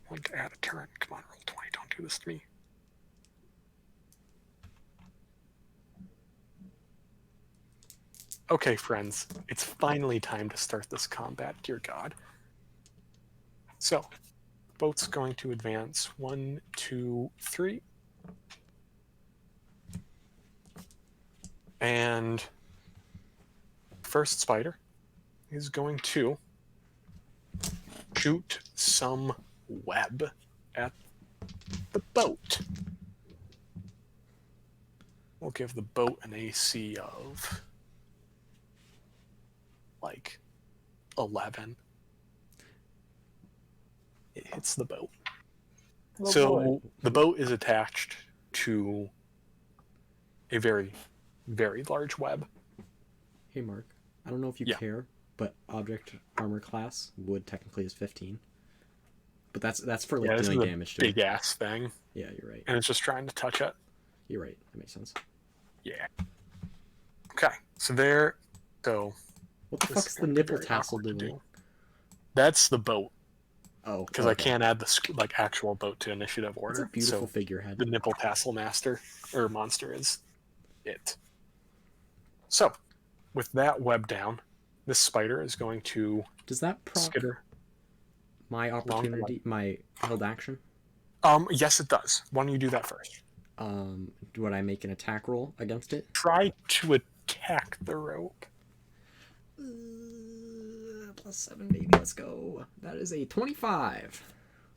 S2: I want to add a turn. Come on, roll 20. Don't do this to me. Okay, friends. It's finally time to start this combat, dear God. So, boat's going to advance 1, 2, 3. And first spider is going to shoot some web at the boat. We'll give the boat an AC of like 11. It hits the boat.
S5: Oh,
S2: So
S5: boy.
S2: the boat is attached to a very, very large web.
S1: hey Mark, I don't know if you
S2: Yeah.
S1: care, but object armor class wood technically is 15. But that's for like
S2: Yeah, this is
S1: dealing
S2: a
S1: damage to me.
S2: big ass thing,
S1: Yeah, you're right.
S2: and it's just trying to touch it.
S1: You're right. That makes sense.
S2: Yeah. Okay. So there. So
S1: What the
S2: this
S1: fuck's
S2: is
S1: the
S2: gonna be
S1: nipple
S2: very
S1: tassel
S2: awkward to
S1: doing?
S2: do. That's the boat,
S1: Oh,
S2: because I
S1: okay.
S2: can't add the like actual boat to initiative
S1: It's a
S2: order.
S1: beautiful
S2: So
S1: figurehead.
S2: the nipple tassel master or monster is it. So, with that web down, this spider is going to
S1: Does that proc
S2: skitter.
S1: my opportunity, my held action?
S2: Yes, it does. Why don't you do that first?
S1: Would I make an attack roll against it?
S2: Try to attack the rope.
S1: +7, baby. Let's go. That is a 25.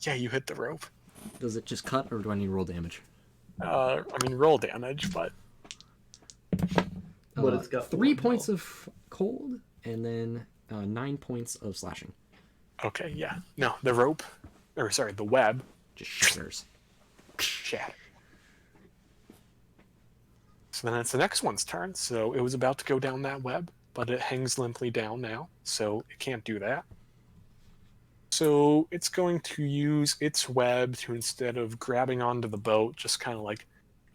S2: Yeah, you hit the rope.
S1: Does it just cut, or do I need to roll damage?
S2: I mean, roll damage, but
S4: But it's got
S1: 3
S4: 1
S1: points
S4: health.
S1: of cold, and then 9 points of slashing.
S2: okay, yeah. No, the rope, or sorry, the web
S1: Just shatters.
S2: shattered. So then it's the next one's turn. So it was about to go down that web, but it hangs limply down now, so it can't do that. So it's going to use its web to, instead of grabbing onto the boat, just kind of like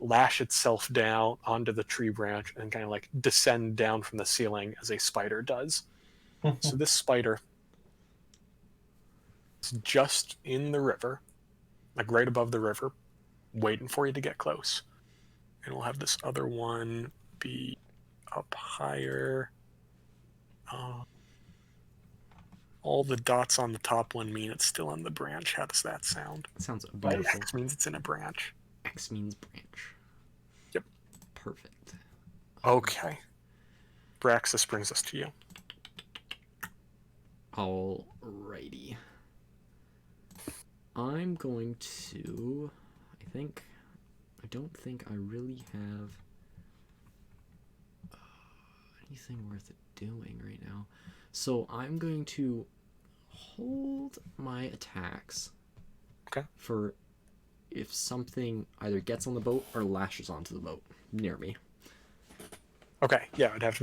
S2: lash itself down onto the tree branch and kind of like descend down from the ceiling as a spider does. So this spider is just in the river, like right above the river, waiting for you to get close. And we'll have this other one be up higher. All the dots on the top one mean it's still on the branch. How does that sound?
S1: Sounds
S2: By
S1: beautiful.
S2: X means it's in a branch.
S1: X means branch.
S2: Yep.
S1: Perfect.
S2: Okay. Braxis brings us to you.
S1: Alrighty. I'm going to... I don't think I really have anything worth doing right now. So I'm going to hold my attacks.
S2: Okay.
S1: For if something either gets on the boat or lashes onto the boat near me.
S2: Okay, yeah, it would have to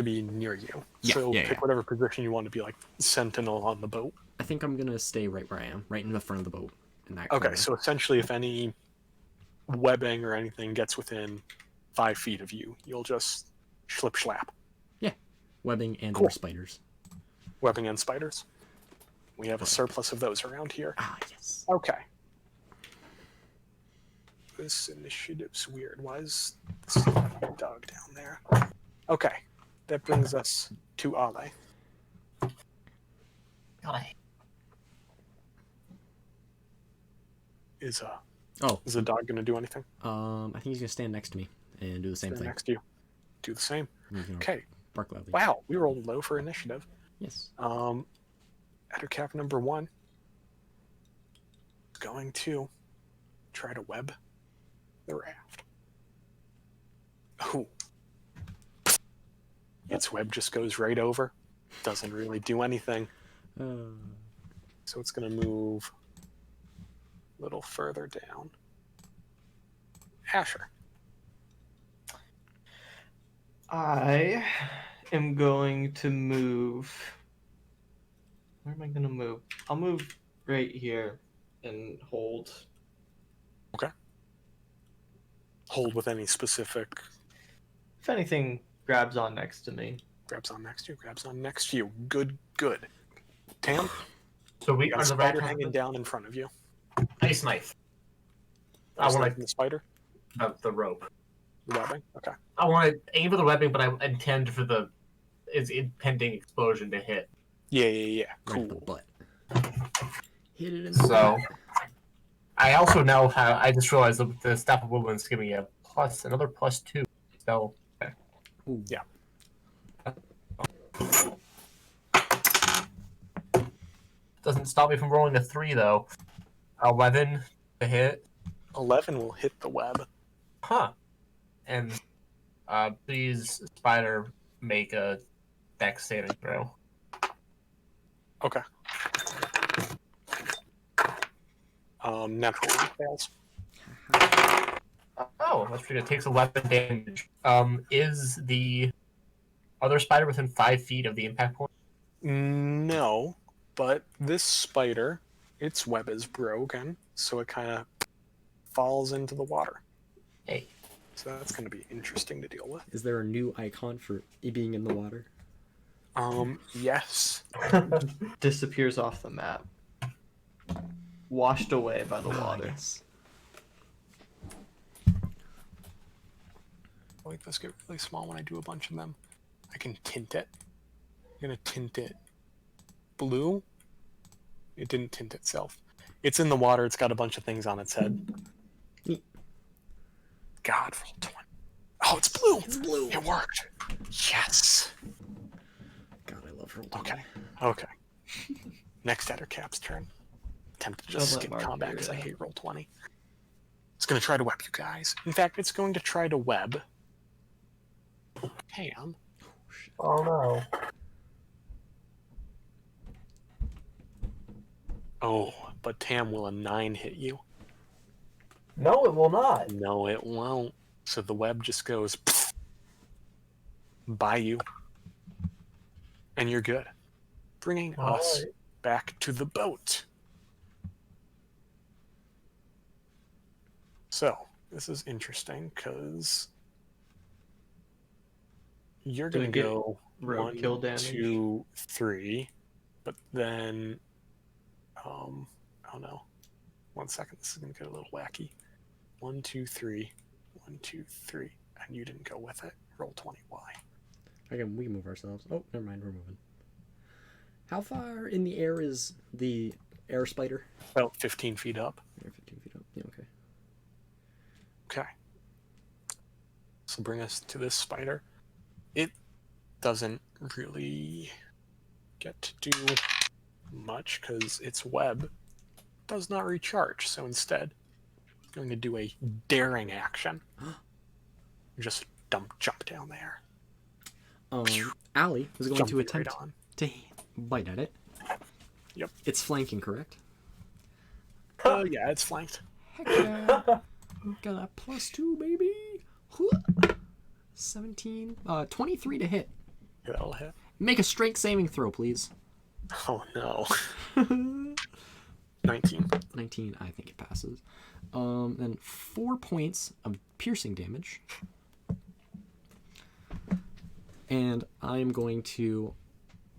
S2: be near you.
S1: Yeah,
S2: So
S1: yeah,
S2: pick
S1: yeah.
S2: whatever position you want to be, like sentinel on the boat.
S1: I think I'm gonna stay right where I am, right in the front of the boat. In that
S2: Okay,
S1: corner.
S2: so essentially, if any webbing or anything gets within 5 feet of you, you'll just schlip schlap.
S1: Webbing and
S2: Cool.
S1: or spiders.
S2: Webbing and spiders. We have a surplus of those around here.
S1: Ah, yes.
S2: Okay. This initiative's weird. Why is this dog down there? Okay, that brings us to Ale.
S3: God,
S2: Is
S1: Oh.
S2: is the dog gonna do anything?
S1: I think he's gonna stand next to me and do the same
S2: Stand
S1: thing.
S2: next to you. Do the same.
S1: He's gonna
S2: Okay.
S1: bark loudly.
S2: Wow, we rolled low for initiative.
S1: Yes.
S2: Ettercap number 1 is going to try to web the raft. Oh. Its web just goes right over. Doesn't really do anything. So it's going to move a little further down. Asher.
S4: I am going to move. Where am I going to move? I'll move right here and hold.
S2: Hold with any specific.
S4: If anything grabs on next to me.
S2: Grabs on next to you. Grabs on next to you. Good, good. Tam,
S3: so we
S2: you got
S3: are
S2: a
S3: the
S2: spider
S3: rat
S2: hanging down in front of you.
S3: ice knife. I
S2: Ice
S3: want
S2: knife and the spider.
S3: the rope.
S2: The webbing. Okay.
S3: I want to aim for the webbing, but I intend for the its impending explosion to hit.
S2: Yeah.
S1: Right in the
S2: Cool.
S1: butt. Hit it in the
S3: So,
S1: butt.
S3: I also now have. I just realized that the staff of woodlands giving me another +2. So,
S1: Ooh.
S2: Yeah.
S3: doesn't stop me from rolling a 3 though. 11 to hit.
S2: 11 will hit the web.
S3: Huh. And please, spider, make a dex saving throw.
S2: Okay. Natural one fails.
S3: Oh, that's pretty good. Takes 11 damage. Is the other spider within 5 feet of the impact point?
S2: No, but this spider, its web is broken, so it kind of falls into the water.
S3: Hey.
S2: So that's going to be interesting to deal with.
S1: Is there a new icon for it being in the water?
S2: Yes.
S4: Disappears off the map. Washed away by the
S1: Ah,
S4: water.
S1: yes.
S2: Like this get really small when I do a bunch of them. I can tint it. I'm going to tint it blue. It didn't tint itself. It's in the water. It's got a bunch of things on its head.
S1: Neat.
S2: God, roll 20. Oh, it's blue.
S1: It's blue.
S2: It worked. Yes.
S1: God, I love roll.
S2: Okay. Okay. Next Ettercap's turn. Tempted to just
S4: Don't let
S2: skip
S4: Mark
S2: combat
S4: do
S2: because I
S4: that.
S2: hate roll 20. It's going to try to web you guys. In fact, it's going to try to web Pam.
S5: Oh no.
S2: Oh, but Tam will a 9 hit you.
S5: No, it will not.
S2: No, it won't. So the web just goes by you. And you're good. Bringing us
S5: Alright.
S2: back to the boat. So, this is interesting because you're
S4: Do we
S2: going to
S4: get
S2: go
S4: roadkill
S2: 1,
S4: damage?
S2: 2, 3, but then, oh no, 1 second. This is going to get a little wacky. 1, 2, 3, 1, 2, 3, and you didn't go with it. Roll 20. Why?
S1: We can move ourselves. Oh, never mind. We're moving. How far in the air is the air spider?
S2: About 15 feet up.
S1: Air 15 feet up. Yeah, okay.
S2: Okay. So bring us to this spider. It doesn't really get to do much because its web does not recharge. So instead, it's going to do a daring action. Just jump down there.
S1: Allie is going
S2: Jump
S1: to
S2: right
S1: attempt
S2: on.
S1: to bite at it.
S2: Yep.
S1: It's flanking, correct?
S2: Yeah, it's flanked.
S1: Heck yeah. Got a +2, baby. 17. 23 to hit.
S2: Yeah, that'll hit.
S1: Make a strength saving throw, please.
S2: Oh no. 19.
S1: 19, I think it passes. Then 4 points of piercing damage. And I'm going to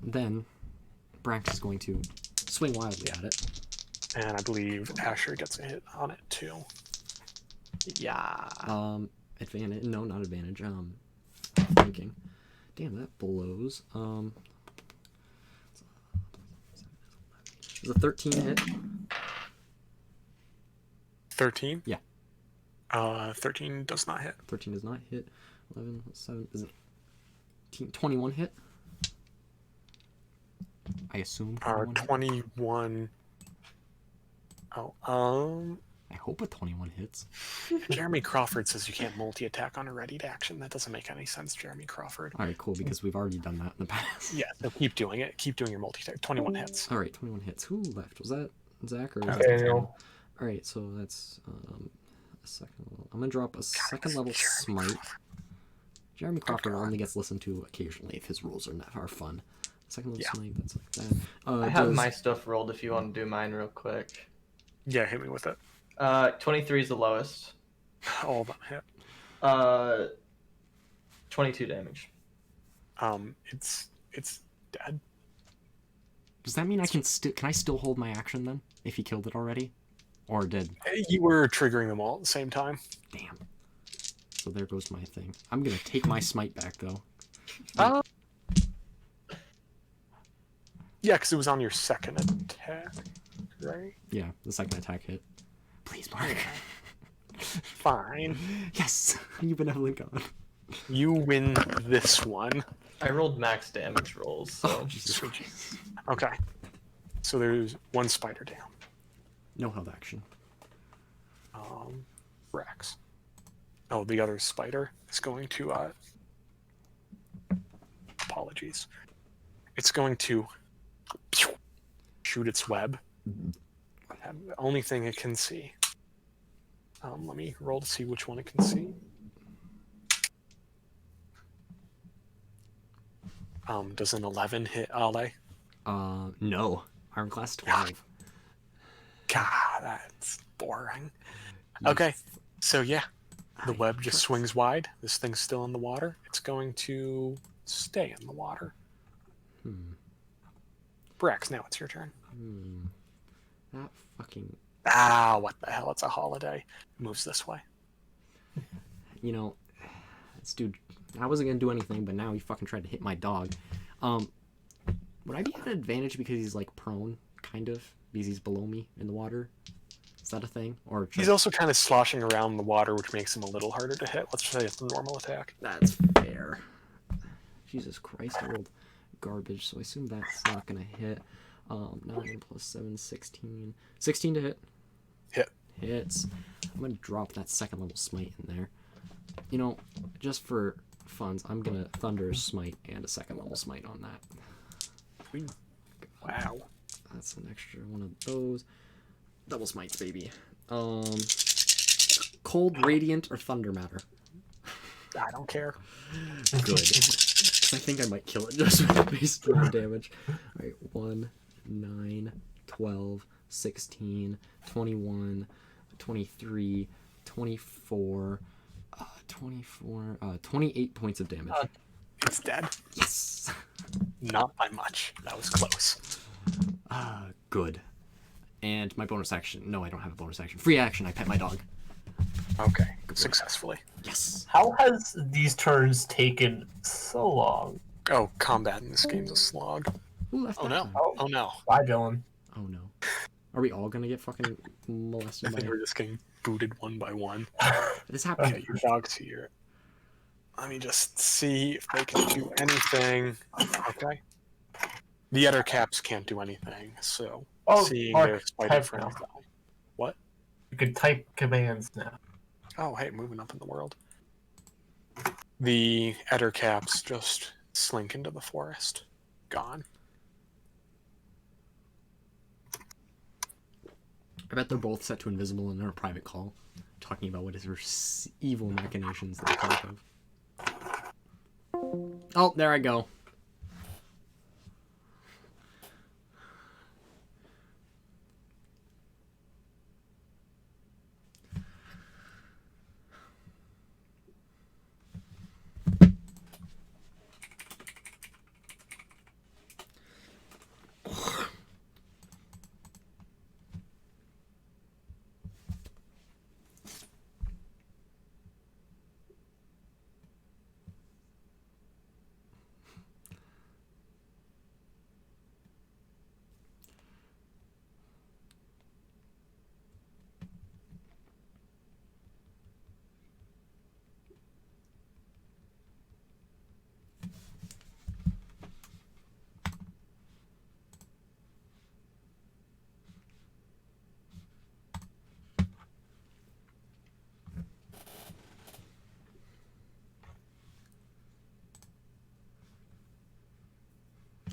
S1: then Brax is going to swing wildly at it.
S2: And I believe Asher gets a hit on it too.
S4: Yeah.
S1: Advantage? No, not advantage. Flanking. Damn, that blows. Is a 13 hit?
S2: 13?
S1: Yeah.
S2: 13 does not hit.
S1: 13 does not hit. 11, 7, is it 21 hit? I assume 21 hit?
S2: 21. Oh,
S1: I hope a 21 hits.
S2: Jeremy Crawford says you can't multi-attack on a readied action. That doesn't make any sense, Jeremy Crawford.
S1: Alright, cool, because we've already done that in the past.
S2: Yeah, so keep doing it. Keep doing your multi-attack. 21 hits.
S1: Alright, 21 hits. Who left? Was that Zach or was that
S5: Daniel.
S1: Alright, so that's a second level. I'm gonna drop a second level
S2: Jeremy
S1: smite.
S2: Crawford.
S1: Jeremy Crawford
S2: God.
S1: only gets listened to occasionally if his rules are fun. Second level
S2: Yeah.
S1: smite, that's like that.
S4: I have
S1: does-
S4: my stuff rolled if you want to do mine real quick.
S2: Yeah, hit me with it.
S4: 23 is the lowest.
S2: All of them hit.
S4: 22 damage.
S2: It's dead.
S1: Does that mean I can still hold my action then? If he killed it already? Or did?
S2: You were triggering them all at the same time.
S1: Damn. So there goes my thing. I'm gonna take my smite back though.
S2: Yeah, because it was on your second attack, right?
S1: Yeah, the second attack hit. Please, Mark.
S2: Fine.
S1: Yes! You benevolent god.
S2: You win this one.
S4: I rolled max damage rolls, so
S1: Oh, Jesus
S2: Sweet.
S1: Christ.
S2: Okay. So there's one spider down.
S1: No held action.
S2: Rex. Oh, the other spider is going to apologies. It's going to shoot its web. The only thing it can see. Let me roll to see which one it can see. Does an 11 hit Ale?
S1: No. Arm class 12.
S2: God, that's boring. Okay, so yeah, The web just swings wide. This thing's still in the water. It's going to stay in the water. Brax, now it's your turn.
S1: That fucking...
S2: Ah, what the hell? It's a holiday. Moves this way.
S1: You know, this dude, I wasn't gonna do anything, but now he fucking tried to hit my dog. Would I be at an advantage because he's like prone, kind of, because he's below me in the water? Is that a thing? Or
S2: He's also kind of sloshing around the water, which makes him a little harder to hit. Let's say it's a normal attack.
S1: That's fair. Jesus Christ, I rolled garbage, so I assume that's not gonna hit. 9 plus 7, 16. 16 to hit.
S2: Hit.
S1: Hits. I'm gonna drop that second level smite in there. You know, just for funds, I'm gonna Thunder Smite and a second level smite on that.
S2: Wow.
S1: That's an extra one of those. Double smites, baby. Cold, Radiant, or Thunder Matter?
S2: I don't care.
S1: Good. 'Cause I think I might kill it just based on the damage. Alright, 1, 9, 12, 16, 21, 23, 24, 28 points of damage.
S2: It's dead.
S1: Yes!
S2: Not by much. That was close.
S1: Good. And my bonus action. No, I don't have a bonus action. Free action, I pet my dog.
S2: Okay. Successfully.
S1: Yes!
S3: How has these turns taken so long?
S2: Oh, combat in this game's a slog.
S1: Who left
S2: Oh
S1: that
S2: no.
S1: time?
S2: Oh no.
S3: Bye, Dylan.
S1: Oh no. Are we all gonna get fucking
S2: I
S1: molested by
S2: think we're just getting booted one by one.
S1: This happened.
S2: Okay, your dog's here. Let me just see if they can do anything. Okay. The other caps can't do anything, so
S3: Oh,
S2: seeing
S3: Mark,
S2: their spider
S3: type
S2: friends
S3: now.
S2: die. What?
S3: You can type commands now.
S2: Oh, hey, moving up in the world. The Eder caps just slink into the forest. Gone.
S1: I bet they're both set to invisible and they're a private call, talking about what is their evil machinations they're part of. Oh, there I go.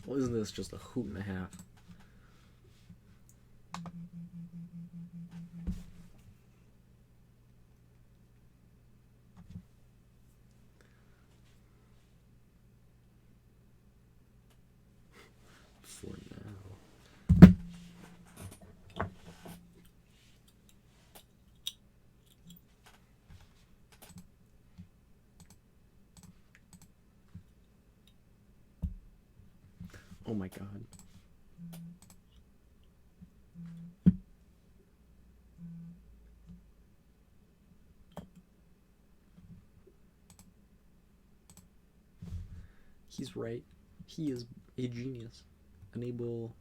S1: Well, isn't this just a hoot and a half? For now. Oh my god. He's right. He is a genius. Enable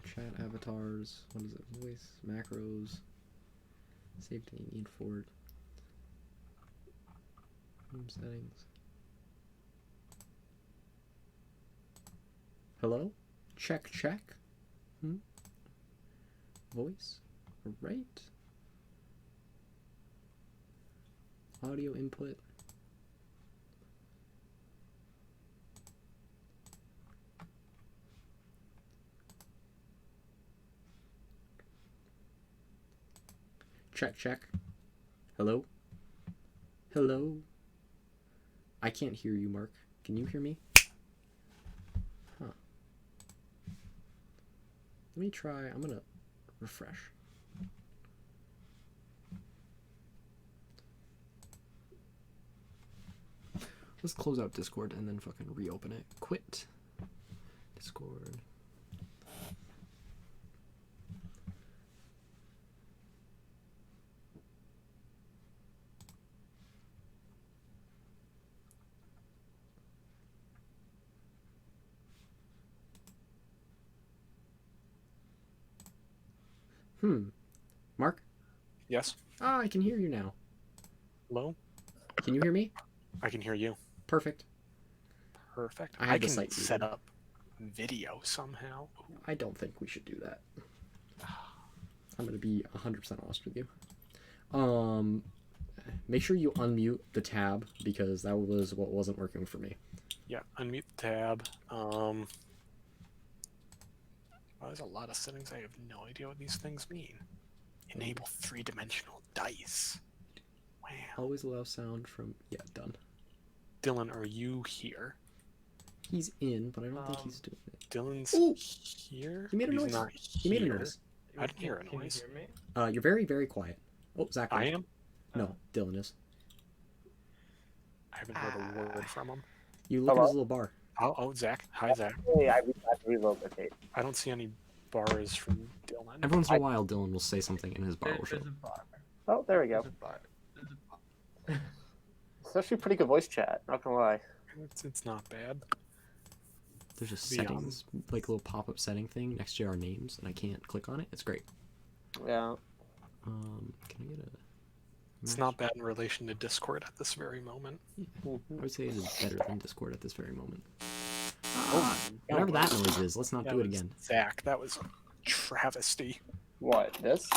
S1: chat avatars. What is it? Voice macros. Save to need for it. Room settings. Hello? Check, check. Voice. Right. Audio input. Check, check. Hello? Hello? I can't hear you, Mark. Can you hear me? Huh. Let me try. I'm gonna refresh. Let's close out Discord and then fucking reopen it. Quit Discord. Mark?
S2: Yes.
S1: Ah, I can hear you now.
S2: Hello?
S1: Can you hear me?
S2: I can hear you.
S1: Perfect.
S2: Perfect.
S1: I have the
S2: can
S1: site
S2: set
S1: muted.
S2: up video somehow.
S1: I don't think we should do that. I'm gonna be 100% honest with you. Make sure you unmute the tab because that was what wasn't working for me.
S2: Yeah, unmute the tab. Well, there's a lot of settings. I have no idea what these things mean. Enable three-dimensional dice. Wow.
S1: Always allow sound from... Yeah, done.
S2: Dylan, are you here?
S1: He's in, but I don't think he's doing it.
S2: Dylan's
S1: Ooh!
S2: here?
S1: He made a
S2: He's
S1: noise.
S2: not
S1: He made a
S2: here.
S1: noise.
S2: I didn't hear a
S4: Can
S2: noise.
S4: you hear me?
S1: You're very, very quiet. Oh, Zach.
S2: I am?
S1: No, Dylan is.
S2: I haven't heard a word from him.
S1: You look at
S8: Hello?
S1: his little bar.
S2: Oh, Zach. Hi, Zach.
S8: Hey, I had to reload the tape.
S2: I don't see any bars from Dylan.
S1: Every once in a while, Dylan will say something and his bar will show.
S4: There's a bar.
S8: Oh, there we go.
S4: There's a bar. There's a bar.
S8: It's actually pretty good voice chat, not gonna lie.
S2: It's not bad.
S1: There's just
S2: The,
S1: settings, like a little pop-up setting thing next to our names, and I can't click on it. It's great.
S8: Yeah.
S1: Can I get a...
S2: It's not bad in relation to Discord at this very moment.
S1: I would say it is better than Discord at this very moment.
S2: Oh,
S1: Whatever that noise is, let's not
S2: that
S1: do it
S2: was
S1: again.
S2: Zach, that was a travesty.
S8: What, this?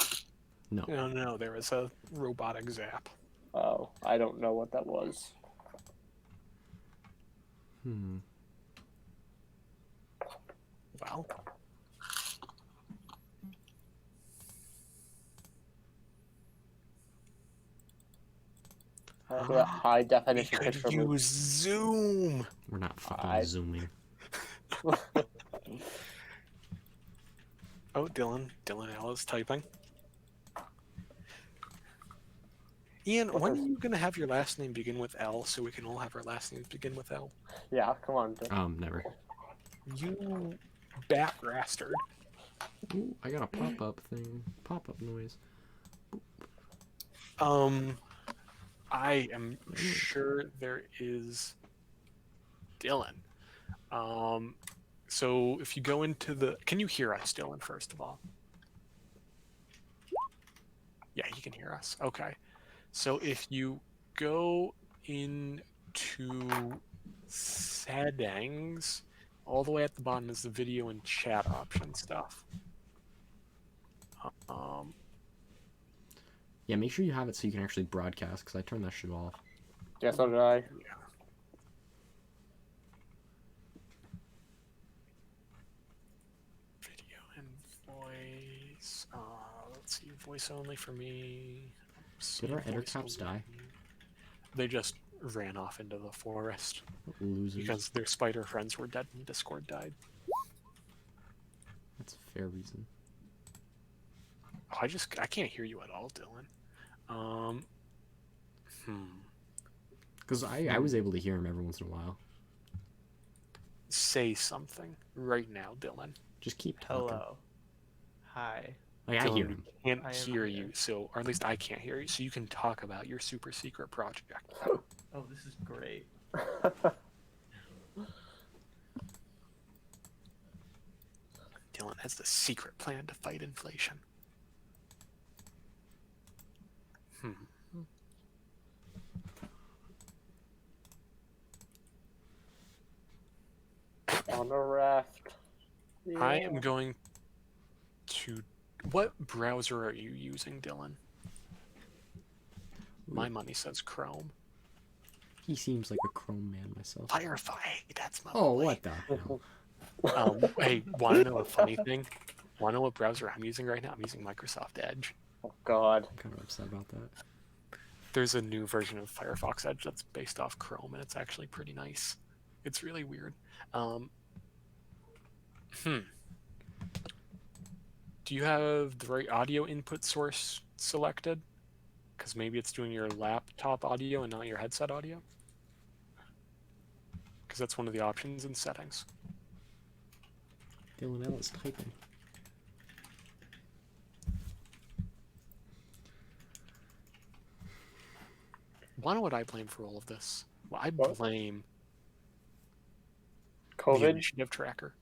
S1: No.
S2: No, there was a robotic zap.
S8: Oh, I don't know what that was.
S2: Well,
S8: A high
S2: we
S8: definition
S2: could
S8: picture.
S2: use Zoom.
S1: We're not fucking
S8: I-
S1: zooming.
S2: Oh, Dylan L is typing. Ian, when are you gonna have your last name begin with L so we can all have our last names begin with L?
S8: Yeah, come on.
S1: Never.
S2: You bat bastard.
S1: Ooh, I got a pop-up thing. Pop-up noise.
S2: I am sure there is Dylan. So if you go into the, can you hear us, Dylan? First of all, yeah, he can hear us. Okay, so if you go into settings, all the way at the bottom is the video and chat option stuff.
S1: Yeah, make sure you have it so you can actually broadcast, because I turned that shit off.
S8: Yeah, so did I.
S2: Yeah. Video and voice. Let's see, voice only for me.
S1: Did our
S2: Voice
S1: editor caps
S2: only.
S1: die?
S2: They just ran off into the forest
S1: Losers.
S2: because their spider friends were dead and Discord died.
S1: That's a fair reason.
S2: Oh, I can't hear you at all, Dylan.
S1: Because I was able to hear him every once in a while.
S2: Say something right now, Dylan.
S1: Just keep talking.
S4: Hello. Hi.
S1: Like, I
S2: Dylan,
S1: hear
S2: we
S1: him.
S2: can't
S4: I am
S2: hear
S4: here.
S2: you, so or at least I can't hear you, so you can talk about your super secret project.
S4: Oh, this is great.
S2: Dylan has the secret plan to fight inflation.
S8: On a raft.
S2: I
S8: Yeah.
S2: am going to. What browser are you using, Dylan? My money says Chrome.
S1: He seems like a Chrome man myself.
S2: Firefly, that's my
S1: Oh,
S2: boy.
S1: what the hell?
S2: Hey, want to know a funny thing? Want to know what browser I'm using right now? I'm using Microsoft Edge.
S8: Oh, God.
S1: I'm kind of upset about that.
S2: There's a new version of Firefox Edge that's based off Chrome, and it's actually pretty nice. It's really weird. Do you have the right audio input source selected? Because maybe it's doing your laptop audio and not your headset audio. because that's one of the options in settings.
S1: Dylan L is typing.
S2: Why would I blame for all of this? Well, I blame the
S8: COVID?
S2: initiative tracker.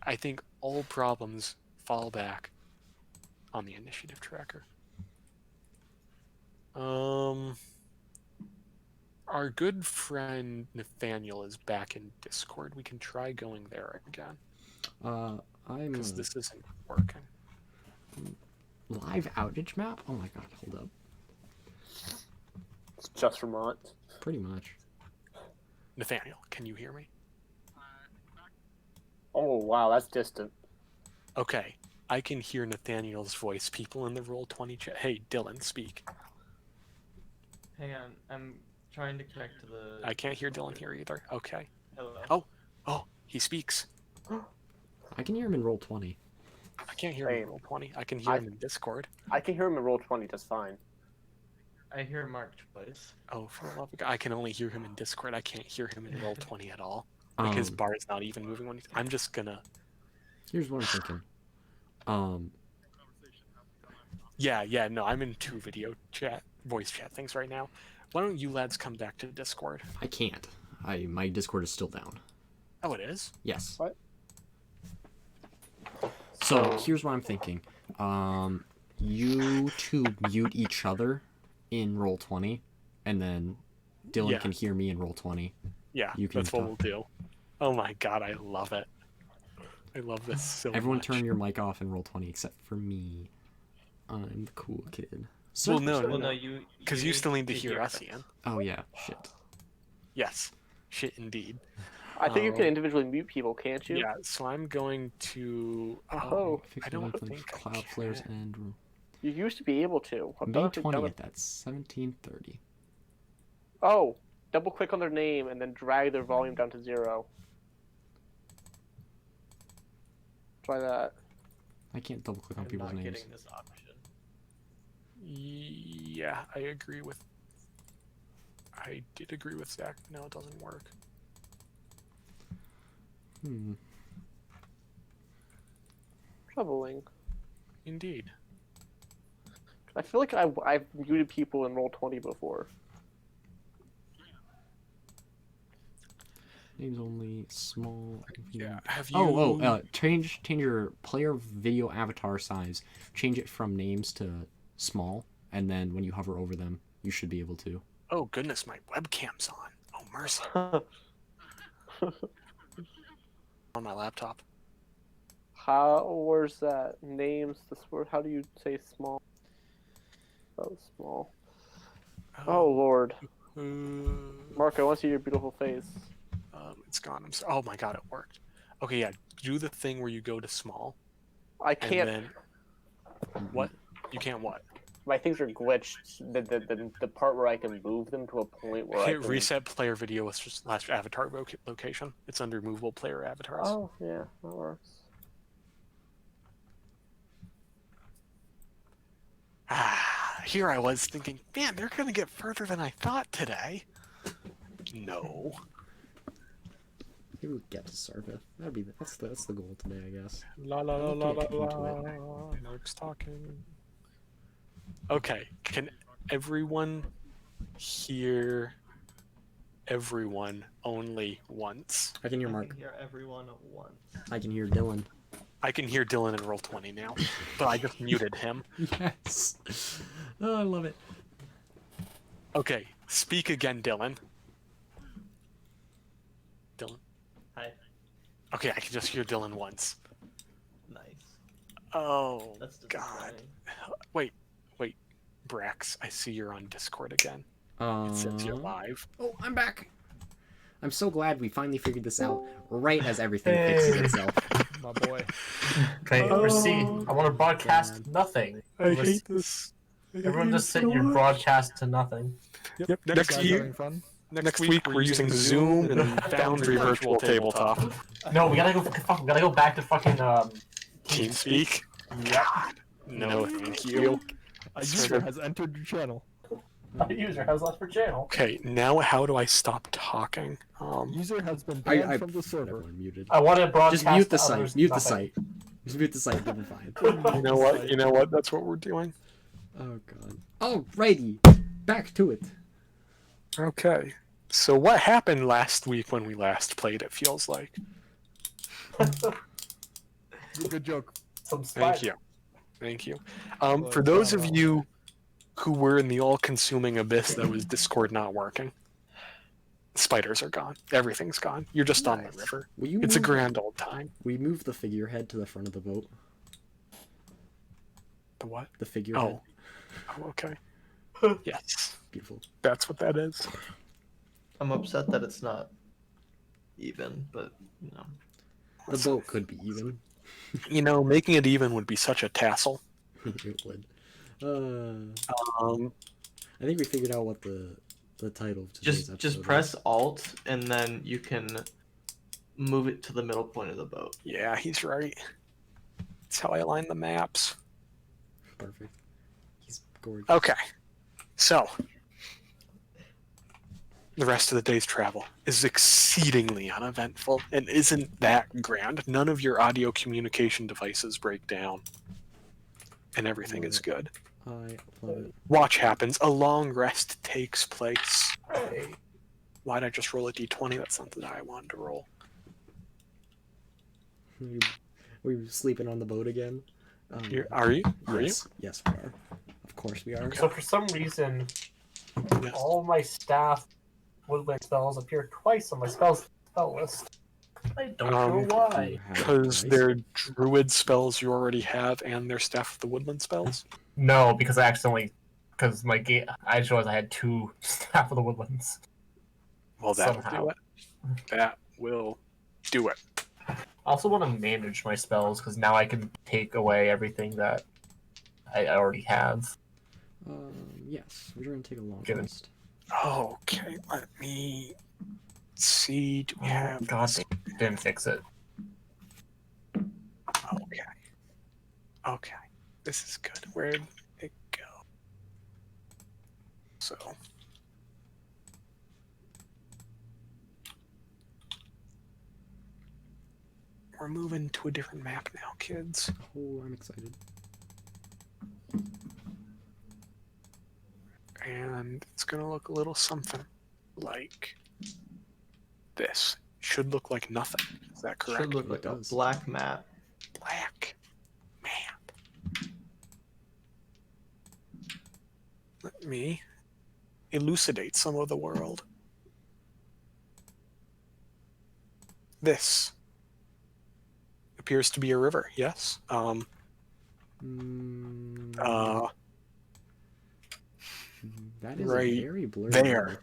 S2: I think all problems fall back on the initiative tracker. Our good friend Nathaniel is back in Discord. We can try going there again.
S1: I'm
S2: Because this isn't working.
S1: live outage map. Oh my god, hold up.
S8: It's just Vermont.
S1: Pretty much.
S2: Nathaniel, can you hear me?
S8: Oh, wow, that's distant.
S2: Okay, I can hear Nathaniel's voice. People in the Roll20 chat. Hey, Dylan, speak.
S4: Hang on, I'm trying to connect to the.
S2: I can't hear Dylan here either. Okay.
S4: Hello.
S2: Oh, he speaks.
S1: I can hear him in Roll20.
S2: I can't hear him in Roll20. I can hear him in Discord.
S8: I can hear him in Roll20 just fine.
S4: I hear Mark twice.
S2: Oh, for the love of God. I can only hear him in Discord. I can't hear him in Roll20 at all. Like his bar is not even moving when I'm just gonna...
S1: Here's what I'm thinking.
S2: Yeah, no, I'm in 2 voice chat things right now. Why don't you lads come back to Discord?
S1: I can't. My Discord is still down.
S2: Oh, it is?
S1: Yes.
S8: What?
S1: So here's what I'm thinking. You two mute each other in Roll20, and then Dylan
S2: Yeah.
S1: can hear me in Roll20.
S2: Yeah,
S1: You can
S2: that's what
S1: talk.
S2: we'll do. Oh my God, I love it. I love this so
S1: Everyone
S2: much.
S1: turn your mic off in Roll20 except for me. I'm the cool kid. So,
S2: Well, no,
S4: Well,
S2: no,
S4: no, you.
S2: because you still need to hear us, Ian.
S1: Oh yeah, shit.
S2: Yes, shit indeed.
S8: I think you can
S1: Oh.
S8: individually mute people, can't you?
S2: Yeah, so I'm going to...
S8: Oh,
S2: I don't
S1: Fixable
S2: think I
S1: Cloud flares
S2: can.
S1: and
S8: you used to be able to. I've
S1: May
S8: done it- done
S1: 20th.
S8: it-
S1: That's 17:30.
S8: Oh, double click on their name and then drag their volume down to 0. Try that.
S1: I can't double click on
S4: I'm
S1: people's
S4: not
S1: names.
S4: getting this option.
S2: Yeah, I agree with... I did agree with Zach. No, it doesn't work.
S8: Troubling.
S2: Indeed.
S8: I feel like I've muted people in Roll20 before.
S1: Names only small.
S2: Yeah, have you...
S1: Change your player video avatar size. Change it from names to small, and then when you hover over them, you should be able to.
S2: Oh, goodness, my webcam's on. Oh, mercy. On my laptop.
S8: Where's that? Names, this word, how do you say small? Oh, small. Oh, Lord. Mark, I want to see your beautiful face.
S2: It's gone. Oh my God, it worked. Okay, yeah. Do the thing where you go to small.
S8: I
S2: And
S8: can't.
S2: then... What? You can't what?
S8: My things are glitched. The part where I can move them to a point where I
S2: Hit
S8: can...
S2: reset player video with slash avatar location. It's under movable player avatars.
S8: Oh, yeah, that works.
S2: Here I was thinking, man, they're gonna get further than I thought today. No.
S1: Maybe we get to Sarva. That's the goal today, I guess.
S2: La la la la la
S1: Get into
S2: la. Mark's talking. Okay, can everyone hear everyone only once?
S1: I can hear
S4: I
S1: Mark.
S4: can hear everyone at once.
S1: I can hear Dylan.
S2: I can hear Dylan in Roll20 now, but I just muted him.
S1: Yes. Oh, I love it.
S2: Okay, speak again, Dylan. Dylan?
S4: Hi.
S2: Okay, I can just hear Dylan once.
S4: Nice.
S2: Oh,
S4: That's
S2: God.
S4: disappointing.
S2: Wait, Brax, I see you're on Discord again. It says you're live.
S1: Oh, I'm back. I'm so glad we finally figured this out right as everything fixes
S3: Hey.
S1: itself.
S6: My boy.
S3: Okay, proceed. I want to broadcast
S1: God.
S3: nothing.
S2: I
S3: Let's-
S2: hate this.
S3: Everyone just sit your broadcast to nothing.
S2: Yep, next
S6: Guys
S2: year,
S6: having fun?
S2: next week we're using Zoom and Foundry Virtual Tabletop.
S3: No, we gotta go back to fucking
S2: TeamSpeak? God, no, thank you.
S6: A user has entered your channel.
S3: User has left for channel.
S2: Okay, now how do I stop talking?
S6: User has been
S1: I
S6: banned from the server.
S1: Everyone muted.
S3: I want to broadcast.
S1: Just mute the
S3: to
S1: site.
S3: others,
S1: Mute the
S3: nothing.
S1: site. Just mute the site. It'll be fine.
S2: You know what? You know what? That's what we're doing.
S1: Oh god. Alrighty. Back to it.
S2: Okay. So what happened last week when we last played? It feels like.
S6: Good joke.
S3: Some
S2: Thank
S3: spider.
S2: you. Thank you. For those of you who were in the all-consuming abyss that was Discord not working, spiders are gone. Everything's gone. You're just on the
S1: Nice.
S2: river.
S1: Will you
S2: It's a
S1: move-
S2: grand old time.
S1: We move the figurehead to the front of the boat.
S2: The what?
S1: The figurehead.
S2: Oh. Oh, okay. Yes.
S1: Beautiful.
S2: That's what that is.
S4: I'm upset that it's not even, but you know.
S1: The boat could be even.
S2: You know, making it even would be such a tassel.
S1: It would.
S2: Um,
S1: I think we figured out what the title of today's
S4: Just
S1: episode
S4: press
S1: is.
S4: Alt and then you can move it to the middle point of the boat.
S2: yeah, he's right. That's how I align the maps.
S1: Perfect. He's gorgeous.
S2: Okay. So, the rest of the day's travel is exceedingly uneventful and isn't that grand. None of your audio communication devices break down. And everything is good.
S1: I love it.
S2: Watch happens. A long rest takes place. Why'd I just roll a d20? That's something I wanted to roll.
S1: We sleeping on the boat again?
S2: Are you? Are you?
S1: Yes. Yes, we are. Of course we are.
S3: So for some reason,
S2: Yes.
S3: all my staff woodland spells appear twice on my spell list. I don't know
S1: You
S3: why.
S1: have
S2: Because
S1: dice?
S2: they're druid spells you already have and they're Staff of the Woodland spells.
S3: No, because I accidentally, because my game, I just realized I had 2 staff of the woodlands.
S2: Well, that'll
S3: Somehow.
S2: do it. That will do it.
S3: I also want to manage my spells because now I can take away everything that I already have.
S1: Yes. We're going to take a long
S3: Give it-
S1: rest.
S2: Okay, let me see. Do we
S3: Oh,
S2: have.
S3: God, they didn't fix it.
S2: Okay. Okay. This is good. Where'd it go? So. We're moving to a different map now, kids.
S1: Oh, I'm excited.
S2: And it's gonna look a little something like this. Should look like nothing. Is that correct?
S4: Should look
S1: It
S4: like a
S1: does.
S4: black map.
S2: Black map. Let me elucidate some of the world. This appears to be a river, yes.
S1: That is
S2: right
S1: a very blurry.
S2: there.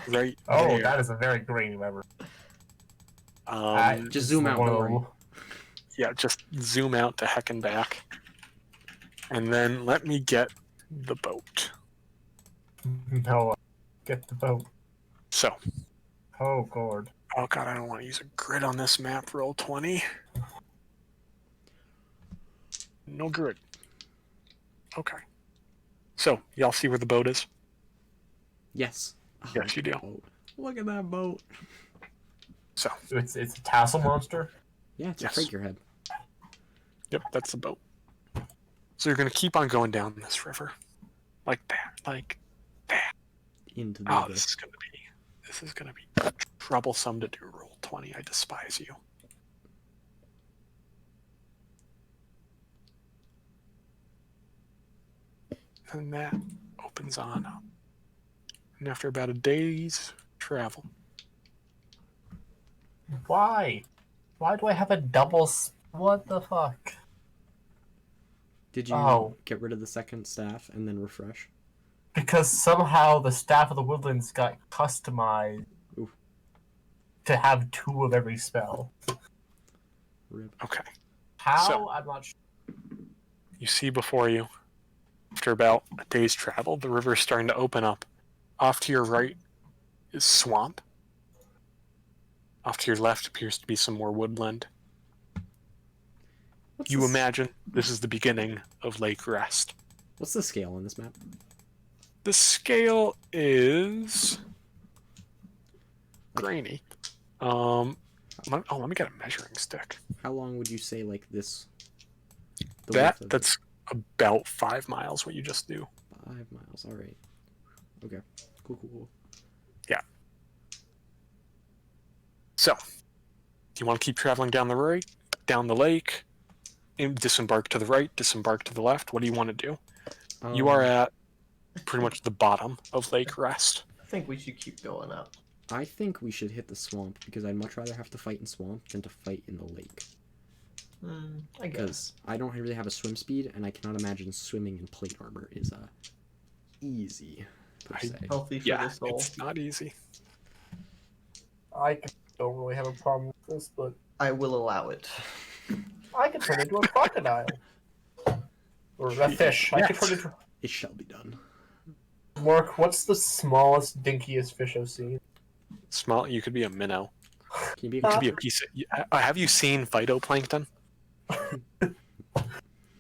S2: Right
S3: Oh,
S2: there.
S3: that is a very grainy river. That
S1: Just
S3: is
S1: zoom out,
S3: one
S1: don't
S3: of
S1: worry.
S2: Yeah, just zoom out to heck and back. And then let me get the boat.
S3: the- No, get the boat.
S2: So,
S3: Oh, God.
S2: oh god, I don't want to use a grid on this map. Roll 20. No grid. Okay. So, y'all see where the boat is?
S1: Yes. Oh,
S2: Yes, you do.
S1: boat. Look at that boat.
S2: So,
S3: It's a tassel monster.
S1: Yeah, it's
S2: Yes.
S1: a figurehead.
S2: yep, that's the boat. So you're gonna keep on going down this river. Like that. Like that.
S1: Into the
S2: Oh,
S1: abyss.
S2: this is gonna be troublesome to do. Roll 20. I despise you. And that opens on up. And after about a day's travel,
S3: Why? Why do I have a what the fuck?
S1: Did you
S3: Oh.
S1: get rid of the second staff and then refresh?
S3: Because somehow the staff of the woodlands got customized
S1: Oof.
S3: to have 2 of every spell.
S1: Rip.
S2: okay.
S3: How?
S2: So-
S3: I'm not sure.
S2: You see before you, after about a day's travel, the river is starting to open up. Off to your right is swamp. Off to your left appears to be some more woodland.
S1: What's
S2: You
S1: the,
S2: imagine this is the beginning of Lake Rest.
S1: What's the scale on this map?
S2: The scale is grainy. Let me get a measuring stick.
S1: How long would you say like this? The
S2: That
S1: width of
S2: that's about 5 miles. What you just do.
S1: 5 miles. All right. Okay. Cool.
S2: So, do you want to keep traveling down the lake, and disembark to the right, disembark to the left? What do you want to do? You are at pretty much the bottom of Lake Rest.
S4: I think we should keep going up.
S1: I think we should hit the swamp because I'd much rather have to fight in swamp than to fight in the lake.
S4: I guess.
S1: Because I don't really have a swim speed, and I cannot imagine swimming in plate armor is easy per se.
S4: Healthy for
S2: Yeah,
S4: the soul.
S2: it's not easy.
S5: I don't really have a problem with this, but
S4: I will allow it.
S5: I could turn into a crocodile. Or a fish. I could turn into...
S1: It shall be done.
S5: Mark, what's the smallest, dinkiest fish I've seen?
S2: Small. You could be a minnow.
S1: Can you be?
S2: You could be a piece of. Have you seen phytoplankton?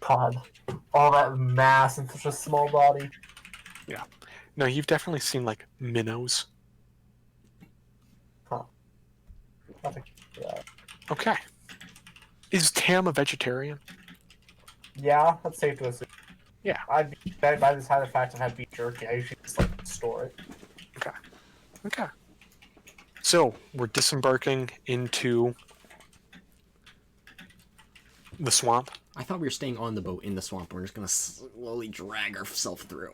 S5: God. All that mass in such a small body.
S2: No, you've definitely seen like minnows.
S5: I think, yeah.
S2: Okay. Is Tam a vegetarian?
S5: Yeah, that's safe to assume.
S2: Yeah.
S5: I'd be by the side of the fact I've had beef jerky. I usually just like store it.
S2: Okay. So we're disembarking into the swamp.
S1: I thought we were staying on the boat in the swamp. We're just gonna slowly drag ourselves through.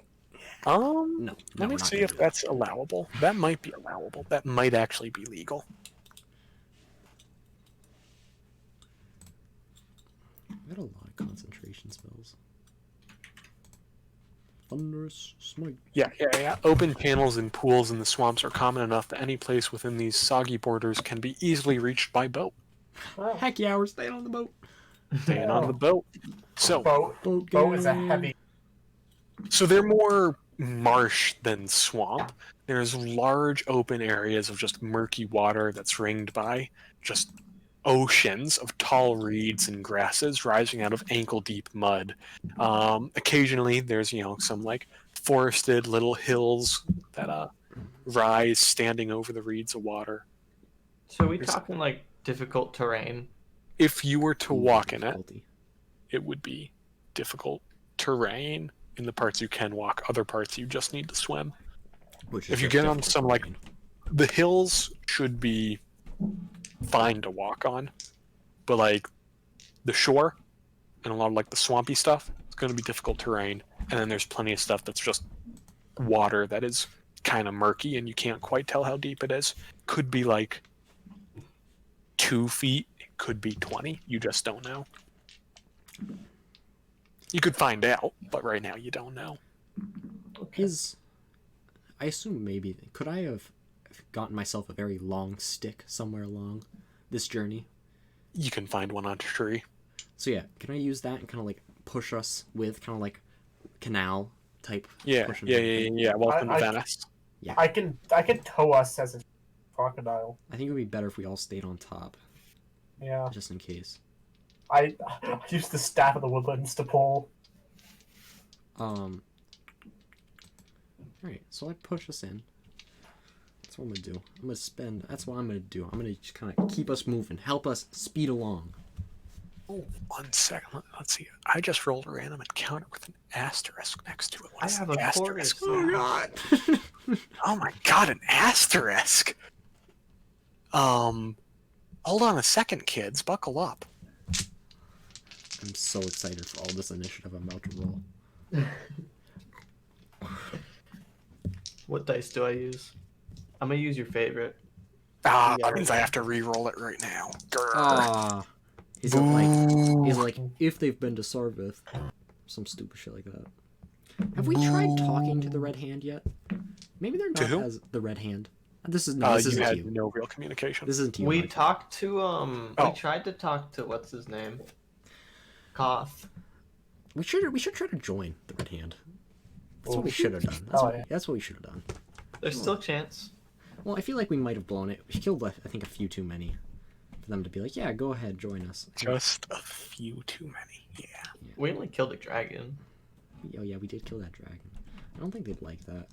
S1: No.
S2: Let me
S1: we're not
S2: see
S1: gonna
S2: if
S1: do
S2: that's allowable. That might be allowable. That might actually be legal.
S1: I got a lot of concentration spells. Thunderous smite.
S2: Yeah. Open channels and pools in the swamps are common enough that any place within these soggy borders can be easily reached by boat.
S1: Heck yeah, we're staying on the boat.
S2: Staying on the boat. So
S5: Boat is a heavy.
S2: So they're more marsh than swamp. There's large open areas of just murky water that's ringed by just oceans of tall reeds and grasses rising out of ankle-deep mud. Occasionally, there's some like forested little hills that rise, standing over the reeds of water.
S4: So are we talking like difficult terrain?
S2: If you were to walk in it,
S1: Difficulty.
S2: it would be difficult terrain. In the parts you can walk, other parts you just need to swim.
S1: Which
S2: If
S1: is
S2: you
S1: just
S2: get on
S1: difficult
S2: some like
S1: terrain.
S2: the hills should be fine to walk on, but like the shore and a lot of like the swampy stuff, it's going to be difficult terrain. And then there's plenty of stuff that's just water that is kind of murky and you can't quite tell how deep it is. Could be like 2 feet, it could be 20. You just don't know. You could find out, but right now you don't know.
S1: I assume maybe could I have gotten myself a very long stick somewhere along this journey?
S2: You can find one on a tree.
S1: So yeah, can I use that and kind of like push us with kind of like canal type?
S2: Yeah.
S1: pushing
S2: Welcome to
S5: I-
S2: Venice.
S5: I can tow us as a crocodile.
S1: I think it would be better if we all stayed on top,
S5: Yeah.
S1: just in case.
S5: I use the staff of the woodlands to pull.
S1: Alright, so I push us in. That's what I'm gonna do. That's what I'm gonna do. I'm gonna just kind of keep us moving, help us speed along.
S2: Oh, 1 second. Let's see. I just rolled a random encounter with an asterisk next to it. What
S4: I
S2: is
S4: have
S2: an
S4: a
S2: asterisk?
S4: chorus.
S1: God!
S2: Oh my god, an asterisk! Hold on a second, kids. Buckle up.
S1: I'm so excited for all this initiative I'm about to roll.
S4: What dice do I use? I'm gonna use your favorite.
S2: Ah,
S4: Yeah.
S2: that means I have to re-roll it right now. Grr.
S1: Ah. Is it like if they've been to Sarvith? Some stupid shit like that. Have we tried talking to the Red Hand yet? Maybe they're
S2: To
S1: not
S2: who?
S1: as the Red Hand. This is no, this
S2: You
S1: isn't
S2: had
S1: you.
S2: no real communication.
S1: This isn't you.
S4: We
S1: Mark.
S4: talked to
S2: Oh.
S4: we tried to talk to what's his name? Koth.
S1: We should try to join the Red Hand. That's what we should have done. That's what we should have done.
S4: There's still a chance.
S1: Well, I feel like we might have blown it. We killed, I think, a few too many for them to be like, yeah, go ahead, join us.
S2: Just a few too many. Yeah.
S4: We only killed a dragon.
S1: Oh yeah, we did kill that dragon. I don't think they'd like that.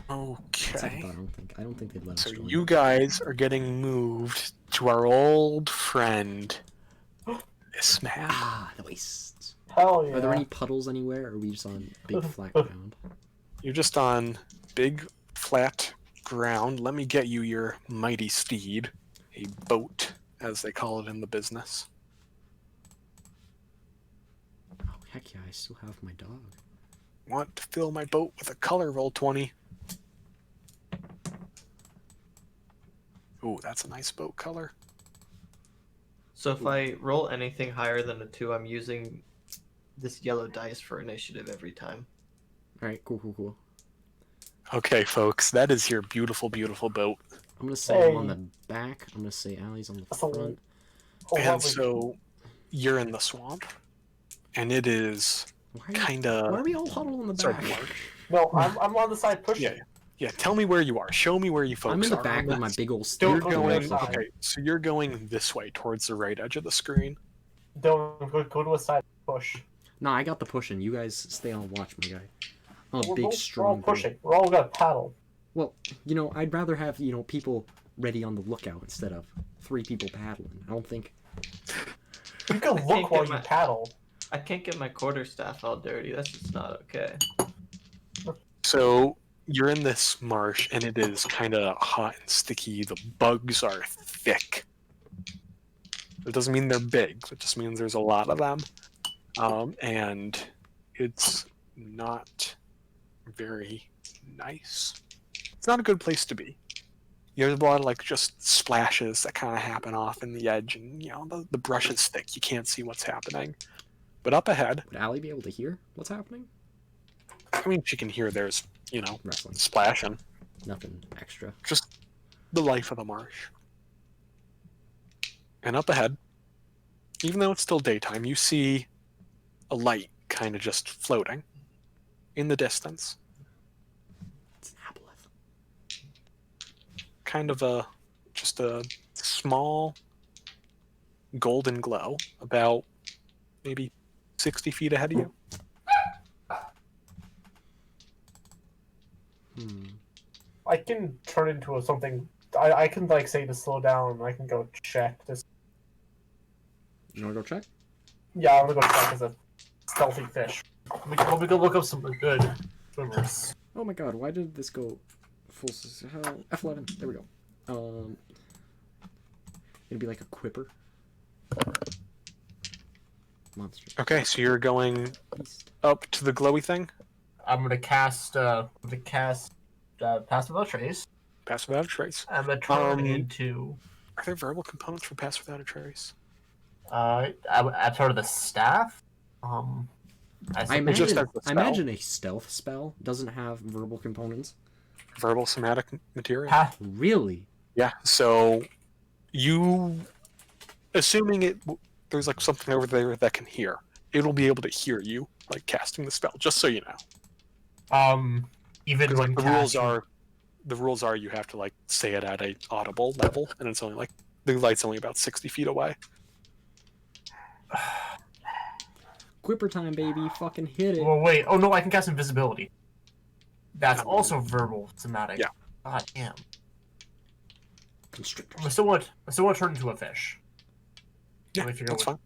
S1: Second
S2: Okay.
S1: thought, I don't think they'd let
S2: So
S1: us join.
S2: you guys are getting moved to our old friend, this map.
S1: Ah, the wastes.
S5: Hell yeah.
S1: Are there any puddles anywhere, or are we just on big flat ground?
S2: You're just on big, flat ground. Let me get you your mighty steed, a boat, as they call it in the business.
S1: Oh, heck yeah, I still have my dog.
S2: Want to fill my boat with a color, roll 20. Ooh, that's a nice boat color.
S4: So if I roll anything higher than a 2, I'm using this yellow dice for initiative every time.
S1: Alright, cool.
S2: Okay, folks, that is your beautiful, beautiful boat.
S1: I'm gonna say I'm on the back. I'm gonna say Allie's on the
S5: So-
S1: front.
S5: Oh,
S2: And
S5: lovely.
S2: so you're in the swamp, and it is
S1: Why are,
S2: kind
S1: why
S2: of.
S1: are we all huddled on the
S2: Sorry,
S1: back?
S2: Mark.
S5: No, I'm on the side pushing.
S2: Yeah, tell me where you are. Show me where you folks are.
S1: I'm in the
S2: on
S1: back with
S2: this.
S1: my big old
S5: Don't
S2: You're
S1: stick.
S5: go
S2: going.
S5: inside.
S2: Okay, so you're going this way towards the right edge of the screen.
S5: Don't go to a side push.
S1: Nah, I got the pushing. You guys stay on watch, my guy. I'm a
S5: We're
S1: big,
S5: all
S1: strong boy.
S5: pushing. We're all gonna paddle.
S1: Well, I'd rather have, people ready on the lookout instead of 3 people paddling. I don't think...
S5: You can
S4: I
S5: look
S4: can't
S5: while
S4: get
S5: you
S4: my-
S5: paddle.
S4: I can't get my quarterstaff all dirty. That's just not okay.
S2: So you're in this marsh, and it is kind of hot and sticky. The bugs are thick. It doesn't mean they're big. It just means there's a lot of them, and it's not very nice. It's not a good place to be. There's a lot of just splashes that kind of happen off in the edge, and the brush is thick. You can't see what's happening. But up ahead,
S1: Would Allie be able to hear what's happening?
S2: I mean, she can hear there's
S1: Wrestling.
S2: splashing.
S1: Nothing extra.
S2: Just the life of the marsh. And up ahead, even though it's still daytime, you see a light kind of just floating in the distance.
S1: It's an aboleth.
S2: Kind of just a small golden glow about maybe 60 feet ahead of you.
S5: I can turn into something. I can say to slow down. I can go check this.
S1: You wanna go check?
S5: Yeah, I'm gonna go check as a stealthy fish. We can look up some good swimmers.
S1: Oh my god, why did this go full hell? F11, there we go. It'd be like a quipper. Monster.
S2: Okay, so you're going
S1: Beast.
S2: up to the glowy thing.
S5: I'm gonna cast. Pass Without Trace.
S2: Pass without a trace.
S5: I'm gonna turn
S2: Um,
S5: into.
S2: Are there verbal components for pass without a trace?
S5: I'm sort of the staff.
S1: I
S2: just
S1: imagine,
S2: as a
S1: I
S2: spell.
S1: imagine a stealth spell doesn't have verbal components.
S2: Verbal somatic material?
S1: Really?
S2: Yeah, so you, assuming there's something over there that can hear, it'll be able to hear you, casting the spell, just so you know.
S5: Even
S2: Because
S5: when
S2: the rules are you have to say it at a audible level, and it's only the light's only about 60 feet away.
S1: Quipper time, baby. Fucking hit it.
S5: Well, wait. Oh no, I can cast invisibility. That's also verbal somatic.
S2: Yeah.
S5: God damn.
S1: Constrictors.
S5: I still want to turn into a fish.
S2: Yeah,
S5: Let me figure
S2: that's
S5: out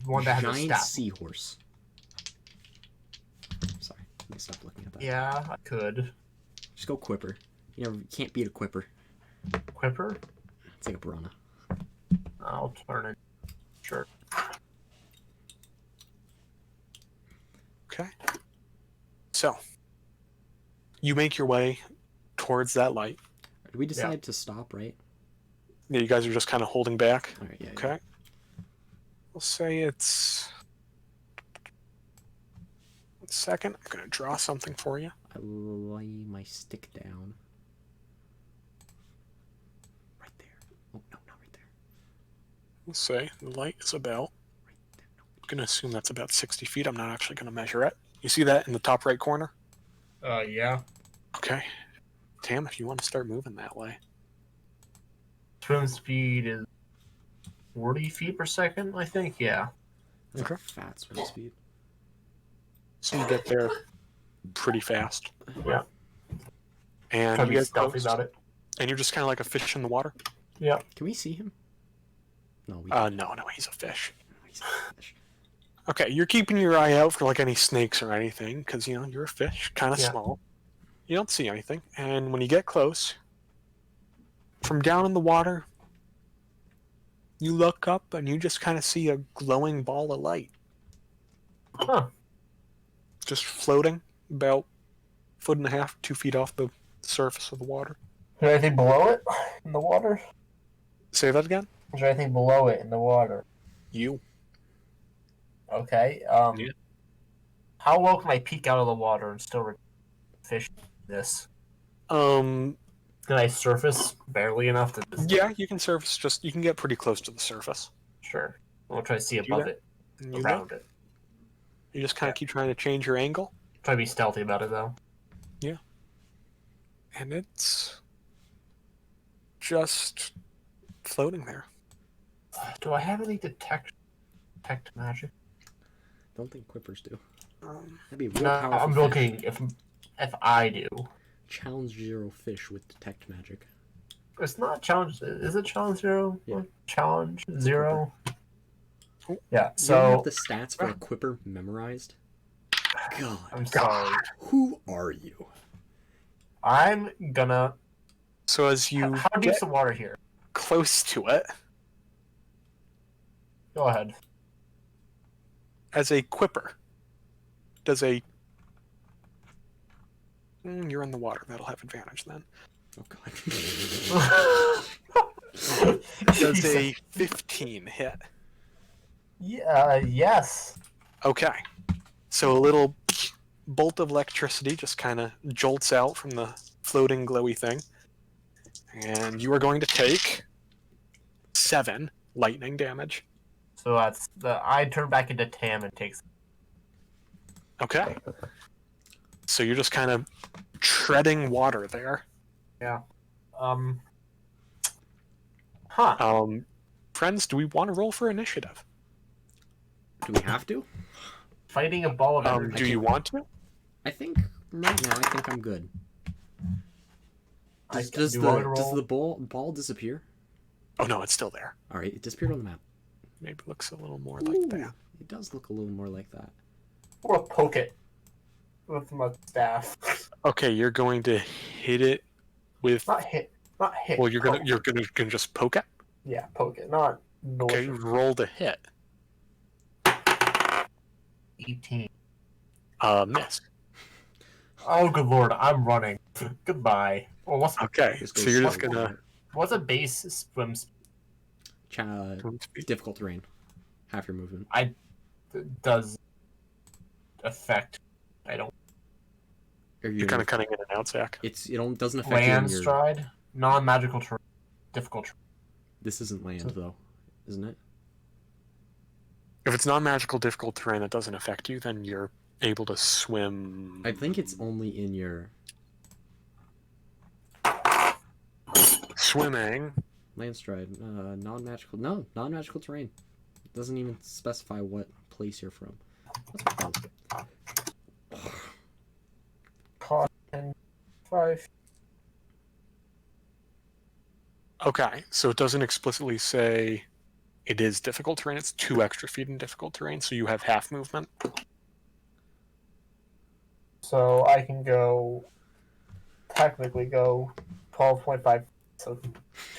S2: fine.
S5: one that has a
S1: Giant
S5: staff.
S1: seahorse. Sorry, let me stop looking at that.
S5: Yeah, I could.
S1: Just go quipper. You can't beat a quipper.
S5: Quipper.
S1: It's like a piranha.
S5: I'll turn it. Sure.
S2: Okay. So, you make your way towards that light.
S1: Did we decide to stop, right?
S2: Yeah, you guys are just kind of holding back.
S1: Alright, yeah.
S2: Okay. We'll say it's. 1 second. I'm going to draw something for you.
S1: I lay my stick down. Right there. Oh, no, not right there.
S2: We'll say the light is about.
S1: Right there. No.
S2: I'm going to assume that's about 60 feet. I'm not actually going to measure it. You see that in the top right corner?
S5: Yeah.
S2: Okay. Tam, if you want to start moving that way.
S5: Swim speed is 40 feet per second, I think. Yeah.
S1: That's
S2: Okay.
S1: a fat swim speed.
S2: So you get there pretty fast.
S5: Yeah.
S2: And
S5: Try to
S2: you
S5: be
S2: get
S5: stealthy
S2: close,
S5: about it.
S2: and you're just kind of like a fish in the water.
S5: Yeah.
S1: Can we see him? No, we
S2: No, he's a fish.
S1: he's a fish.
S2: Okay, you're keeping your eye out for like any snakes or anything, because you know you're a fish, kind of
S5: Yeah.
S2: small. You don't see anything, and when you get close, from down in the water, you look up and you just kind of see a glowing ball of light,
S5: Huh.
S2: just floating about 1.5 2 feet off the surface of the water.
S5: Is there anything below it in the water?
S2: Say that again.
S5: Is there anything below it in the water?
S2: You.
S5: Okay.
S2: Yeah.
S5: How low can I peek out of the water and still fish this?
S2: Um.
S5: Can I surface barely enough to?
S2: Yeah, you can surface. You can get pretty close to the surface.
S5: Sure. I'll try to see
S2: Do
S5: above
S2: that.
S5: it,
S2: And you
S5: around
S2: look.
S5: it.
S2: You just kind of keep trying to change your angle,
S5: Try to be stealthy about it though.
S2: and it's just floating there.
S5: Do I have any detect magic?
S1: Don't think quippers do.
S2: Um,
S1: That'd be a real
S5: No,
S1: powerful
S5: I'm
S1: fish.
S5: looking if I do.
S1: Challenge zero fish with detect magic.
S5: It's not challenge. Is it challenge zero?
S1: Yeah.
S5: Challenge zero. Yeah.
S1: You don't have
S5: So
S1: the stats for a quipper memorized? God.
S5: I'm sorry.
S1: Who are you?
S5: I'm gonna.
S2: so as you
S5: How deep's the water here?
S2: close to it,
S5: Go ahead.
S2: as a quipper, does a you're in the water. That'll have advantage then.
S1: Oh god.
S2: Does a 15 hit?
S5: Yeah. Yes.
S2: Okay. So a little bolt of electricity just kind of jolts out from the floating glowy thing. And you are going to take 7 lightning damage.
S5: So that's I turn back into Tam and takes.
S2: Okay. So you're just kind of treading water there.
S5: Huh.
S2: Friends, do we want to roll for initiative?
S1: Do we have to?
S5: Fighting a ball of energy.
S2: Do you want to?
S1: I think right now I think I'm good. Does
S5: do you want me to
S1: the
S5: roll?
S1: ball disappear?
S2: Oh no, it's still there.
S1: Alright, it disappeared on the map.
S2: Maybe it looks a little more like
S1: Ooh,
S2: that.
S1: it does look a little more like that.
S5: Or poke it with my staff.
S2: Okay, you're going to hit it with.
S5: Not hit. Not hit.
S2: Well, you're gonna
S5: poke.
S2: just poke it.
S5: Yeah, poke it. Not.
S2: Okay, roll to hit.
S5: 18.
S2: Miss.
S5: Oh, good lord! I'm running. Goodbye. Well,
S2: Okay,
S1: This
S2: so
S1: goes
S2: you're just
S1: slow.
S2: gonna.
S5: what's a base swim speed?
S1: Difficult terrain. Half your movement.
S5: Does affect? I don't.
S2: You're kind of cutting in and out, Zach.
S1: It doesn't affect you in
S5: Land
S1: your.
S5: stride, non-magical terrain, difficult terrain.
S1: This isn't land though, isn't it?
S2: If it's non-magical difficult terrain that doesn't affect you, then you're able to swim.
S1: I think it's only in your
S2: Swimming.
S1: land stride. Non-magical. No, non-magical terrain. It doesn't even specify what place you're from. What's my
S5: Cost 5.
S2: Okay, so it doesn't explicitly say it is difficult terrain. It's 2 extra feet in difficult terrain, so you have half movement.
S5: So I can go. Technically, go 12.5. So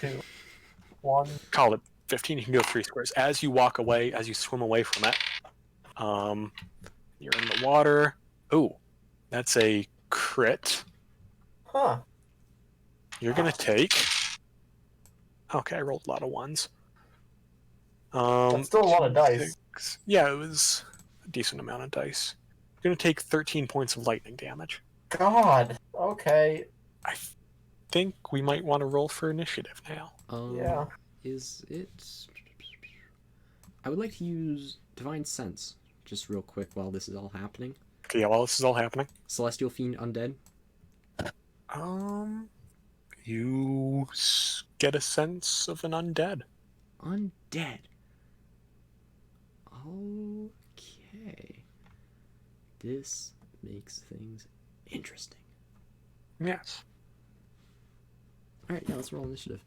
S5: 2, 1.
S2: Call it 15. You can go 3 squares. As you walk away, as you swim away from it, you're in the water. Ooh, that's a crit.
S5: Huh.
S2: You're gonna take. Okay, I rolled a lot of 1s.
S5: That's still a lot of dice.
S2: 6. Yeah, it was a decent amount of dice. You're gonna take 13 points of lightning damage.
S5: God. Okay.
S2: I think we might want to roll for initiative now.
S5: Yeah.
S1: Is it? I would like to use Divine Sense just real quick while this is all happening.
S2: Okay, yeah, while this is all happening.
S1: Celestial Fiend Undead.
S2: You get a sense of an undead.
S1: Undead. Okay. This makes things Interesting.
S2: Yes.
S1: All right, yeah, let's roll initiative.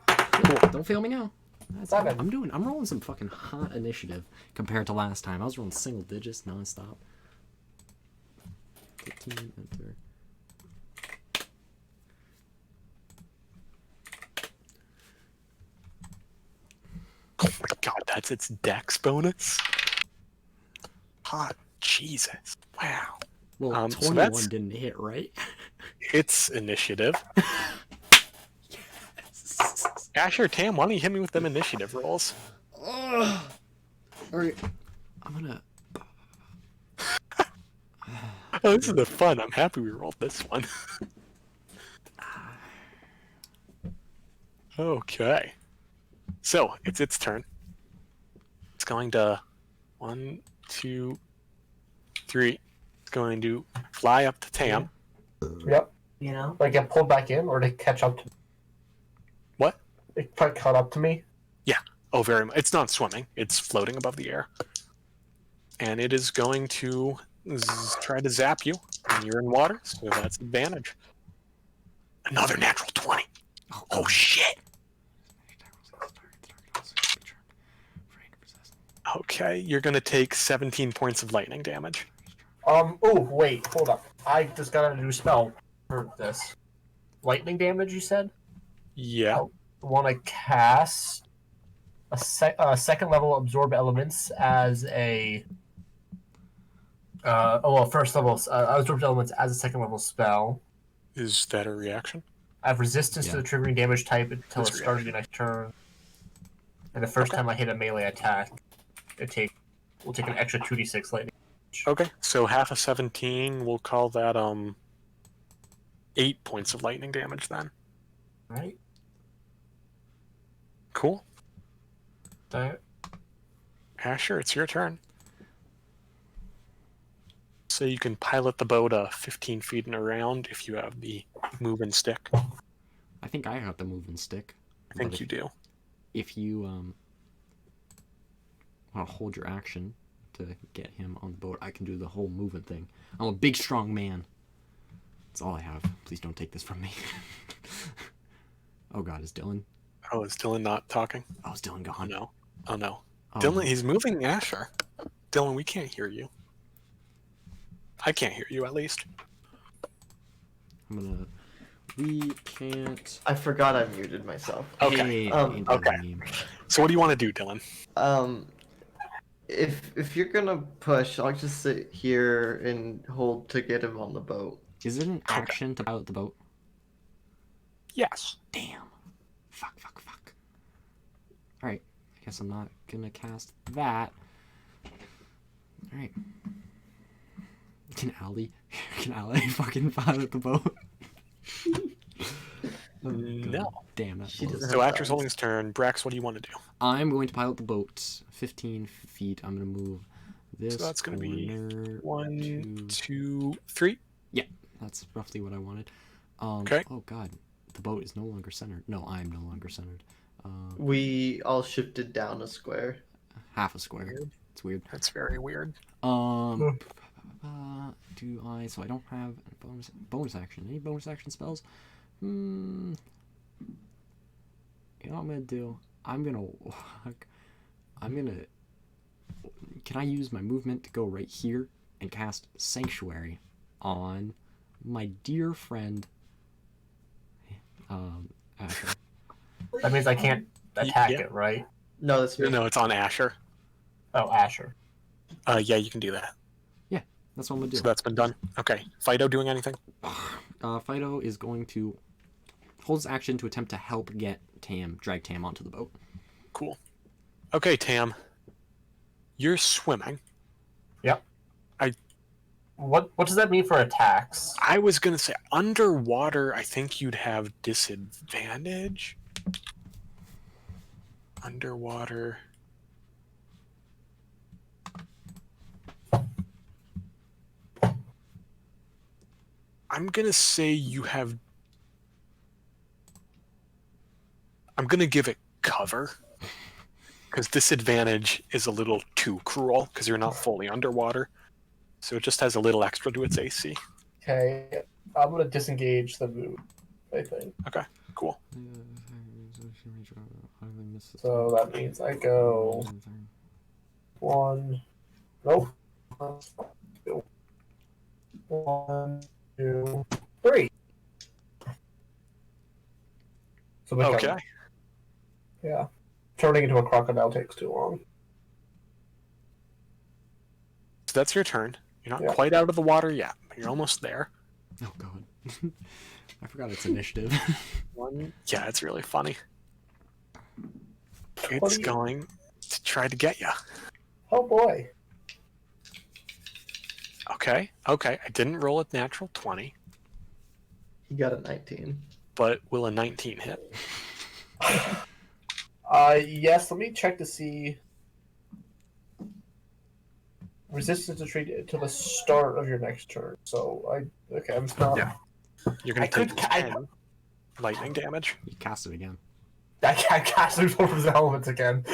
S1: Cool. Don't fail me now. That's all.
S5: 7.
S1: I'm rolling some fucking hot initiative compared to last time. I was rolling single digits nonstop. 15, enter.
S2: Oh my god, that's its dex bonus? Hot Jesus. Wow.
S1: Well,
S2: So
S1: 21
S2: that's-
S1: didn't hit, right?
S2: It's initiative. Asher, Tam, why don't you hit me with them initiative rolls?
S1: All right. I'm gonna.
S2: Oh, this is the fun. I'm happy we rolled this one. Okay. So, it's its turn. It's going to 1, 2, 3. It's going to fly up to Tam.
S5: Yep.
S7: You know?
S5: Like get pulled back in, or to catch up to me.
S2: What?
S5: It probably caught up to me.
S2: Oh, very much. It's not swimming. It's floating above the air. And it is going to try to zap you. And you're in water, so that's advantage. Another natural 20. Oh, shit. Okay, you're going to take 17 points of lightning damage.
S5: Oh, wait, hold up. I just got a new spell for this. Lightning damage, you said?
S2: Yeah.
S5: Oh. Want to cast a second level absorb elements as a first level absorb elements as a second level spell.
S2: Is that a reaction?
S5: I have resistance to the triggering damage type until
S2: That's
S5: it starts the next turn. And the first time I hit a melee attack, we'll take an extra 2d6 lightning.
S2: Okay, so half of 17, we'll call that 8 points of lightning damage then.
S5: Right?
S2: Cool.
S5: That
S2: Asher, it's your turn. So you can pilot the boat 15 feet and around if you have the move and stick.
S1: I think I got the moving stick.
S2: I think
S1: But
S2: you do.
S1: If you want to hold your action to get him on the boat, I can do the whole movement thing. I'm a big, strong man. That's all I have. Please don't take this from me. Oh God, is Dylan?
S2: Oh, is Dylan not talking?
S1: Oh, is Dylan
S2: Oh
S1: gone?
S2: no. Oh no.
S1: Oh,
S2: Dylan,
S1: no.
S2: he's moving Asher. Dylan, we can't hear you. I can't hear you, at least.
S1: I'm gonna. We can't.
S4: I forgot I muted myself.
S2: Okay.
S1: Hey,
S4: Um,
S2: okay.
S1: name.
S2: So what do you want to do, Dylan?
S4: If you're gonna push, I'll just sit here and hold to get him on the boat.
S1: Is it an action to pilot the boat?
S2: Yes.
S1: Damn. Fuck. Alright. I guess I'm not gonna cast that. Alright. Can Allie fucking pilot the boat?
S2: No.
S1: Damn, that's
S4: She
S1: close.
S4: doesn't
S2: So
S4: have
S2: Asher's
S4: thumbs.
S2: holding his turn. Brax, what do you want to do?
S1: I'm going to pilot the boat 15 feet. I'm going to move this
S2: So that's gonna be
S1: corner
S2: 1,
S1: to-
S2: 2, 3.
S1: That's roughly what I wanted.
S2: Okay.
S1: Oh God, the boat is no longer centered. No, I'm no longer centered.
S4: We all shifted down a square.
S1: Half a square.
S2: Weird.
S1: It's weird.
S2: That's very weird.
S1: Do I? So I don't have bonus action. Any bonus action spells? You know what I'm gonna do? I'm gonna walk. Can I use my movement to go right here and cast Sanctuary on my dear friend? Asher.
S5: That means I can't attack
S2: Yeah.
S5: it, right?
S4: No, that's me.
S2: No, it's on Asher.
S5: Oh, Asher.
S2: Yeah, you can do that.
S1: That's what I'm gonna do.
S2: So that's been done. Okay. Fido doing anything?
S1: Fido is going to hold his action to attempt to help drag Tam onto the boat.
S2: Cool. Okay, Tam. You're swimming.
S5: What does that mean for attacks?
S2: I was gonna say underwater. I think you'd have disadvantage. Underwater. I'm gonna say you have. I'm gonna give it cover. Because disadvantage is a little too cruel because you're not fully underwater. So it just has a little extra to its AC.
S5: Okay, I'm gonna disengage the move. I think.
S2: Cool.
S5: So that means I go 1. Nope. 1, 2, 3. So my
S2: Okay.
S5: turn. Yeah. Turning into a crocodile takes too long.
S2: So that's your turn. You're not
S5: Yeah.
S2: quite out of the water yet, but you're almost there.
S1: Oh god. I forgot it's initiative.
S2: Yeah, it's really funny.
S5: What
S2: It's
S5: do you-
S2: going to try to get you.
S5: Oh boy.
S2: Okay. I didn't roll a natural 20,
S4: He got a 19.
S2: but will a 19 hit?
S5: Yes, let me check to see. Resistance to treat to the start of your next turn. So I'm still.
S2: Yeah. You're going
S5: I
S2: to take
S5: could- I-
S2: 10 lightning damage.
S1: You cast it again.
S5: I can't cast those over the elements again.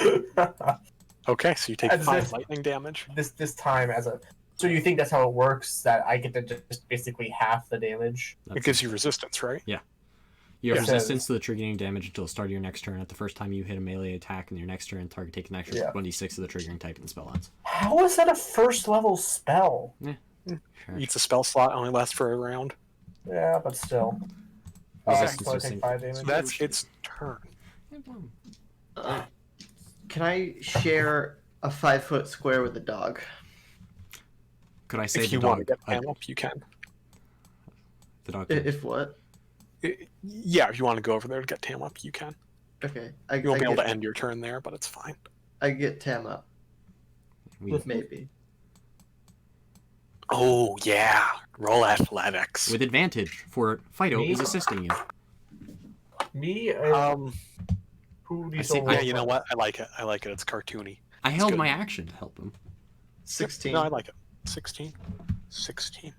S2: Okay, so you take
S5: As
S2: 5
S5: if-
S2: lightning damage.
S5: this time as a. So you think that's how it works? That I get to just basically half the damage?
S2: It gives you resistance, right?
S1: You have
S5: Yeah.
S1: resistance to the triggering damage until the start of your next turn. At the first time you hit a melee attack in your next turn, target takes an extra
S5: Yeah.
S1: 1d6 of the triggering type and the spell ends.
S5: How is that a first level spell?
S1: Sure.
S2: Eats a spell slot, only lasts for a round.
S5: Yeah, but still.
S1: Resistance
S5: So I
S1: to
S5: take
S1: sing-
S5: 5 damage.
S2: So that's its turn.
S4: Can I share a 5-foot square with a dog?
S1: Could I say
S2: If
S1: the
S2: you want to
S1: dog?
S2: get Pam up, you can.
S1: The dog.
S4: If what?
S2: Yeah, if you want to go over there to get Tam up, you can.
S4: Okay.
S2: You won't be able to end your turn there, but it's fine.
S4: I get Tam up,
S1: we,
S4: maybe.
S2: Oh, yeah. Roll athletics.
S1: with advantage for Fido
S5: Me?
S1: is assisting you.
S5: Me? Who do
S1: I
S5: you
S1: see-
S5: still
S2: Yeah, you know what? I like it. It's cartoony.
S1: I held
S2: good.
S1: my action to help him.
S4: 16.
S2: No, I like it. 16. 16.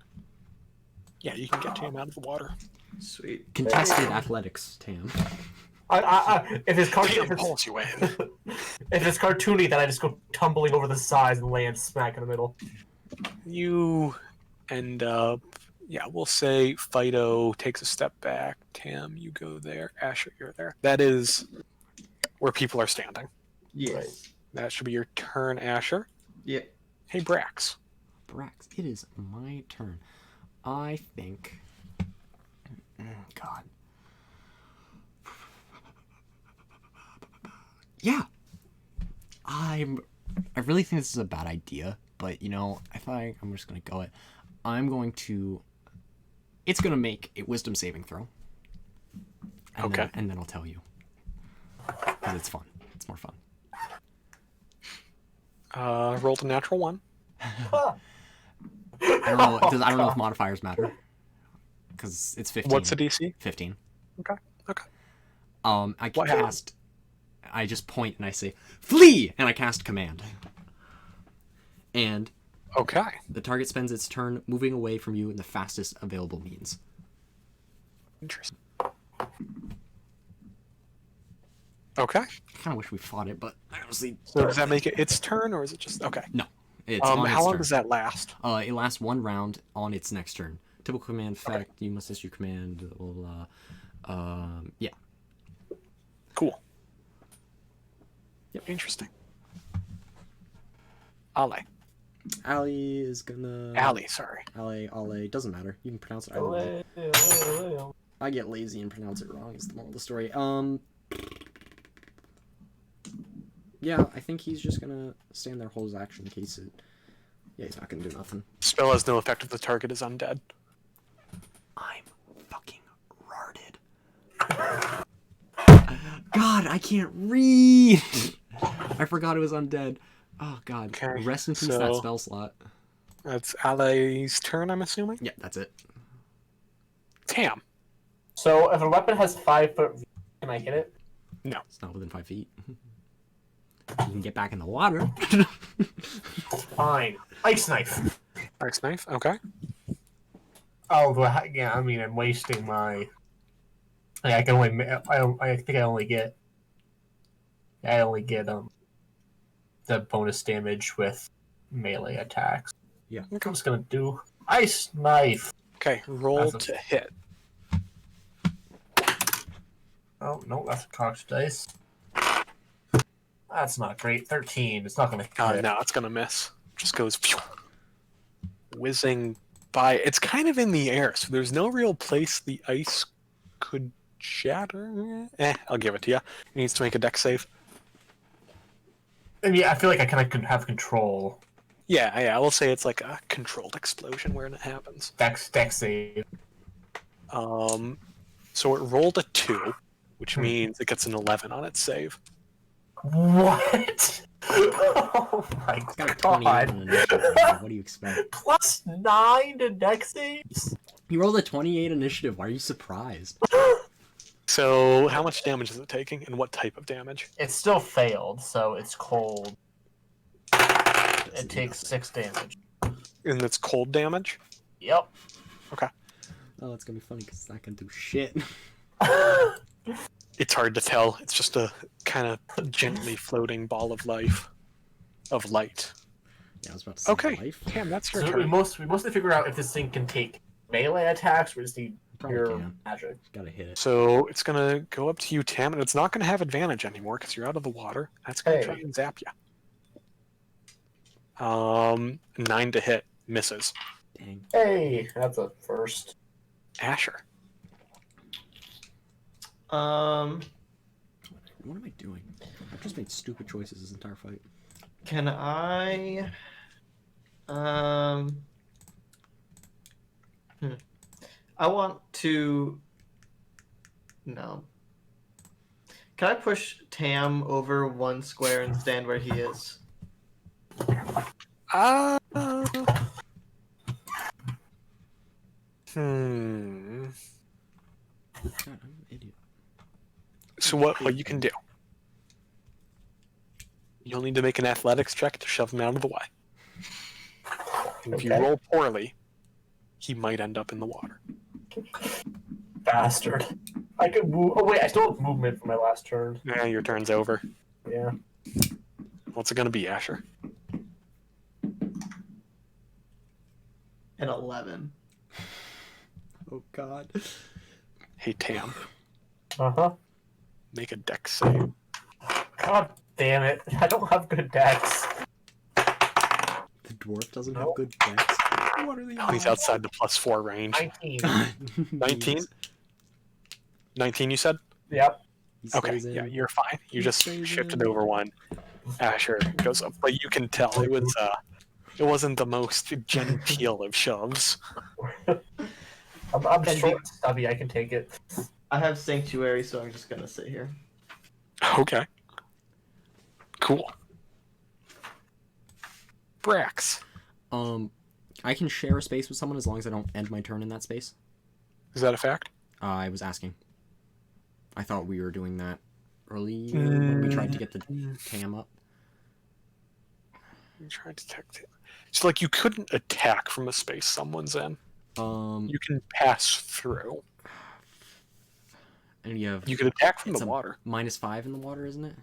S2: Yeah, you can get Tam out of the water.
S4: Sweet.
S1: Contested athletics, Tam.
S5: If it's
S2: Tam
S5: cartoony,
S2: pulls you in.
S5: if it's cartoony, then I just go tumbling over the sides and land smack in the middle.
S2: You end up, yeah, we'll say Fido takes a step back. Tam, you go there. Asher, you're there. That is where people are standing.
S4: Yes.
S2: That should be your turn, Asher.
S4: Yeah.
S2: Hey, Brax.
S1: Brax, it is my turn. I think. God. Yeah. I really think this is a bad idea, but you know, I'm just gonna go it. I'm going to. It's gonna make a wisdom saving throw. And
S2: Okay.
S1: and then I'll tell you. Because it's fun. It's more fun.
S2: Rolled a natural 1.
S1: I don't know. I don't know if modifiers matter. Because it's 15.
S2: What's the DC?
S1: 15.
S2: Okay.
S1: I
S2: What
S1: cast. I just point and I say, "Flee!" and I cast command. And
S2: Okay.
S1: the target spends its turn moving away from you in the fastest available means.
S2: Interesting. Okay.
S1: I kind of wish we fought it, but I honestly.
S2: So does that make it its turn, or is it just okay?
S1: It's on
S2: How
S1: its
S2: long
S1: turn.
S2: does that last?
S1: It lasts one round on its next turn. Typical command effect. You must issue command. Blah, blah, blah. Yeah.
S2: Cool.
S1: Yep.
S2: Interesting. Ale.
S1: Ali is gonna.
S2: Ali, sorry.
S1: Ale. Doesn't matter. You can pronounce it either way. I get lazy and pronounce it wrong. Is the moral of the story. Yeah, I think he's just gonna stand there, hold his action in case it. Yeah, he's not gonna do nothing.
S2: Spell has no effect if the target is undead.
S1: I'm fucking retarded. God, I can't read. I forgot it was undead. Oh God.
S2: Okay,
S1: Rest in peace that
S2: so-
S1: spell slot.
S2: That's Ale's turn, I'm assuming.
S1: Yeah, that's it.
S2: Tam.
S5: So if a weapon has 5 foot reach, can I hit it?
S1: It's not within 5 feet. You can get back in the water.
S5: Fine. Ice knife.
S2: Ice knife. Okay.
S5: Oh, yeah. I mean, I'm wasting my. Yeah, I can only. I think I only get. I only get the bonus damage with melee attacks.
S1: Yeah.
S5: I'm just gonna do ice knife.
S2: Okay, roll
S5: That's
S2: to hit.
S5: Oh no, that's a cocked dice. That's not great. 13. It's not gonna hit.
S2: No, it's gonna miss. Just goes phew, whizzing by. It's kind of in the air, so there's no real place the ice could shatter. I'll give it to you. He needs to make a dex save.
S5: And yeah, I feel like I kind of have control.
S2: Yeah, we'll say it's like a controlled explosion where it happens.
S5: Dex save.
S2: So it rolled a 2, which means it gets an 11 on its save.
S5: What? Oh my
S1: It's got a 28 on
S5: god.
S1: initiative. What do you expect?
S5: Plus 9 to dex saves?
S1: You rolled a 28 initiative. Why are you surprised?
S2: So how much damage is it taking, and what type of damage?
S5: It still failed, so it's cold. It takes 6 damage.
S2: And it's cold damage?
S5: Yep.
S1: Oh, it's gonna be funny because it's not gonna do shit.
S2: It's hard to tell. It's just a kind of gently floating ball of life. Of light.
S1: Yeah, I was about to say
S2: Okay.
S1: life.
S2: Cam, that's your
S5: So
S2: turn.
S5: we mostly figure out if this thing can take melee attacks, or just need
S1: Probably
S5: pure
S1: can.
S5: magic.
S1: Gotta hit it.
S2: So it's gonna go up to you, Tam, and it's not gonna have advantage anymore because you're out of the water. That's gonna
S5: Hey.
S2: try and zap you. 9 to hit, misses.
S1: Dang.
S5: Hey, that's a first.
S2: Asher.
S1: What am I doing? I've just made stupid choices this entire fight.
S4: Can I? I want to. No. Can I push Tam over 1 square and stand where he is?
S2: Hmm.
S1: God, I'm an idiot.
S2: So what you can do? You'll need to make an athletics check to shove him out of the way. And if you
S5: Okay.
S2: roll poorly, he might end up in the water.
S5: Bastard. I could move. Oh wait, I still have movement for my last turn.
S2: Yeah, your turn's over.
S5: Yeah.
S2: What's it gonna be, Asher?
S4: An 11.
S1: Oh God.
S2: Hey, Tam,
S5: Uh-huh.
S2: make a dex save.
S5: God damn it. I don't have good dex.
S1: The dwarf doesn't have
S5: Nope.
S1: good dex. What are the
S2: Oh, he's outside the +4 range.
S5: 19.
S2: 19? 19, you said?
S5: Yep.
S1: He
S2: Okay,
S1: stays in.
S2: yeah, you're fine. You
S1: He
S2: just
S1: stays
S2: shifted
S1: in.
S2: over 1. Asher goes up, but you can tell it was it wasn't the most genteel of shoves.
S5: I'm
S4: And
S5: short and stubby. I can take it.
S4: I have Sanctuary, so I'm just gonna sit here.
S2: Okay. Cool. Brax.
S1: I can share a space with someone as long as I don't end my turn in that space.
S2: Is that a fact?
S1: I was asking. I thought we were doing that earlier when we tried to get the Tam up.
S2: I'm trying to detect it. So, like, you couldn't attack from a space someone's in. You can pass through.
S1: And you have
S2: You can attack from
S1: It's
S2: the
S1: a-
S2: water.
S1: -5 in the water, isn't it?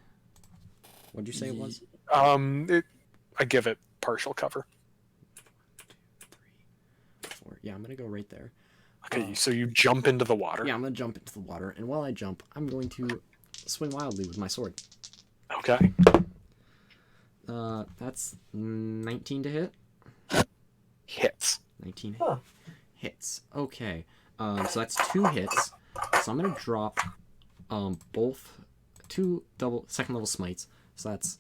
S1: What'd you say it was?
S2: I give it partial cover.
S1: 4. Yeah, I'm gonna go right there.
S2: Okay, so you jump into the water.
S1: Yeah, I'm gonna jump into the water, and while I jump, I'm going to swing wildly with my sword.
S2: Okay.
S1: That's 19 to hit.
S2: Hits.
S1: 19
S5: Huh.
S1: hits. Okay. So that's 2 hits. So I'm gonna drop both 2 second level smites. So that's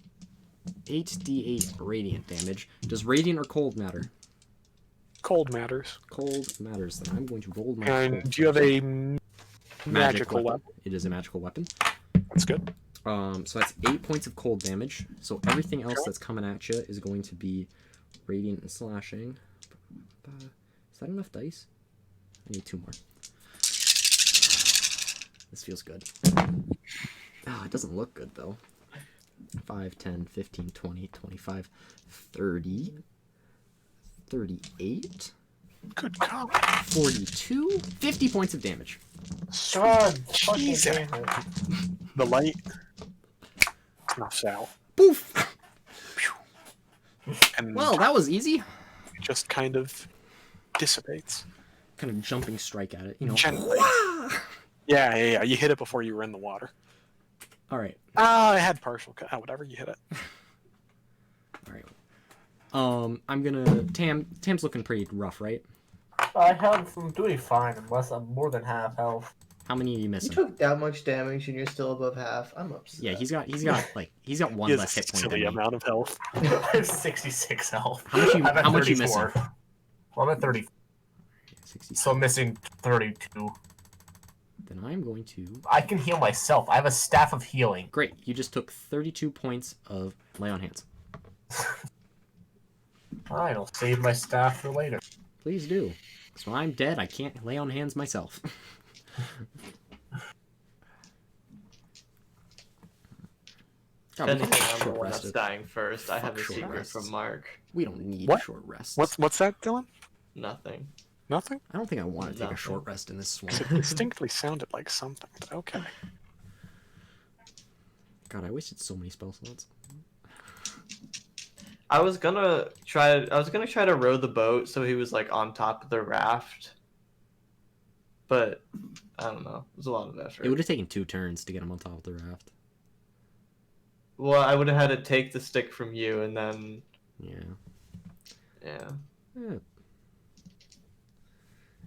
S1: 8d8 radiant damage. Does radiant or cold matter?
S2: Cold matters.
S1: Cold matters. Then I'm going to roll my
S2: And
S1: cold
S2: do you have
S1: first.
S2: a magical weapon?
S1: It is a magical weapon.
S2: That's good.
S1: So that's 8 points of cold damage. So everything else that's coming at you is going to be radiant and slashing. Is that enough dice? I need 2 more. This feels good. Oh, it doesn't look good though. 5, 10, 15, 20, 25, 30, 38,
S2: Good call.
S1: 42, 50 points of damage.
S5: God, fucking
S2: Jesus.
S5: damn it.
S2: The light snuffs out.
S1: Poof!
S2: And
S1: Well, that was easy.
S2: it just kind of dissipates.
S1: kind of jumping strike at it. You know.
S2: Gently. Yeah. You hit it before you were in the water.
S1: All right.
S2: I had partial. Whatever. You hit it.
S1: All right. I'm gonna. Tam's looking pretty rough, right?
S3: I'm doing fine unless I'm more than half health.
S1: How many are you
S4: You
S1: missing?
S4: took that much damage and you're still above half. I'm upset.
S1: Yeah, he's got one
S2: He has
S1: less
S2: a
S1: hit point than
S2: silly
S1: me.
S2: amount of health.
S3: I have 66 health.
S1: How much you missing?
S3: Well, I'm at 30,
S1: 60.
S3: so I'm missing 32.
S1: Then I'm going to.
S3: I can heal myself. I have a staff of healing.
S1: Great. You just took 32 points of lay on hands.
S3: Alright, I'll save my staff for later.
S1: Please do. So I'm dead. I can't lay on hands myself. God, we
S4: Technically,
S1: can
S4: I'm the
S1: short
S4: one
S1: rest
S4: that's
S1: it.
S4: dying first. I have a
S1: Fuck short
S4: secret
S1: rests.
S4: from Mark.
S1: We don't need
S2: What?
S1: short rests.
S2: What's that, Dylan?
S4: Nothing.
S2: Nothing?
S1: I don't think I want to take a
S4: Nothing.
S1: short rest in this swamp.
S2: It distinctly sounded like something, but okay.
S1: God, I wasted so many spell slots.
S4: I was gonna try to row the boat so he was like on top of the raft. But I don't know. It was a lot of effort.
S1: It would have taken 2 turns to get him on top of the raft.
S4: Well, I would have had to take the stick from you and then
S1: Yeah.
S4: yeah.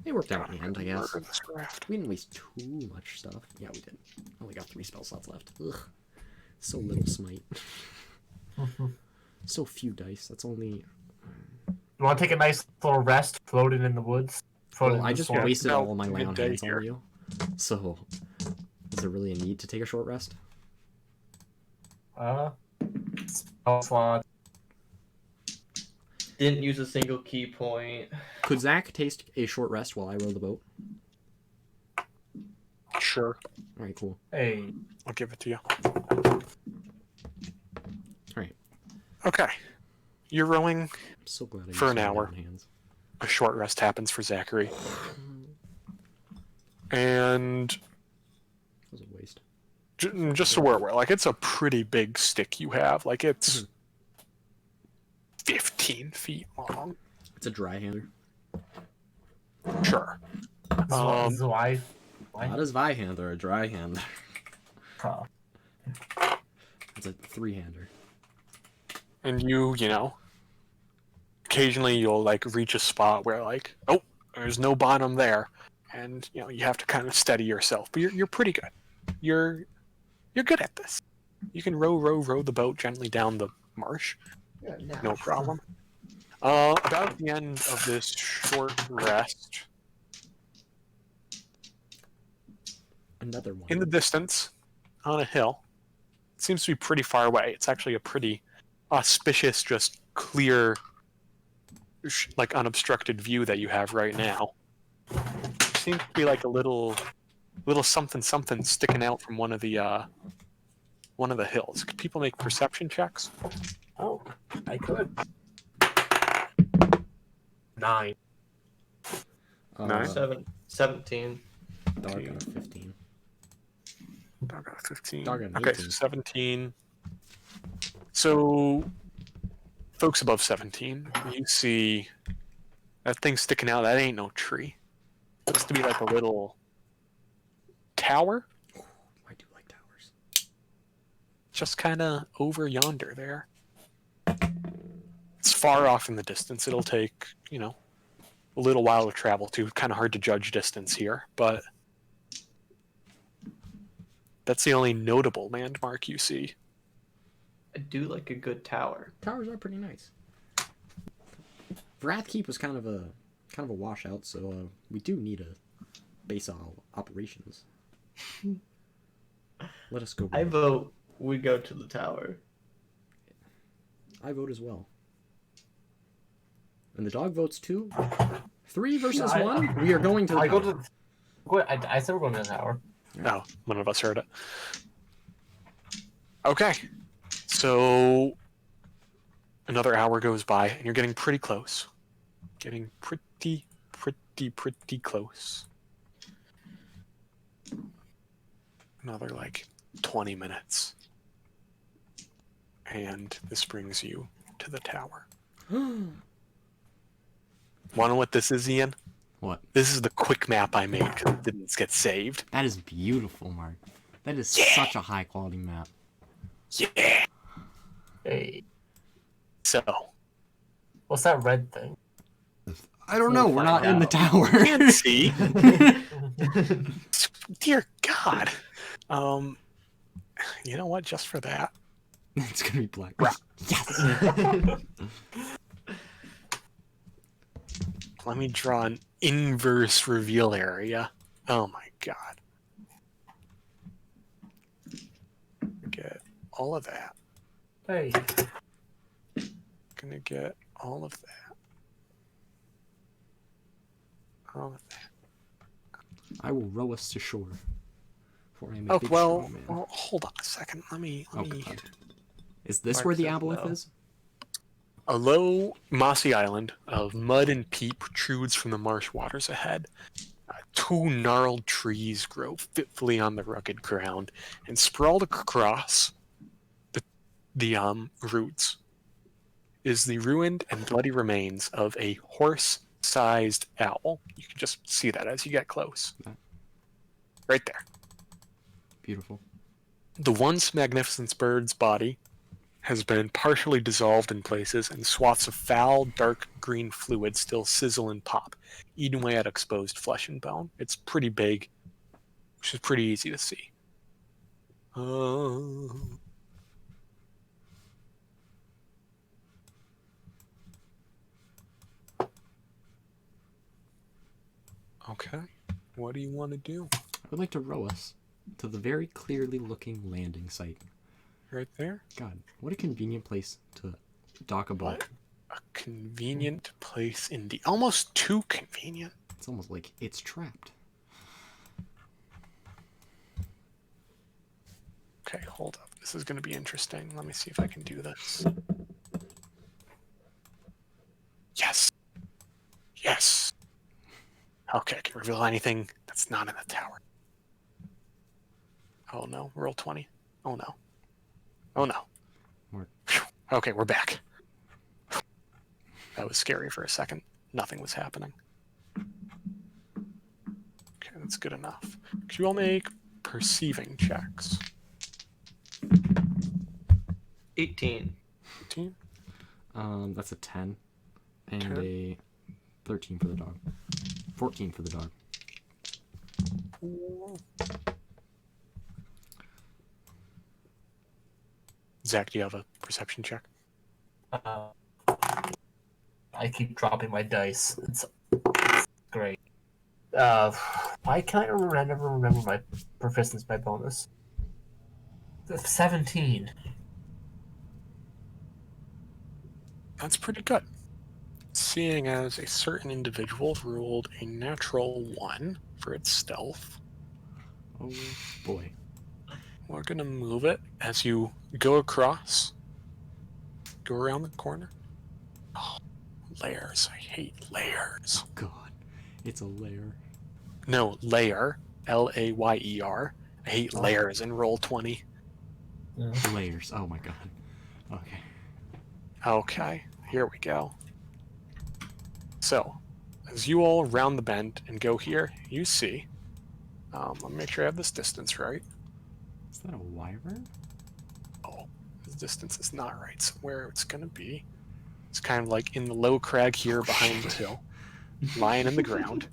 S1: It worked out in the end, I guess.
S2: Murder this raft.
S1: We didn't waste too much stuff. Yeah, we did. Only got 3 spell slots left. Ugh. So little smite. So few dice. That's only.
S5: You want to take a nice little rest, floating in the woods? Floating
S1: Well,
S5: in
S1: I
S5: the
S1: just
S5: swamp?
S1: wasted
S2: No,
S1: all my lay on
S2: midday
S1: hands
S2: here.
S1: on you. So, is there really a need to take a short rest?
S3: Spell slot.
S4: Didn't use a single key point.
S1: Could Zach taste a short rest while I row the boat?
S2: Sure.
S1: Alright, cool.
S3: Hey,
S2: I'll give it to you.
S1: Alright.
S2: Okay. You're rowing.
S1: I'm so glad I
S2: For
S1: used
S2: an
S1: my
S2: hour.
S1: lay on hands.
S2: A short rest happens for Zachary. And
S1: That was a waste.
S2: just so we're aware, like, it's a pretty big stick you have. Like, it's 15 feet long.
S1: It's a dry hander.
S2: Sure.
S3: this is why.
S1: Not as Vi-hander, a dry hand.
S3: Uh,
S1: It's a 3-hander.
S2: And you know, occasionally you'll, like, reach a spot where, like, oh, there's no bottom there. And, you know, you have to kind of steady yourself. But you're pretty good. You're good at this. You can row the boat gently down the marsh. No problem. About the end of this short rest,
S1: Another one.
S2: in the distance, on a hill, it seems to be pretty far away. It's actually a pretty auspicious, just clear, like unobstructed view that you have right now. Seems to be like a little something sticking out from one of the hills. Could people make perception checks?
S3: oh, I could.
S5: 9.
S2: Nice.
S4: 17.
S1: Dog got a 15.
S2: Dog got a 15.
S1: Dog got an
S2: Okay,
S1: 18.
S2: so 17. So, folks above 17, you see that thing sticking out. That ain't no tree. Looks to be like a little tower,
S1: I do like towers.
S2: just kind of over yonder there. It's far off in the distance. It'll take, a little while to travel to. Kind of hard to judge distance here, but that's the only notable landmark you see.
S4: I do like a good tower.
S1: Towers are pretty nice. Wrathkeep was kind of a washout, so we do need a base of operations. Let us go.
S4: I vote we go to the tower.
S1: I vote as well. And the dog votes too. 3 versus
S3: I-
S1: 1. We are going to the
S3: I go
S1: tower.
S3: to. I said we're going to the tower.
S2: Oh, one of us heard it. Okay. So another hour goes by and you're getting pretty close. Getting pretty close. Another like 20 minutes. And this brings you to the tower. Want to know what this is, Ian?
S1: What?
S2: This is the quick map I made 'cause it didn't get saved.
S1: That is beautiful, Mark. That is
S2: Yeah.
S1: such a high quality map.
S2: Yeah.
S5: Hey,
S2: So,
S5: what's that red thing?
S1: I don't know.
S4: We'll
S1: We're not
S4: find
S1: in the
S4: out.
S1: tower.
S2: can't see. Dear God. You know what? Just for that.
S1: It's gonna be black.
S2: Right.
S1: Yes.
S2: Let me draw an inverse reveal area. Oh my God. Get all of that.
S5: Hey,
S2: Gonna get all of that. All of that.
S1: I will row us to shore. For I am a
S2: Oh,
S1: big
S2: well,
S1: strong man.
S2: well, hold on a second. Let me.
S1: Oh, God. Is this
S4: Mark
S1: where the
S4: says
S1: aboleth
S4: no.
S1: is?
S2: A low, mossy island of mud and peat protrudes from the marsh waters ahead. Two gnarled trees grow fitfully on the rugged ground, and sprawled across the roots is the ruined and bloody remains of a horse-sized owl. You can just see that as you get close.
S1: Yeah.
S2: Right there.
S1: Beautiful.
S2: The once magnificent bird's body has been partially dissolved in places, and swaths of foul, dark green fluid still sizzle and pop, eating away at exposed flesh and bone. It's pretty big, which is pretty easy to see. Okay. What do you want to do?
S1: I would like to row us to the very clearly looking landing site.
S2: Right there?
S1: God, what a convenient place to dock a boat.
S2: What? A convenient place indeed. Almost too convenient.
S1: It's almost like it's trapped.
S2: Okay, hold up. This is going to be interesting. Let me see if I can do this. Yes. Yes. Okay, I can reveal anything that's not in the tower. Oh no, roll 20. Oh no. Oh no.
S1: Mark.
S2: Phew. Okay, we're back. That was scary for a second. Nothing was happening. Okay, that's good enough. Could you all make perceiving checks?
S4: 18.
S2: 18?
S1: That's a 10. And
S2: 10.
S1: a 13 for the dog. 14 for the dog.
S2: Zach, do you have a perception check?
S3: I keep dropping my dice. It's great.
S5: Why can't I never remember my proficiency, my bonus?
S3: 17.
S2: That's pretty good. Seeing as a certain individual rolled a natural 1 for its stealth,
S1: Oh boy.
S2: we're going to move it as you go across, go around the corner. Oh, layers. I hate layers.
S1: Oh god. It's a lair.
S2: No, layer. Layer. I hate layers in roll 20.
S1: Layers. Oh my god. Okay.
S2: Okay, here we go. So, as you all round the bend and go here, you see. Let me make sure I have this distance right.
S1: Is that a wyvern?
S2: Oh, this distance is not right. So where it's gonna be, it's kind of like in the low crag here behind the hill, lying in the ground.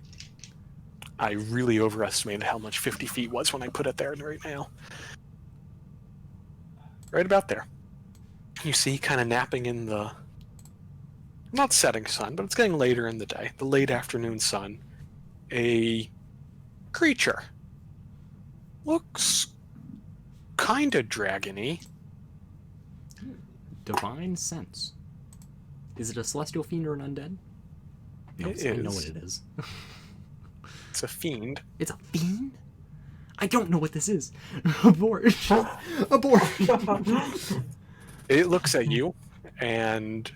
S2: I really overestimated how much 50 feet was when I put it there right now. Right about there. You see, kind of napping in the, not setting sun, but it's getting later in the day, the late afternoon sun, a creature. Looks kind of dragony.
S1: Divine sense. Is it a celestial fiend or an undead? No,
S2: It
S1: I know
S2: is.
S1: what it is.
S2: It's a fiend.
S1: It's a fiend? I don't know what this is. Abort. Abort.
S2: It looks at you, and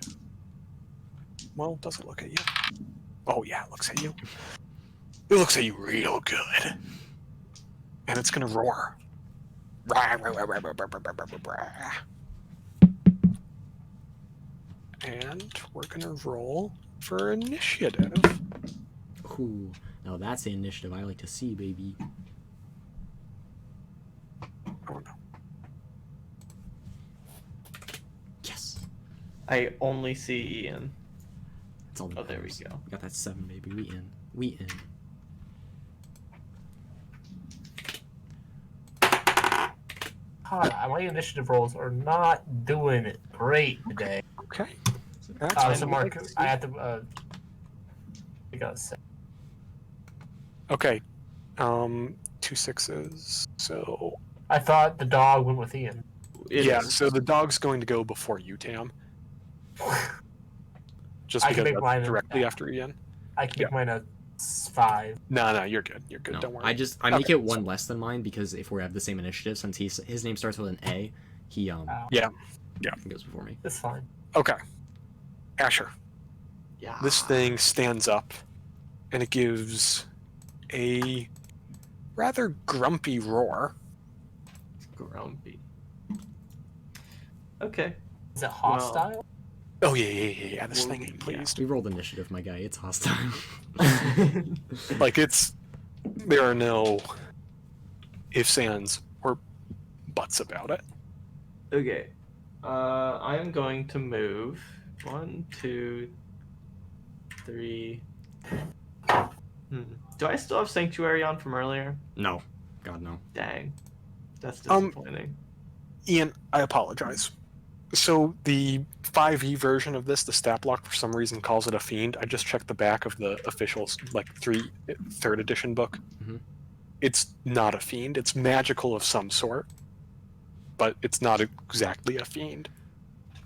S2: well, does it look at you? Oh yeah, it looks at you. It looks at you real good, and it's gonna roar. And we're gonna roll for initiative.
S1: Cool. Now that's the initiative I like to see, baby.
S2: Oh no.
S1: Yes.
S4: I only see Ian.
S1: That's all that
S4: Oh, there we
S1: matters.
S4: go.
S1: We got that 7, baby. We in. We in.
S5: God, my initiative rolls are not doing it great today.
S2: Okay. That's
S5: So
S2: fine.
S5: Mark, I have to. We got 7.
S2: Okay. 2 6s. So
S5: I thought the dog went with Ian.
S4: It
S2: yeah.
S4: is.
S2: So the dog's going to go before you, Tam. Just
S5: I can
S2: because
S5: make
S2: that's
S5: mine
S2: directly after Ian.
S5: I can make mine a 5.
S2: No, you're good. You're good.
S1: No,
S2: Don't worry.
S1: I make
S2: Okay,
S1: it one less than mine because if we have the same initiative, since his name starts with an A, he
S2: Yeah.
S1: goes before me.
S5: It's fine.
S2: Okay. Asher.
S4: Yeah.
S2: This thing stands up, and it gives a rather grumpy roar.
S4: Grumpy. Okay.
S5: Is it hostile?
S2: Oh yeah. This thing ain't
S4: Yeah.
S2: pleased.
S1: We rolled initiative, my guy. It's hostile.
S2: Like there are no ifs, ands, or buts about it.
S4: Okay. I am going to move 1, 2, 3. Do I still have Sanctuary on from earlier?
S1: No. God, no.
S4: Dang. That's
S2: Um,
S4: disappointing.
S2: Ian, I apologize. So the 5e version of this, the stat block, for some reason calls it a fiend. I just checked the back of the official, like, 3rd edition book.
S1: Mhm.
S2: It's not a fiend. It's magical of some sort, but it's not exactly a fiend.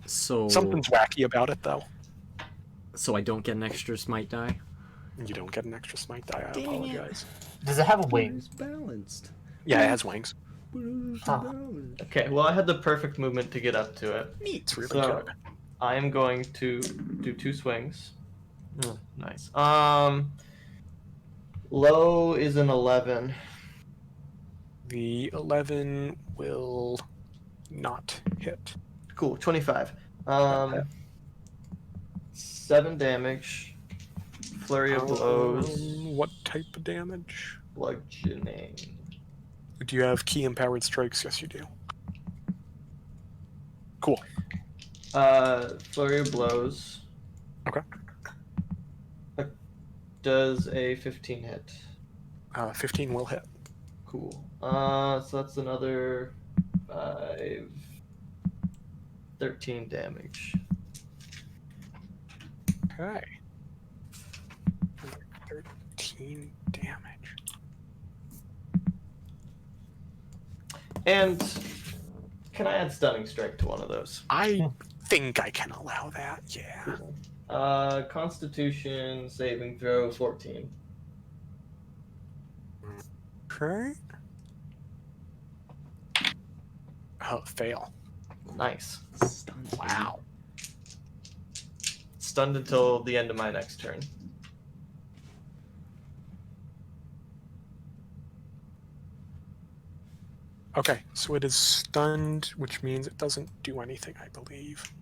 S1: So
S2: Something's wacky about it, though.
S1: So I don't get an extra smite die.
S2: You don't get an extra smite die. I
S1: Dang it.
S2: apologize.
S5: Does it have a wing?
S1: It's balanced.
S2: Yeah, it has wings.
S5: Huh.
S4: Okay, well, I had the perfect movement to get up to it.
S2: It's really
S4: So-
S2: good.
S4: I am going to do 2 swings. Nice. Low is an 11.
S2: The 11 will not hit.
S4: Cool, 25. 7 damage. Flurry of blows.
S2: What type of damage?
S4: Bludgeoning.
S2: Do you have key empowered strikes? Yes, you do. Cool.
S4: Flurry of blows.
S2: Okay.
S4: Does a 15 hit?
S2: 15 will hit.
S4: Cool. So that's another 5, 13 damage.
S2: Okay. 13 damage.
S4: And can I add Stunning Strike to one of those?
S2: I think I can allow that. Yeah.
S4: Constitution saving throw 14.
S2: Okay. Oh, fail.
S4: Nice.
S1: Stunned.
S2: Wow.
S4: Stunned until the end of my next turn.
S2: Okay, so it is stunned, which means it doesn't do anything, I believe.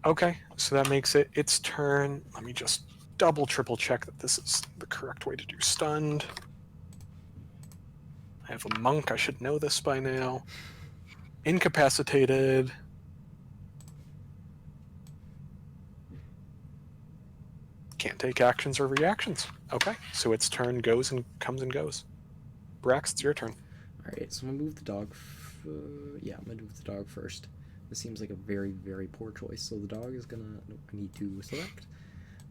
S2: Okay, so that makes it its turn. Let me just triple check that this is the correct way to do stunned. I have a monk, I should know this by now. Incapacitated. Can't take actions or reactions. Okay, so its turn goes and comes and goes. Brax, it's your turn.
S1: Alright, so I'm gonna move the dog. Yeah, I'm gonna move the dog first. This seems like a very, very poor choice. So the dog is gonna. Nope, I need to select.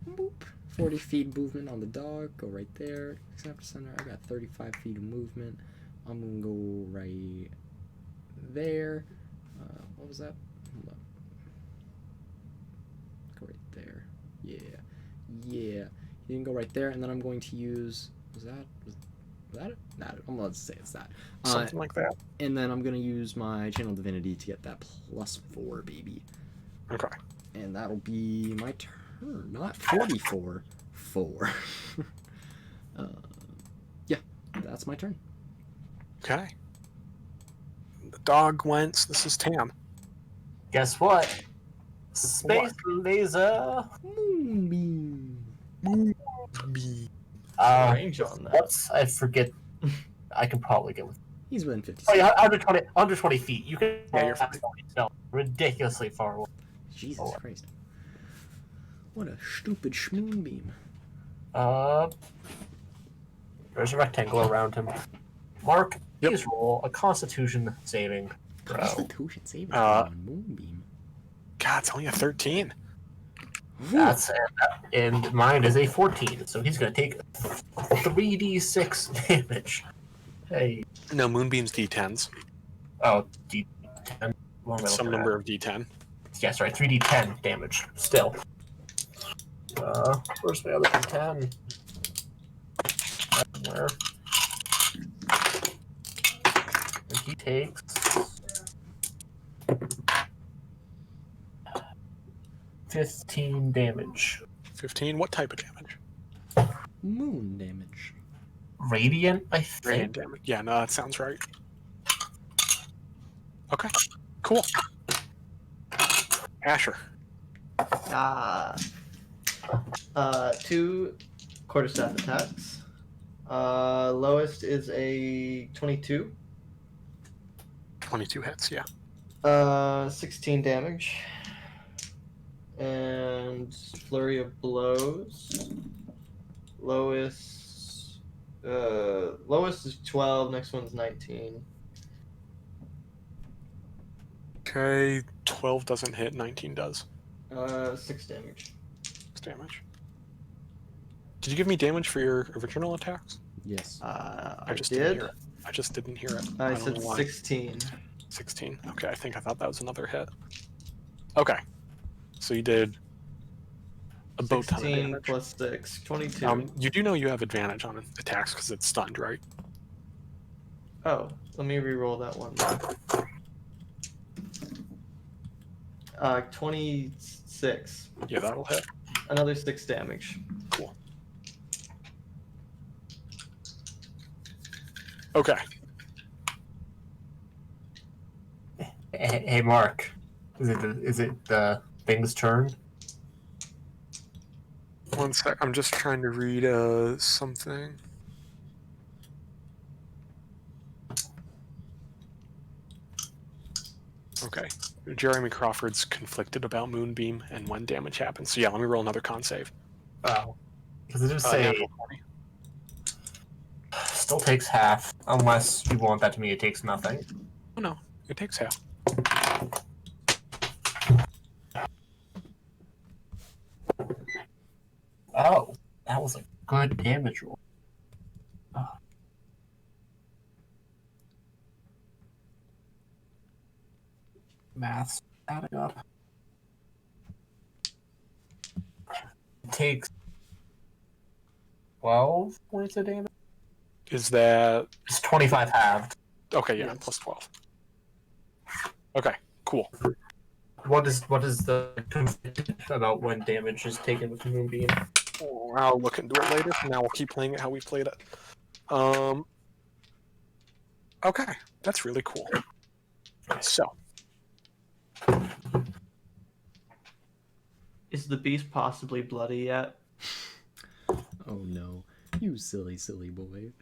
S1: Boop. 40 feet movement on the dog. Go right there. Except center. I got 35 feet of movement. I'm gonna go right there. What was that? Hold on. Go right there. Yeah. Yeah. You can go right there, and then I'm going to use. Was that it? That I'm gonna say it's that.
S2: Something like that.
S1: And then I'm gonna use my Channel Divinity to get that +4, baby.
S2: Okay.
S1: And that'll be my turn, not 44. 4. Yeah, that's my turn.
S2: Okay. The dog went. So this is Tam.
S5: Guess what? Space laser.
S1: Moonbeam.
S2: B.
S4: Range on that.
S5: What's I forget. I can probably get with.
S1: He's within 50
S5: Oh
S1: seconds.
S5: yeah, under 20 feet. You can.
S2: Yeah, you're fine.
S5: No, ridiculously far away.
S1: Jesus
S5: Oh.
S1: Christ. What a stupid schmoonbeam.
S5: There's a rectangle around him. Mark,
S2: Yep.
S5: please roll a Constitution saving throw.
S1: Constitution saving
S2: Uh,
S1: throw on Moonbeam.
S2: God, it's only a 13.
S5: That's and mine is a 14, so he's gonna take 3d6 damage. Hey,
S2: No, Moonbeam's D10s.
S5: oh, d10. What am I
S2: Some
S5: looking
S2: number
S5: at?
S2: of D10.
S5: Yeah, sorry, 3d10 damage. Still. Where's my other d10? Where? And he takes 15 damage.
S2: 15. What type of damage?
S1: Moon damage.
S5: Radiant, I think.
S2: Radiant damage. Yeah, no, that sounds right. Okay, cool. Asher.
S4: Two quarterstaff attacks. Lowest is a 22.
S2: 22 hits, yeah.
S4: 16 damage. And flurry of blows. Lowest is 12. Next one's 19.
S2: Okay, 12 doesn't hit, 19 does.
S4: 6 damage.
S2: 6 damage. Did you give me damage for your original attacks?
S1: Yes.
S4: I
S2: just
S4: did.
S2: didn't hear it. I just didn't hear it.
S4: I
S2: don't
S4: said
S2: know why.
S4: 16.
S2: 16. Okay, I thought that was another hit. Okay. So you did a boat ton of
S4: 16
S2: damage.
S4: plus 6. 22.
S2: You do know you have advantage on attacks because it's stunned, right?
S4: Oh, let me re-roll that one. 26.
S2: Yeah, that'll hit.
S4: Another 6 damage.
S2: Cool. Okay.
S5: Hey, Mark. Is it the thing's turn?
S2: One sec. I'm just trying to read something. Okay. Jeremy Crawford's conflicted about Moonbeam and when damage happens. So yeah, let me roll another con save.
S5: Oh. Because it just say
S2: Natural 20.
S5: still takes half, unless you want that to mean it takes nothing.
S2: Oh no, it takes half.
S5: Oh, that was a good damage roll. Oh. Math's adding up. It takes 12 points of damage.
S2: Is that
S5: It's 25 halved.
S2: okay? Yeah,
S4: Yes.
S2: plus 12. Okay, cool.
S5: What is the about when damage is taken with Moonbeam?
S2: Oh, I'll look into it later. For now, we'll keep playing it how we played it. Okay, that's really cool. So,
S4: Is the beast possibly bloody yet?
S1: Oh no. You silly, silly boy.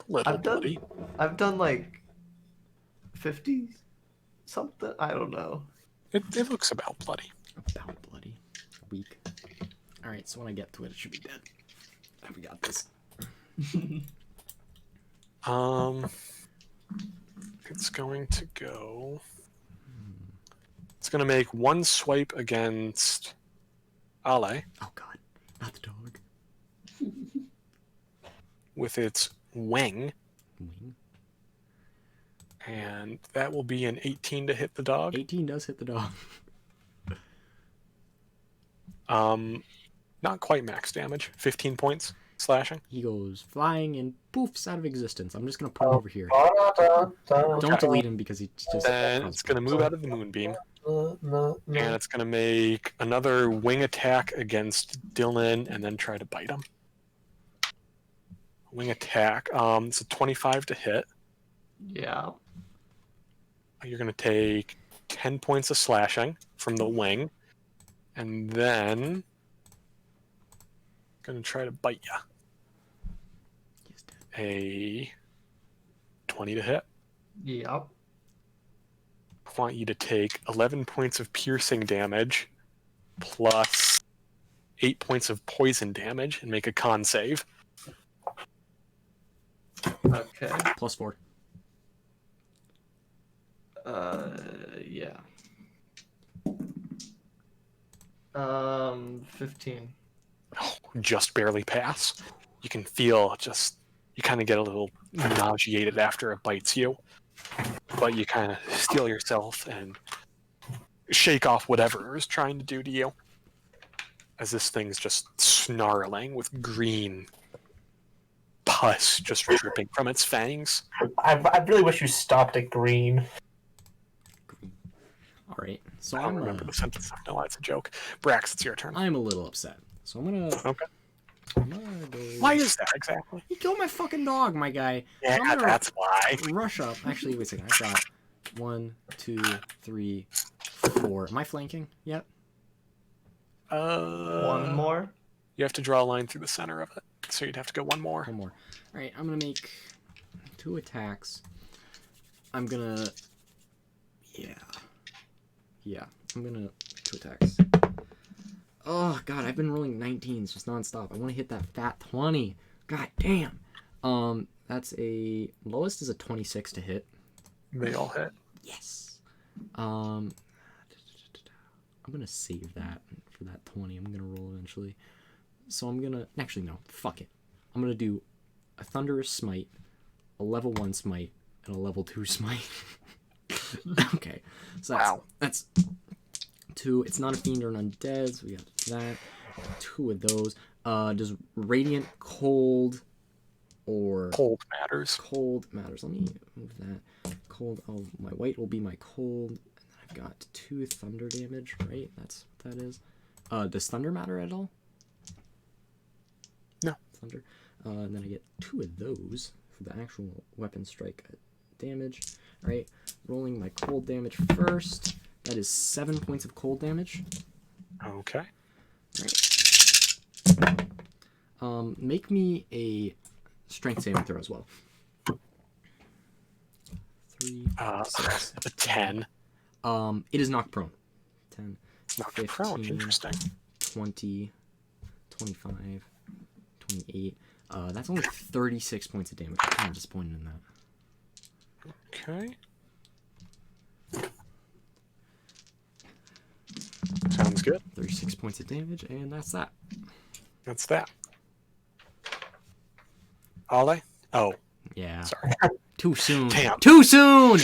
S2: little
S4: I've done-
S2: buddy.
S4: I've done like 50 something. I don't know.
S2: It looks about bloody.
S1: About bloody. Weak. Alright, so when I get to it, it should be dead. We got this.
S2: It's going to go. It's going to make one swipe against Ale
S1: Oh god. Not the dog.
S2: with its wing,
S1: Wing.
S2: and that will be an 18 to hit the dog.
S1: 18 does hit the dog.
S2: Not quite max damage. 15 points slashing.
S1: He goes flying and poofs out of existence. I'm just gonna put him over here.
S5: Okay.
S1: Don't delete him because he's just.
S2: Then it's going to move out of the moonbeam, and it's going to make another wing attack against Dylan, and then try to bite him. Wing attack. It's a 25 to hit.
S4: Yeah.
S2: You're going to take 10 points of slashing from the wing, and then gonna try to bite ya.
S1: He's dead.
S2: A 20 to hit.
S4: Yep.
S2: I want you to take 11 points of piercing damage plus 8 points of poison damage and make a con save.
S4: Okay.
S1: +4.
S4: Yeah. 15.
S2: Just barely pass. You can feel just, you kind of get a little nauseated after it bites you, but you kind of steel yourself and shake off whatever is trying to do to you, as this thing's just snarling with green pus just dripping from its fangs.
S5: I really wish you stopped at green.
S1: All right. So
S2: I don't remember the sentence. No, that's a joke. Brax, it's your turn.
S1: I'm a little upset. So I'm gonna go.
S2: Why is that exactly?
S1: You killed my fucking dog, my guy.
S2: Yeah,
S1: I'm gonna
S2: that's why.
S1: rush up. Actually, wait a second. I've got 1, 2, 3, 4. Am I flanking yet?
S4: One more.
S2: You have to draw a line through the center of it, so you'd have to go one more.
S1: One more. All right. I'm gonna make 2 attacks. I'm gonna. Yeah. I'm gonna 2 attacks. Oh god, I've been rolling 19s just nonstop. I want to hit that fat 20. God damn. That's a lowest is a 26 to hit.
S2: They all hit.
S1: Yes. I'm gonna save that for that 20. I'm gonna roll eventually. So I'm gonna actually no. Fuck it. I'm gonna do a thunderous smite, a level 1 smite, and a level 2 smite. Okay. So that's 2. It's not a fiend or an undead, so we got that. 2 of those. Does radiant cold or
S2: Cold matters.
S1: cold matters? Let me move that. Cold. Oh, my white will be my cold. And then I've got 2 thunder damage, right? That's what that is. Does thunder matter at all?
S2: No.
S1: Thunder. And then I get 2 of those for the actual weapon strike damage. All right. Rolling my cold damage first. That is 7 points of cold damage.
S2: Okay.
S1: Make me a strength saving throw as well. 3, 6,
S2: A 10.
S1: It is knocked prone. 10,
S2: Knocked
S1: 15,
S2: prone. Interesting.
S1: 20, 25, 28. That's only 36 points of damage. I'm kind of disappointed in that.
S2: Okay. Sounds good.
S1: 36 points of damage, and that's that.
S2: That's that. Ollie? Oh,
S1: Yeah.
S2: sorry.
S1: Too soon.
S2: Damn.
S1: Too soon!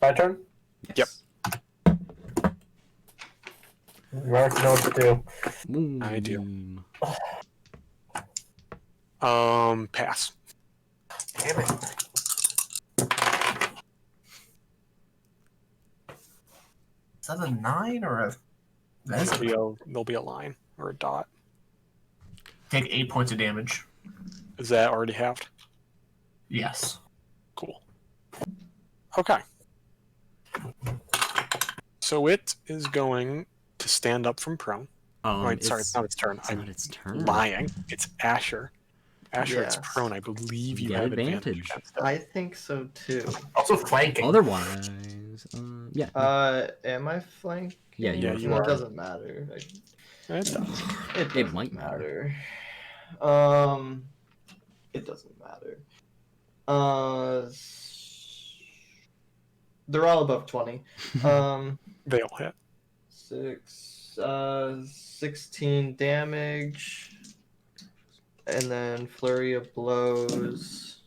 S5: My turn?
S2: Yep.
S5: You already know what to do.
S1: Moon
S2: I do.
S1: beam.
S2: Pass.
S5: Damn it. Is that a 9 or a... That is
S2: There'll be a line or a dot.
S5: Take 8 points of damage.
S2: Is that already halved?
S5: Yes.
S2: Cool. Okay. So it is going to stand up from prone. Wait, sorry, it's not its turn.
S1: It's
S2: I'm
S1: not its turn.
S2: lying. It's Asher. Asher, it's
S4: Yes.
S2: prone. I believe you
S1: Yeah,
S2: have
S1: advantage.
S2: against it.
S4: I think so too.
S5: Also flanking.
S1: Otherwise, yeah.
S4: Am I flanking?
S1: Yeah,
S2: you
S4: It
S2: are.
S4: doesn't matter.
S2: It does.
S4: It doesn't
S1: might matter.
S4: It doesn't matter. They're all above 20.
S2: They all hit.
S4: 16 damage. And then flurry of blows.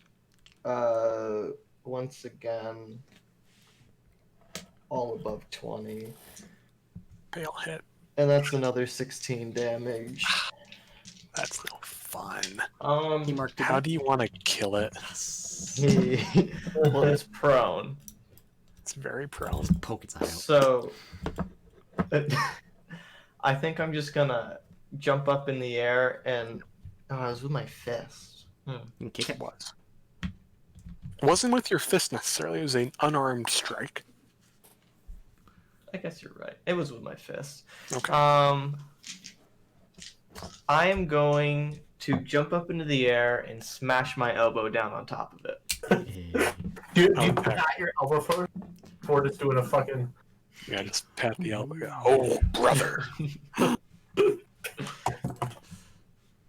S4: Once again, all above 20.
S2: They all hit.
S4: And that's another 16 damage.
S2: That's no fun.
S1: He marked it
S2: How
S1: up.
S2: do you want to kill it?
S4: Well, it's prone.
S2: It's very prone.
S1: Poke its eye out.
S4: So, I think I'm just gonna jump up in the air and. Oh, I was with my fist.
S1: You can kick it.
S2: It wasn't with your fist necessarily. It was an unarmed strike.
S4: I guess you're right. It was with my fist.
S2: Okay.
S4: I am going to jump up into the air and smash my elbow down on top of it.
S1: Hey.
S5: Do you
S2: Okay.
S5: pat your elbow first before just doing a fucking?
S2: Yeah, just pat the elbow. Oh, brother.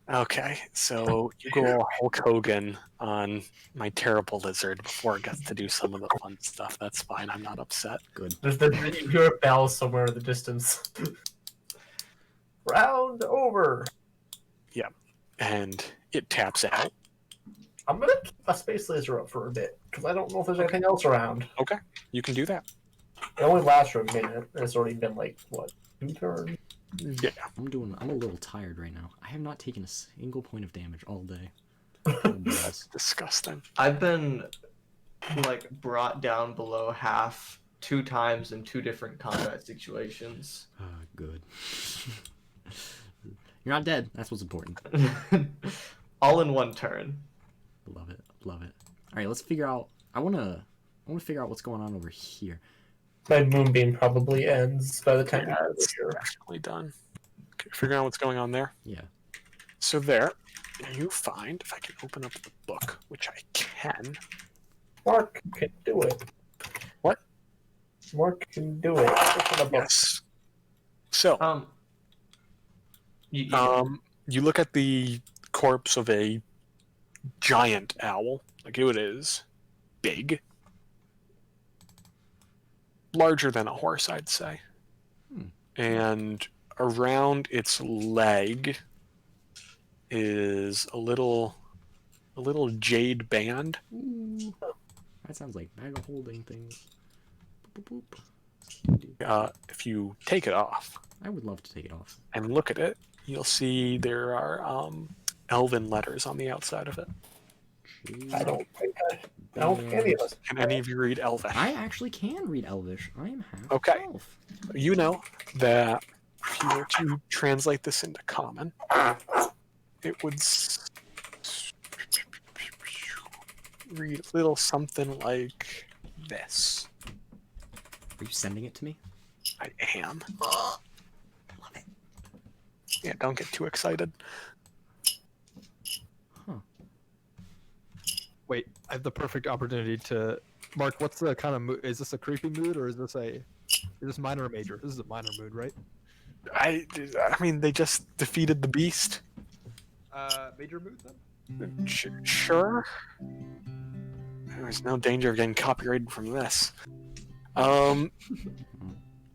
S2: Okay, so you go all Hulk Hogan on my terrible lizard before it gets to do some of the fun stuff. That's fine. I'm not upset.
S1: Good.
S5: You hear a bell somewhere in the distance. Round over.
S2: And it taps out.
S5: I'm gonna keep a space laser up for a bit because I don't know if there's anything else around.
S2: Okay, you can do that.
S5: It only lasts for a minute. And it's already been like what, 2 turns?
S2: Yeah.
S1: I'm a little tired right now. I have not taken a single point of damage all day. Oh, boys.
S2: Disgusting.
S4: I've been like brought down below half 2 times in 2 different combat situations.
S1: Good. You're not dead. That's what's important.
S4: All in 1 turn.
S1: Love it. Love it. All right, let's figure out. I wanna figure out what's going on over here.
S5: My moonbeam probably ends by the time
S2: Yeah,
S5: we
S2: it's
S5: get here.
S2: definitely done. Okay, figuring out what's going on there.
S1: Yeah.
S2: So there, you find, if I can open up the book, which I can.
S5: Mark can do it.
S2: What?
S5: Mark can do it. Open the book.
S2: Yes. So, you look at the corpse of a giant owl. Like it is big. Larger than a horse, I'd say. And around its leg is a little jade band.
S1: Ooh. That sounds like bag of holding things. Boop, boop, boop.
S2: If you take it off
S1: I would love to take it off.
S2: and look at it, you'll see there are elven letters on the outside of it.
S5: I don't think any of us.
S2: Can any of you read Elvish?
S1: I actually can read Elvish. I am half
S2: Okay.
S1: elf.
S2: You know that if you were to translate this into common, it would read a little something like this.
S1: Are you sending it to me?
S2: I am.
S1: I love it.
S2: Yeah, don't get too excited.
S6: Wait, I have the perfect opportunity to. Mark, what's the kind of mood? Is this a creepy mood or is this minor or major? This is a minor mood, right?
S2: I mean, they just defeated the beast.
S6: Major mood then?
S2: Sure. There's no danger of getting copyrighted from this.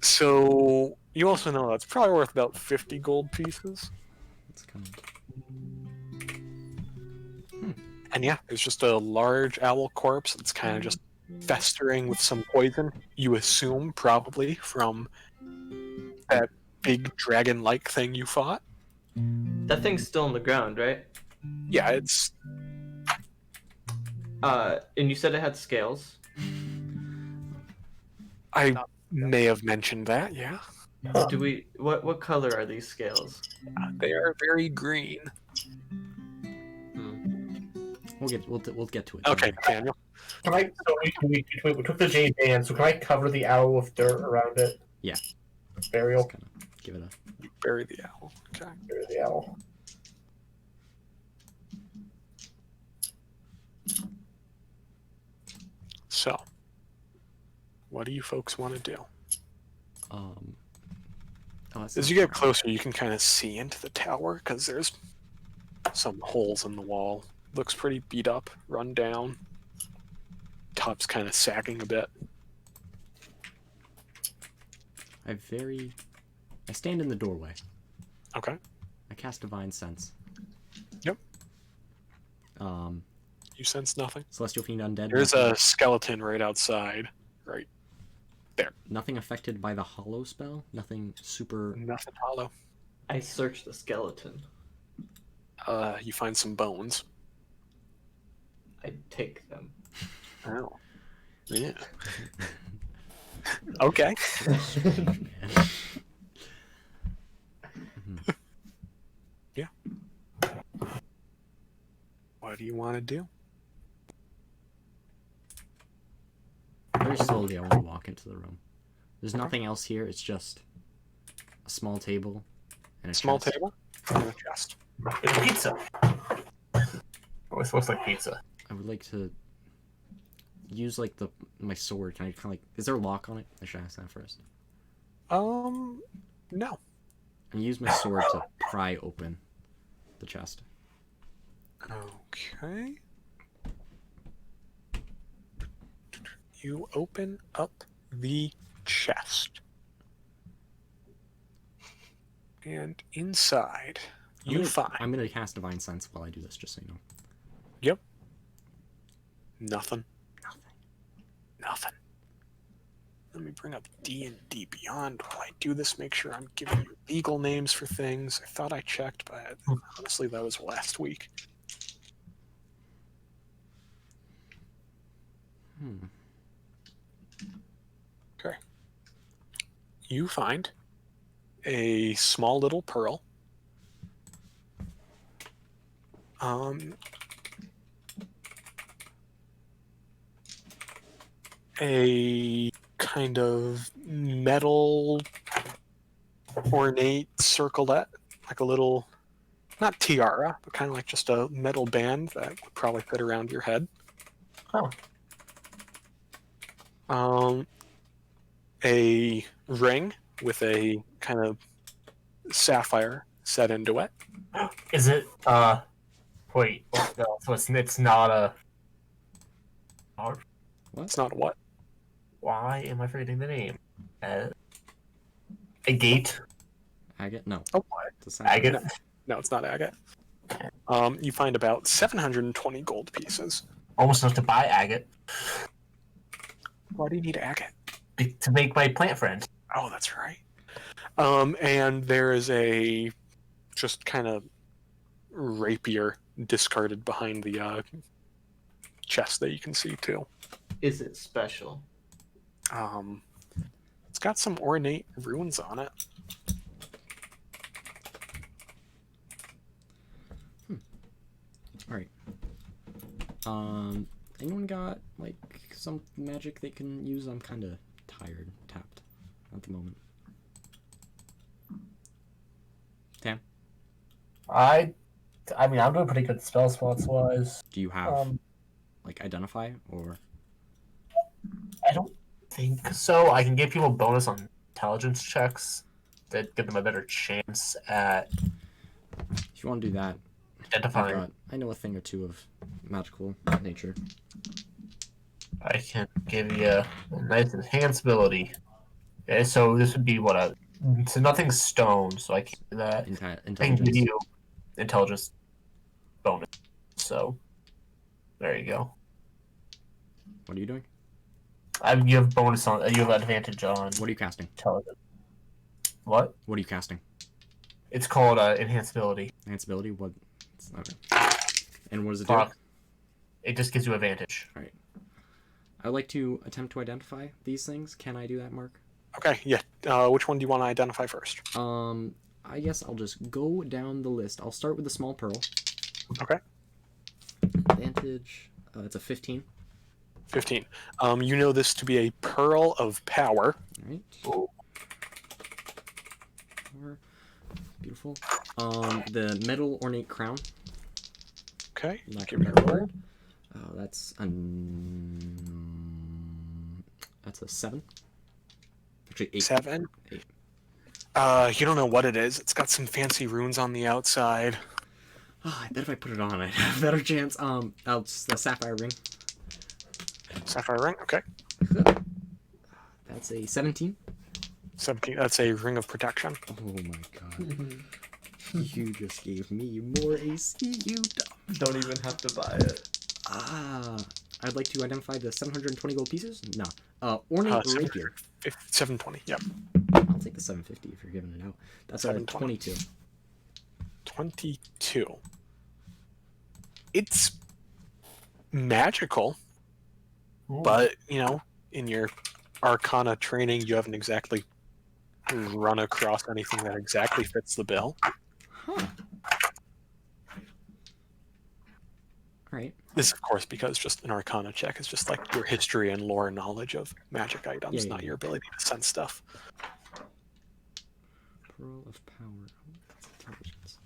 S2: So you also know that's probably worth about 50 gold pieces.
S1: It's kind of.
S2: And yeah, there's just a large owl corpse that's kind of just festering with some poison. You assume probably from that big dragon-like thing you fought.
S4: That thing's still on the ground, right?
S2: Yeah, it's
S4: And you said it had scales.
S2: I may have mentioned that. Yeah,
S4: Do we? What color are these scales?
S2: they are very green.
S1: We'll get to it.
S2: Okay, Daniel.
S5: Can I? So we took the jade band. So can I cover the owl with dirt around it?
S1: Yeah.
S5: Burial.
S1: Just kind of give it a.
S2: Bury the owl. Okay.
S5: Bury the owl.
S2: So, what do you folks want to do?
S1: Oh, that's
S2: As you get closer, you can kind of see into the tower because there's some holes in the wall. Looks pretty beat up, run down. Top's kind of sagging a bit.
S1: I stand in the doorway.
S2: Okay.
S1: I cast Divine Sense.
S2: Yep. You sense nothing.
S1: Celestial Fiend Undead.
S2: There's a skeleton right outside. Right.
S1: Nothing affected by the Hollow spell? Nothing super.
S2: Nothing hollow.
S4: I searched the skeleton.
S2: You find some bones.
S4: I take them.
S2: Oh. Yeah. Okay. Yeah. What do you want to do?
S1: Very slowly, I want to walk into the room. There's nothing else here. It's just a small table and a
S2: Small
S1: chest.
S2: table and a chest.
S5: It's pizza. Oh, it looks like pizza.
S1: I would like to use like my sword. Can I kind of like? Is there a lock on it? I should ask that first.
S2: No.
S1: And use my sword to pry open the chest.
S2: Okay. You open up the chest. And inside, you find
S1: I'm gonna cast Divine Sense while I do this, just so you know.
S2: nothing.
S1: Nothing.
S2: Nothing. Let me bring up D&D Beyond while I do this, make sure I'm giving you legal names for things. I thought I checked, but honestly, that was last week. Okay. You find a small little pearl. A kind of metal ornate circlet, like a little, not tiara, but kind of like just a metal band that would probably fit around your head.
S5: Oh.
S2: A ring with a kind of sapphire set into it.
S5: Is it, wait, no, so it's not a...
S2: It's not what?
S5: Why am I forgetting the name? A gate?
S1: Agate? No.
S2: Oh, what?
S1: It's a sapphire.
S5: Agate?
S2: No, it's not agate. You find about 720 gold pieces.
S5: Almost enough to buy agate.
S2: Why do you need agate?
S5: To make my plant friend.
S2: Oh, that's right. And there is a just kind of rapier discarded behind the chest that you can see too.
S4: Is it special?
S2: It's got some ornate runes on it.
S1: Alright. Anyone got like some magic they can use? I'm kind of tired, tapped at the moment. Tam,
S3: I mean, I'm doing pretty good spell slots wise.
S1: do you have
S3: Um,
S1: like identify or?
S5: I don't think so. I can give people bonus on intelligence checks that give them a better chance at
S1: If you want to do that,
S5: identifying.
S1: I know a thing or two of magical nature.
S5: I can give you a nice enhanced ability. Okay, so this would be so nothing's stone, so I can't do that. I can give
S1: Intelligence.
S5: you intelligence bonus. So there you go.
S1: What are you doing?
S5: You have bonus on. You have advantage on
S1: What are you casting?
S5: intelligence. What?
S1: What are you casting?
S5: It's called enhanced ability.
S1: Enhance ability? What? Okay. And what does it do?
S5: It just gives you advantage.
S1: I'd like to attempt to identify these things. Can I do that, Mark?
S2: Okay, yeah. Which one do you want to identify first?
S1: I guess I'll just go down the list. I'll start with the small pearl.
S2: Okay.
S1: Advantage. It's a 15.
S2: 15. You know this to be a pearl of power.
S1: Alright.
S5: Ooh.
S1: Beautiful. The metal ornate crown.
S2: Okay.
S1: Lack
S2: Give
S1: of
S2: me a
S1: better
S2: roll.
S1: word. That's a 7. Actually, 8.
S2: 7.
S1: 8.
S2: You don't know what it is. It's got some fancy runes on the outside.
S1: Oh, I bet if I put it on, I'd have a better chance. It's the sapphire ring.
S2: Sapphire ring. Okay.
S1: That's a 17.
S2: 17. That's a ring of protection.
S1: Oh my god. You just gave me more AC, you dumb.
S4: Don't even have to buy it.
S1: I'd like to identify the 720 gold pieces. No. Ornate rapier.
S2: 720. Yep.
S1: I'll take the 750 if you're giving it out. That's a
S2: 720.
S1: 22.
S2: 22. It's magical, but in your Arcana training, you haven't exactly run across anything that exactly fits the bill.
S1: Huh. right.
S2: This, of course, because just an Arcana check is just like your history and lore knowledge of magic items,
S1: Yeah,
S2: not
S1: yeah.
S2: your ability to sense stuff.
S1: Pearl of Power. Oh, that's intelligence.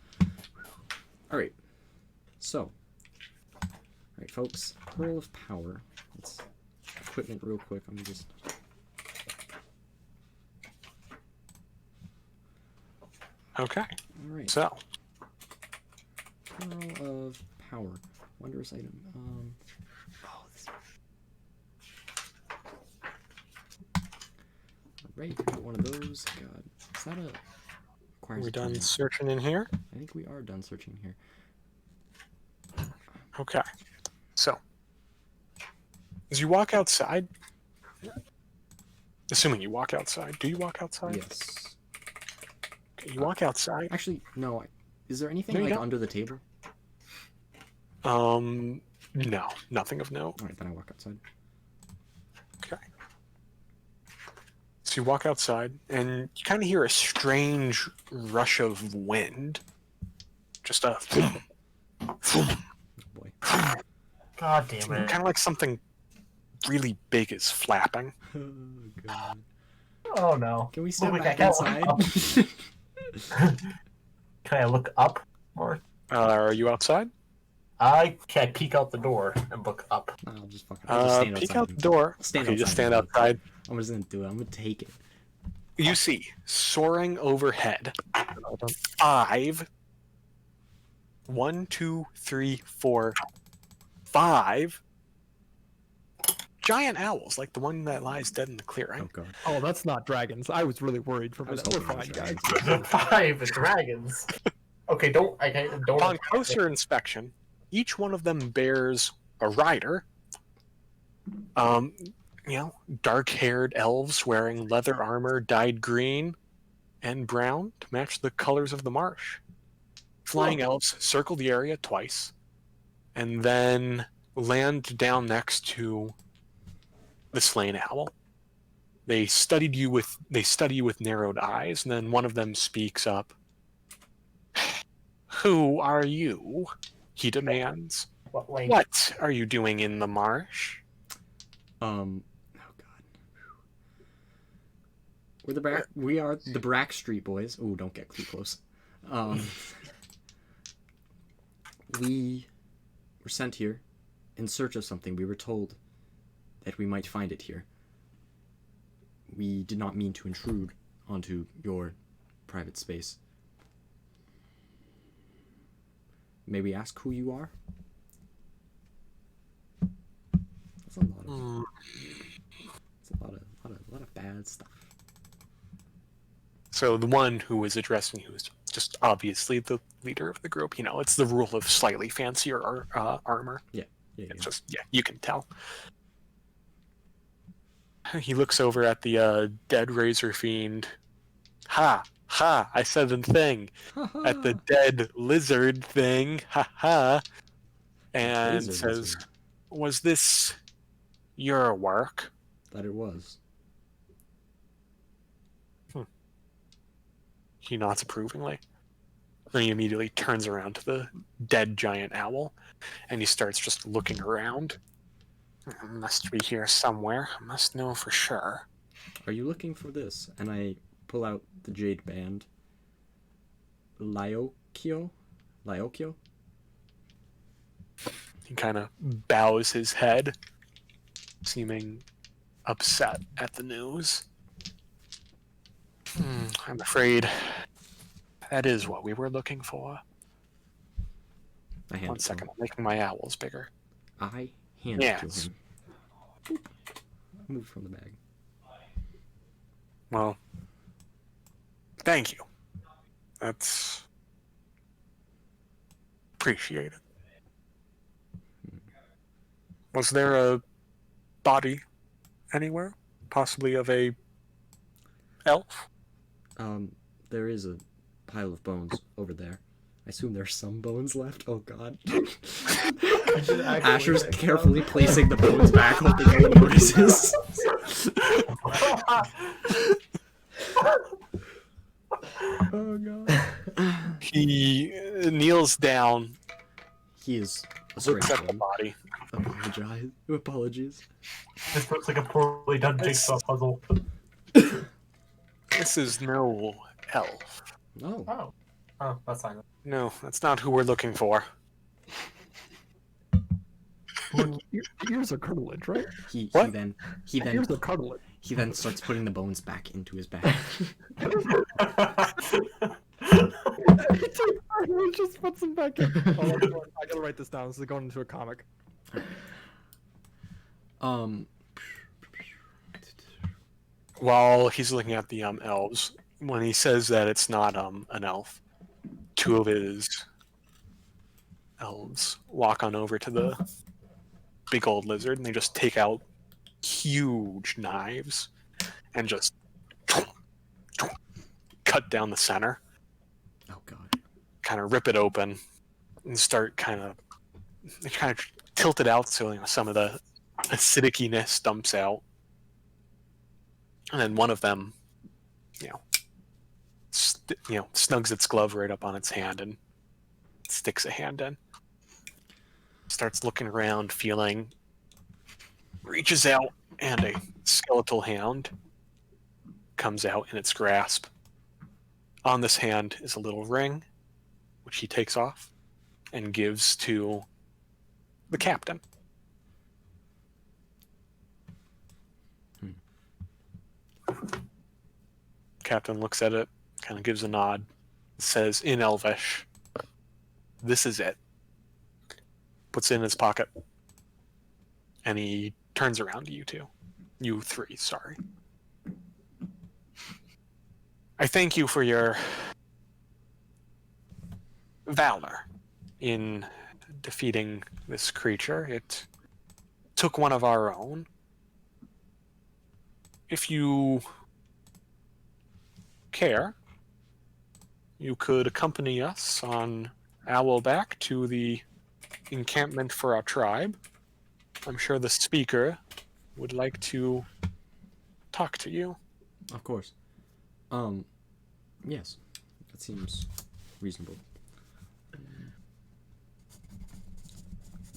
S1: All right. So, all right, folks. Pearl of Power. Let's equipment real quick. I'm just.
S2: Okay,
S1: All right.
S2: so
S1: Pearl of Power. Wondrous item. Oh, this. Alright, got one of those. God. Is that a. Requires
S2: we're
S1: a
S2: done
S1: permit.
S2: searching in here.
S1: I think we are done searching here.
S2: Okay, so as you walk outside, assuming you walk outside, do you walk outside?
S1: Yes.
S2: Okay, you walk outside.
S1: Actually, no. Is there anything
S2: No, you
S1: like
S2: don't.
S1: under the table?
S2: No, nothing of note.
S1: Alright, then I walk outside.
S2: Okay. So you walk outside, and you kind of hear a strange rush of wind. Just a
S1: Oh boy.
S5: God damn it.
S2: kind of like something really big is flapping.
S1: Oh god.
S3: Oh no.
S1: Can we step
S3: Wait,
S1: back
S3: I can't
S1: inside?
S3: Can I look up? Or
S2: Are you outside?
S5: Can I peek out the door and look up?
S1: I'll just fucking. I'll just stand
S2: Peek
S1: outside.
S2: out the door.
S1: Stand
S2: Okay, just
S1: outside
S2: stand
S1: and look.
S2: outside.
S1: I'm just gonna do it. I'm gonna take it.
S2: You see, soaring overhead, 5, 1, 2, 3, 4, 5 giant owls, like the one that lies dead in the clearing.
S1: Oh god.
S6: Oh, that's not dragons. I was really worried for a
S1: I was
S6: minute. We're
S1: hoping it
S6: fine,
S1: was
S6: guys.
S5: 5 dragons. Okay, don't.
S2: Upon closer inspection, each one of them bears a rider. Dark-haired elves wearing leather armor dyed green and brown to match the colors of the marsh. Flying elves circle the area twice, and then land down next to the slain owl. They study you with narrowed eyes, and then one of them speaks up. "Who are you?" he demands.
S5: What lane?
S2: "What are you doing in the marsh?"
S1: Oh god. We are the Brack Street Boys. Ooh, don't get too close. We were sent here in search of something. We were told that we might find it here. We did not mean to intrude onto your private space. May we ask who you are? That's a lot of. It's a lot of bad stuff.
S2: So the one who was addressing you is just obviously the leader of the group. You know, it's the rule of slightly fancier armor.
S1: Yeah.
S2: It's just, you can tell. He looks over at the dead Razor Fiend. Ha! Ha! I said the thing. At the dead lizard thing. Ha ha! And
S1: Razor
S2: says,
S1: lizard.
S2: "Was this your work?"
S1: That it was.
S2: He nods approvingly. Then he immediately turns around to the dead giant owl, and he starts just looking around. "Must be here somewhere. I must know for sure."
S1: Are you looking for this? And I pull out the jade band. Lyokyo?
S2: He kind of bows his head, seeming upset at the news. I'm afraid that is what we were looking for.
S1: I hand
S2: One
S1: it to
S2: second,
S1: him.
S2: I'm making my owls bigger.
S1: I hand it
S2: Yes.
S1: to him. Boop. Move from the bag.
S2: Well, thank you. That's appreciated. Was there a body anywhere? Possibly of a elf?
S1: There is a pile of bones over there. I assume there's some bones left. Oh god.
S4: should actually
S1: Asher's
S4: check
S1: carefully
S4: them.
S1: placing the bones back, hoping no one notices. Oh god.
S2: He kneels down
S1: He is A straight
S2: looks at the
S1: one.
S2: body.
S1: Apologies.
S3: This looks like a poorly done jigsaw puzzle.
S2: This is no elf.
S1: Oh.
S3: Oh. Oh, that's fine.
S2: No, that's not who we're looking for.
S6: Your ears are cartilage, right?
S1: He
S2: What?
S1: then
S6: Ears are cartilage.
S1: he then starts putting the bones back into his bag.
S6: He just puts them back in. Oh, I gotta write this down. This is going into a comic.
S2: While he's looking at the elves, when he says that it's not an elf, two of his elves walk on over to the big old lizard and they just take out huge knives and just cut down the center,
S1: Oh god.
S2: kind of rip it open and start kind of tilt it out so some of the acidiciness dumps out. And then one of them, snugs its glove right up on its hand and sticks a hand in. Starts looking around, feeling, reaches out, and a skeletal hand comes out in its grasp. On this hand is a little ring, which he takes off and gives to the captain. Captain looks at it, kind of gives a nod, says in Elvish, "This is it." Puts it in his pocket, and he turns around to you two. You three, sorry. I thank you for your valor in defeating this creature. It took one of our own. If you care, you could accompany us on Owlback to the encampment for our tribe. I'm sure the speaker would like to talk to you.
S1: Of course. Yes. That seems reasonable.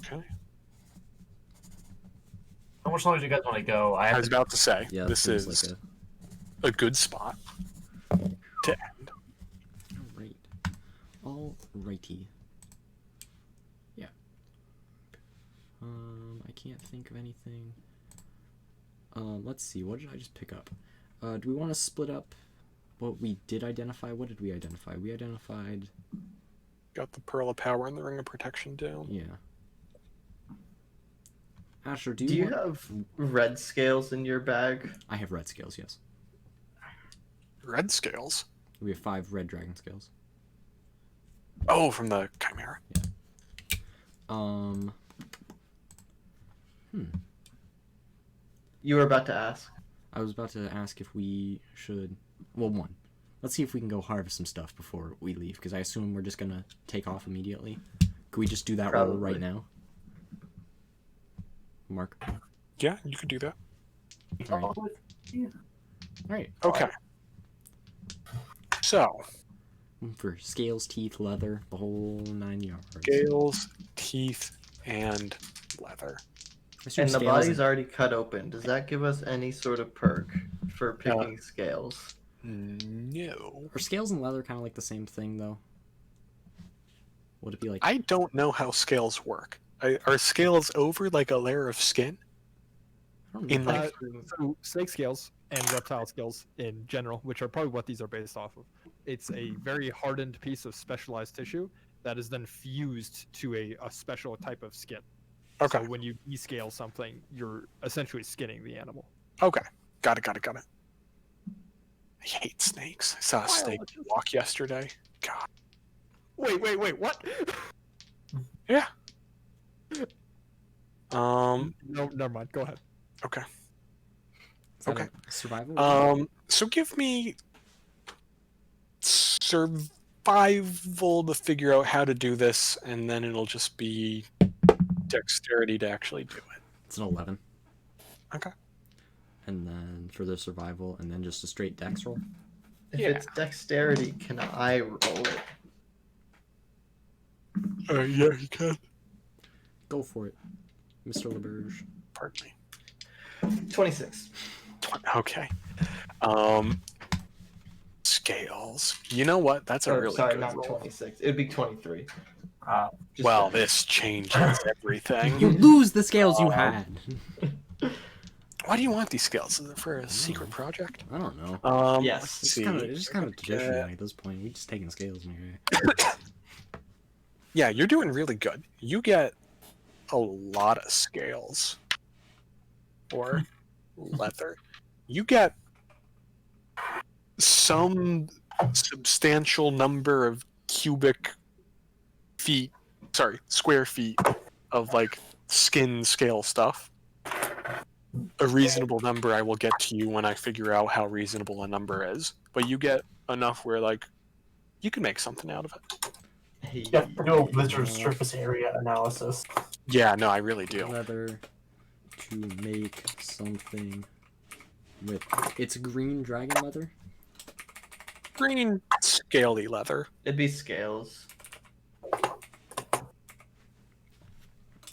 S2: Okay.
S3: How much longer do you guys want to go? I
S2: I
S3: have
S2: was about to say,
S1: Yeah,
S2: this
S1: seems
S2: is
S1: like
S2: a good spot to end.
S1: Alright. Alrighty. Yeah. I can't think of anything. Let's see, what did I just pick up? Do we want to split up what we did identify? What did we identify? We identified...
S2: Got the Pearl of Power and the Ring of Protection down.
S1: Yeah. Asher, do
S4: Do you
S1: want...
S4: have red scales in your bag?
S1: I have red scales, yes.
S2: Red scales?
S1: We have 5 red dragon scales.
S2: Oh, from the Chimera.
S4: You were about to ask.
S1: I was about to ask if we should... Well, one. Let's see if we can go harvest some stuff before we leave, because I assume we're just going to take off immediately. Could we just do that roll right
S4: Probably.
S1: now? Mark?
S2: Yeah, you could do that.
S1: Alright.
S2: Okay. So,
S1: For scales, teeth, leather, the whole 9 yards.
S2: scales, teeth, and leather.
S1: I assume
S4: And the
S1: scales
S4: body's already cut open. Does that give us any sort of perk for picking scales?
S2: No.
S1: Are scales and leather kind of like the same thing, though? Would it be like...
S2: I don't know how scales work. Are scales over like a layer of skin?
S1: I don't
S2: in
S1: know.
S2: like-
S6: So snake scales and reptile scales in general, which are probably what these are based off of. It's a very hardened piece of specialized tissue that is then fused to a special type of skin.
S2: Okay.
S6: So when you descale something, you're essentially skinning the animal.
S2: Okay. Got it. I hate snakes. I saw a snake walk yesterday. God.
S6: Wait, what?
S2: Yeah.
S6: No, never mind. Go ahead.
S2: Okay.
S1: Is that
S2: okay.
S1: a survival?
S2: So give me survival to figure out how to do this, and then it'll just be dexterity to actually do it.
S1: It's an 11.
S2: Okay.
S1: And then for the survival, and then just a straight dex roll.
S4: If
S2: Yeah.
S4: it's dexterity, can I roll it?
S2: Yeah, you can.
S1: Go for it, Mr. LeBurge.
S2: Pardon me.
S4: 26.
S2: Okay. Scales. You know what? That's a
S4: Or,
S2: really
S4: sorry,
S2: good
S4: not
S2: roll.
S4: 26. It'd be 23. Just
S2: Well,
S4: saying.
S2: this changes everything.
S1: You lose the scales you had.
S2: Why do you want these scales? Is it for a secret project?
S1: I don't know.
S4: Yes.
S2: Let's
S1: It's
S2: see.
S1: just kind of tradition at this point. We just taking scales, man.
S2: Yeah, you're doing really good. You get a lot of scales. Or leather. You get some substantial number of square feet of like skin scale stuff. A reasonable number I will get to you when I figure out how reasonable a number is. But you get enough where like you can make something out of it.
S5: You have to do a lizard surface area analysis.
S2: Yeah, no, I really do.
S1: Leather to make something with. It's green dragon leather.
S2: Green scaly leather.
S4: It'd be scales.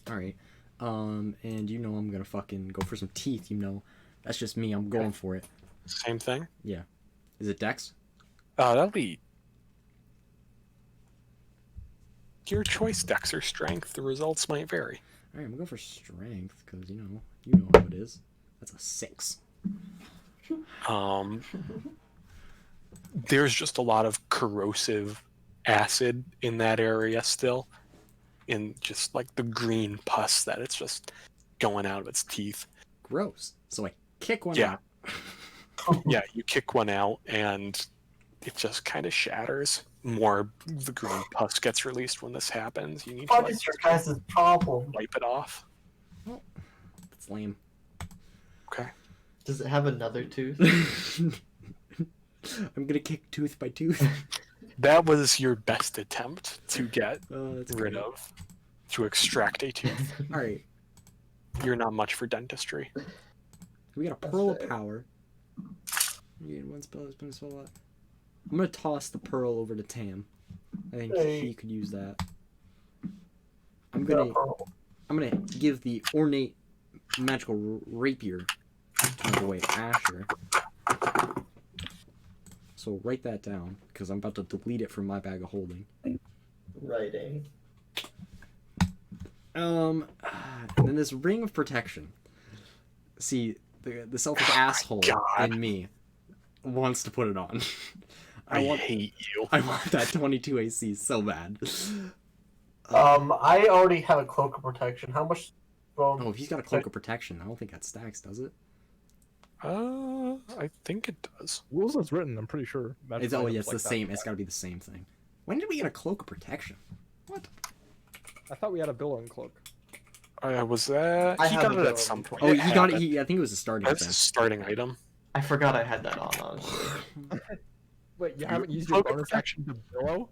S1: All right. And you know I'm gonna fucking go for some teeth. You know, that's just me. I'm going for it.
S2: Same thing.
S1: Is it Dex?
S2: That'll be your choice, Dex or Strength. The results might vary.
S1: All right, I'm gonna go for strength because you know how it is. That's a 6.
S2: There's just a lot of corrosive acid in that area still, in just like the green pus that it's just going out of its teeth.
S1: Gross. So I kick one
S2: Yeah.
S1: out.
S2: Yeah, you kick one out and it just kind of shatters. More of the green pus gets released when this happens. You need to
S5: What
S2: like,
S5: is your guys' problem?
S2: wipe it off.
S1: It's lame.
S2: Okay.
S4: Does it have another tooth?
S1: I'm gonna kick tooth by tooth.
S2: That was your best attempt to get
S1: That's
S2: rid
S1: great.
S2: of, to extract a tooth.
S1: All right,
S2: You're not much for dentistry.
S1: we got a
S4: That's
S1: pearl of
S4: fair.
S1: power. You get one spell. Spend a spell lot. I'm gonna toss the pearl over to Tam. I think
S5: Hey.
S1: he could use that. I'm gonna give the ornate magical rapier to my boy Asher. So write that down because I'm about to delete it from my bag of holding.
S4: Writing.
S1: And then this ring of protection. See, the selfish asshole
S2: God.
S1: in me wants to put it on.
S2: I hate you.
S1: I want that 22 AC so bad.
S5: I already have a cloak of protection. How much?
S1: Oh, if he's got a cloak of protection, I don't think that stacks, does it?
S2: I think it does.
S6: Rules as written, I'm pretty sure.
S1: It's the same. It's got to be the same thing. When did we get a cloak of protection? What?
S6: I thought we had a billowing cloak.
S2: Was that?
S4: I
S2: He
S4: have
S2: got
S4: a
S2: it
S4: bill.
S2: at some point.
S1: Oh, he got it.
S2: happened.
S1: I think it was a starting
S2: That's
S1: thing.
S2: a starting item.
S4: I forgot I had that on, honestly.
S6: Wait, you haven't used your
S2: Cloak of
S6: bonus action to billow?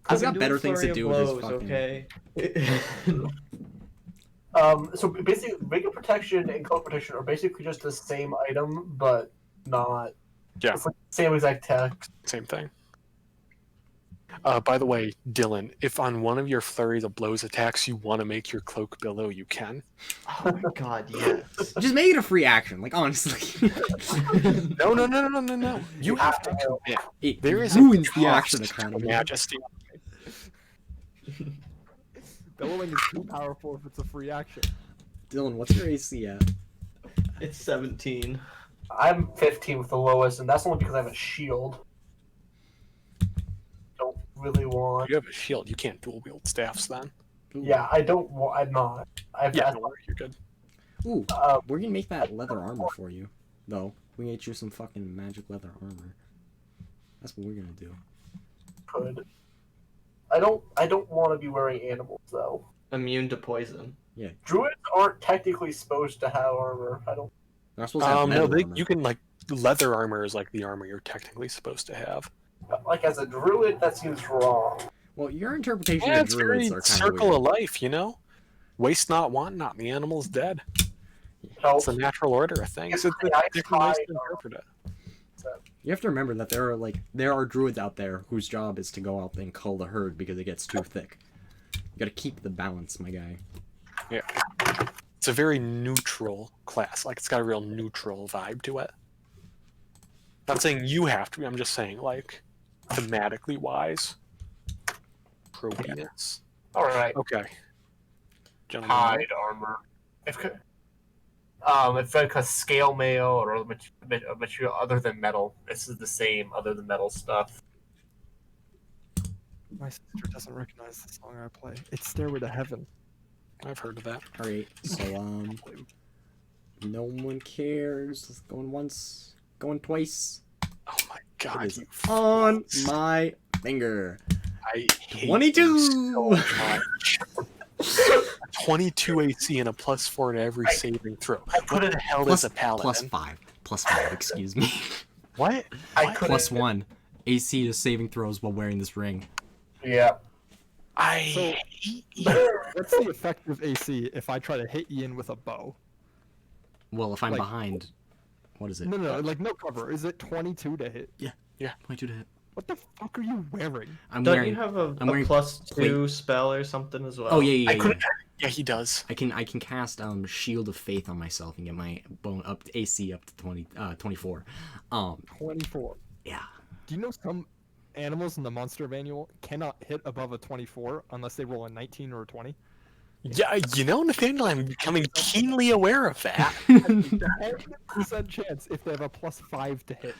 S1: He's
S4: I've
S1: got
S4: been
S1: better
S4: doing
S1: things to
S4: flurry
S1: do
S4: of
S1: with his
S4: blows,
S1: fucking.
S4: okay?
S5: So basically, Ring of Protection and Cloak Protection are basically just the same item, but not.
S2: Yeah.
S5: It's like the same exact text.
S2: Same thing. By the way, Dylan, if on one of your flurries of blows attacks you want to make your cloak billow, you can.
S4: Oh my god, yes.
S1: Just make it a free action, like honestly.
S2: No. You have to commit.
S1: It
S2: There is
S1: ruins
S2: a
S1: the
S2: cost
S1: action
S2: to
S1: economy.
S2: Majesty.
S6: Billowing is too powerful if it's a free action.
S1: Dylan, what's your AC at?
S4: It's 17.
S5: I'm 15 with the lowest, and that's only because I have a shield. Don't really want.
S2: You have a shield. You can't dual wield staffs then.
S1: Ooh.
S5: Yeah, I don't want. I'm not.
S2: Yeah, don't worry, you're good.
S1: Ooh, we're gonna make that leather armor for you, though. We can get you some fucking magic leather armor. That's what we're gonna do.
S5: Could. I don't want to be wearing animals though.
S4: Immune to poison.
S5: Druids aren't technically supposed to have armor. I don't.
S1: They're not supposed to have
S2: No,
S1: metal armor.
S2: you can like leather armor is like the armor you're technically supposed to have.
S5: Like as a druid, that seems wrong.
S1: Well, your interpretation
S2: Yeah,
S1: of
S2: it's very
S1: druids are kind
S2: circle
S1: of
S2: of life, you know. Waste not, want not. The animal's dead.
S5: No,
S2: It's a natural order of things. It's
S5: Yeah,
S2: a different ways to interpret it.
S1: You have to remember that there are druids out there whose job is to go out and cull the herd because it gets too thick. You gotta keep the balance, my guy.
S2: It's a very neutral class. Like, it's got a real neutral vibe to it. Not saying you have to. I'm just saying, like, thematically wise. Proteus.
S5: All right.
S2: Okay. Gentlemen.
S5: Hide armor. If like a scale mail or a material other than metal, this is the same other than metal stuff.
S6: My sister doesn't recognize the song I play. It's Stairway to Heaven.
S2: I've heard of that.
S1: All right, so no one cares. Going once, going twice.
S2: Oh my
S1: It
S2: god,
S1: is
S2: you
S1: on
S2: fucks.
S1: my finger.
S2: I hate
S1: 22.
S2: you so much. 22 AC and a +4 to every saving throw. What the hell
S1: Plus-
S2: is a paladin?
S1: plus five. Excuse me.
S2: What?
S5: I could
S1: +1 AC to saving throws while wearing this ring.
S5: Yeah.
S2: I
S6: So-
S2: hate you.
S6: What's the effective AC if I try to hit Ian with a bow?
S1: Well, if I'm
S6: Like-
S1: behind, what is it?
S6: No, like no cover. Is it 22 to hit?
S1: 22 to hit.
S6: What the fuck are you wearing?
S1: I'm
S4: Don't
S1: wearing.
S4: you have a
S1: I'm wearing
S4: +2 spell or something as well?
S1: Oh yeah.
S5: I couldn't.
S2: Yeah, he does.
S1: I can cast Shield of Faith on myself and get my bone up to AC up to 24.
S6: 24.
S1: Yeah.
S6: Do you know some animals in the monster manual cannot hit above a 24 unless they roll a 19 or a 20?
S2: Yeah, you know, Nathaniel, I'm becoming keenly aware of that.
S6: 100% chance if they have a +5 to hit.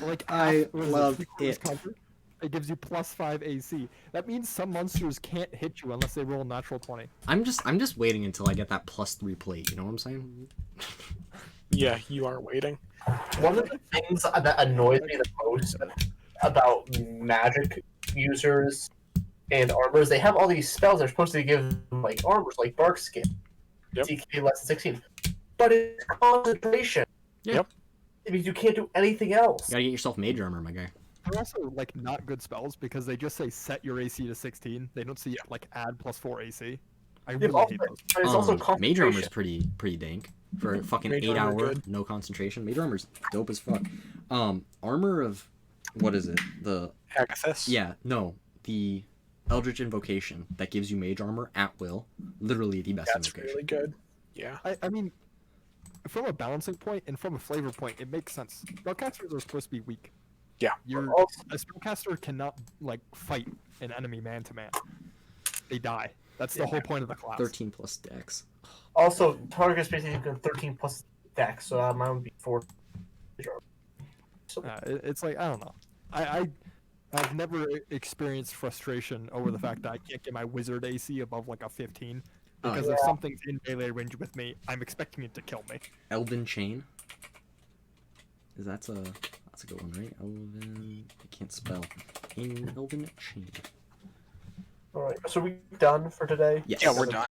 S6: Like
S1: I
S6: what is
S1: love
S6: three-quarters
S1: it.
S6: cover? It gives you +5 AC. That means some monsters can't hit you unless they roll a natural 20.
S1: I'm just waiting until I get that +3 plate. You know what I'm saying?
S2: Yeah, you are waiting.
S5: One of the things that annoys me the most about magic users and armors, they have all these spells that are supposed to give them like armors, like Bark Skin,
S2: Yep.
S5: DK less than 16, but it's concentration.
S2: Yep.
S5: It means you can't do anything else.
S1: You gotta get yourself mage armor, my guy.
S6: They're also like not good spells because they just say set your AC to 16. They don't say like add +4 AC. I
S5: Yeah,
S6: really
S5: but
S6: hate those.
S5: it's also
S1: Mage
S5: concentration.
S1: armor's pretty dank for a fucking
S2: Mage
S1: 8
S2: armor
S1: hour
S2: good.
S1: no concentration. Mage armor's dope as fuck. Armor of what is it? The
S2: Agathis?
S1: the Eldritch Invocation that gives you mage armor at will. Literally the best
S2: That's
S1: invocation.
S2: really good. Yeah.
S6: I mean, from a balancing point and from a flavor point, it makes sense. Spellcasters are supposed to be weak.
S2: Yeah.
S6: A spellcaster cannot like fight an enemy man to man. They die. That's the whole point of the class.
S1: 13 plus dex.
S5: Also, target's basically 13 plus dex, so mine would be 4.
S6: It's like I don't know. I've never experienced frustration over the fact that I can't get my wizard AC above like a 15 because if something's in melee range with me, I'm expecting it to kill me.
S1: Elven Chain. That's a good one, right? Elven. I can't spell. Elven Chain.
S5: Alright, so we done for today?
S1: Yes.
S2: Yeah, we're done.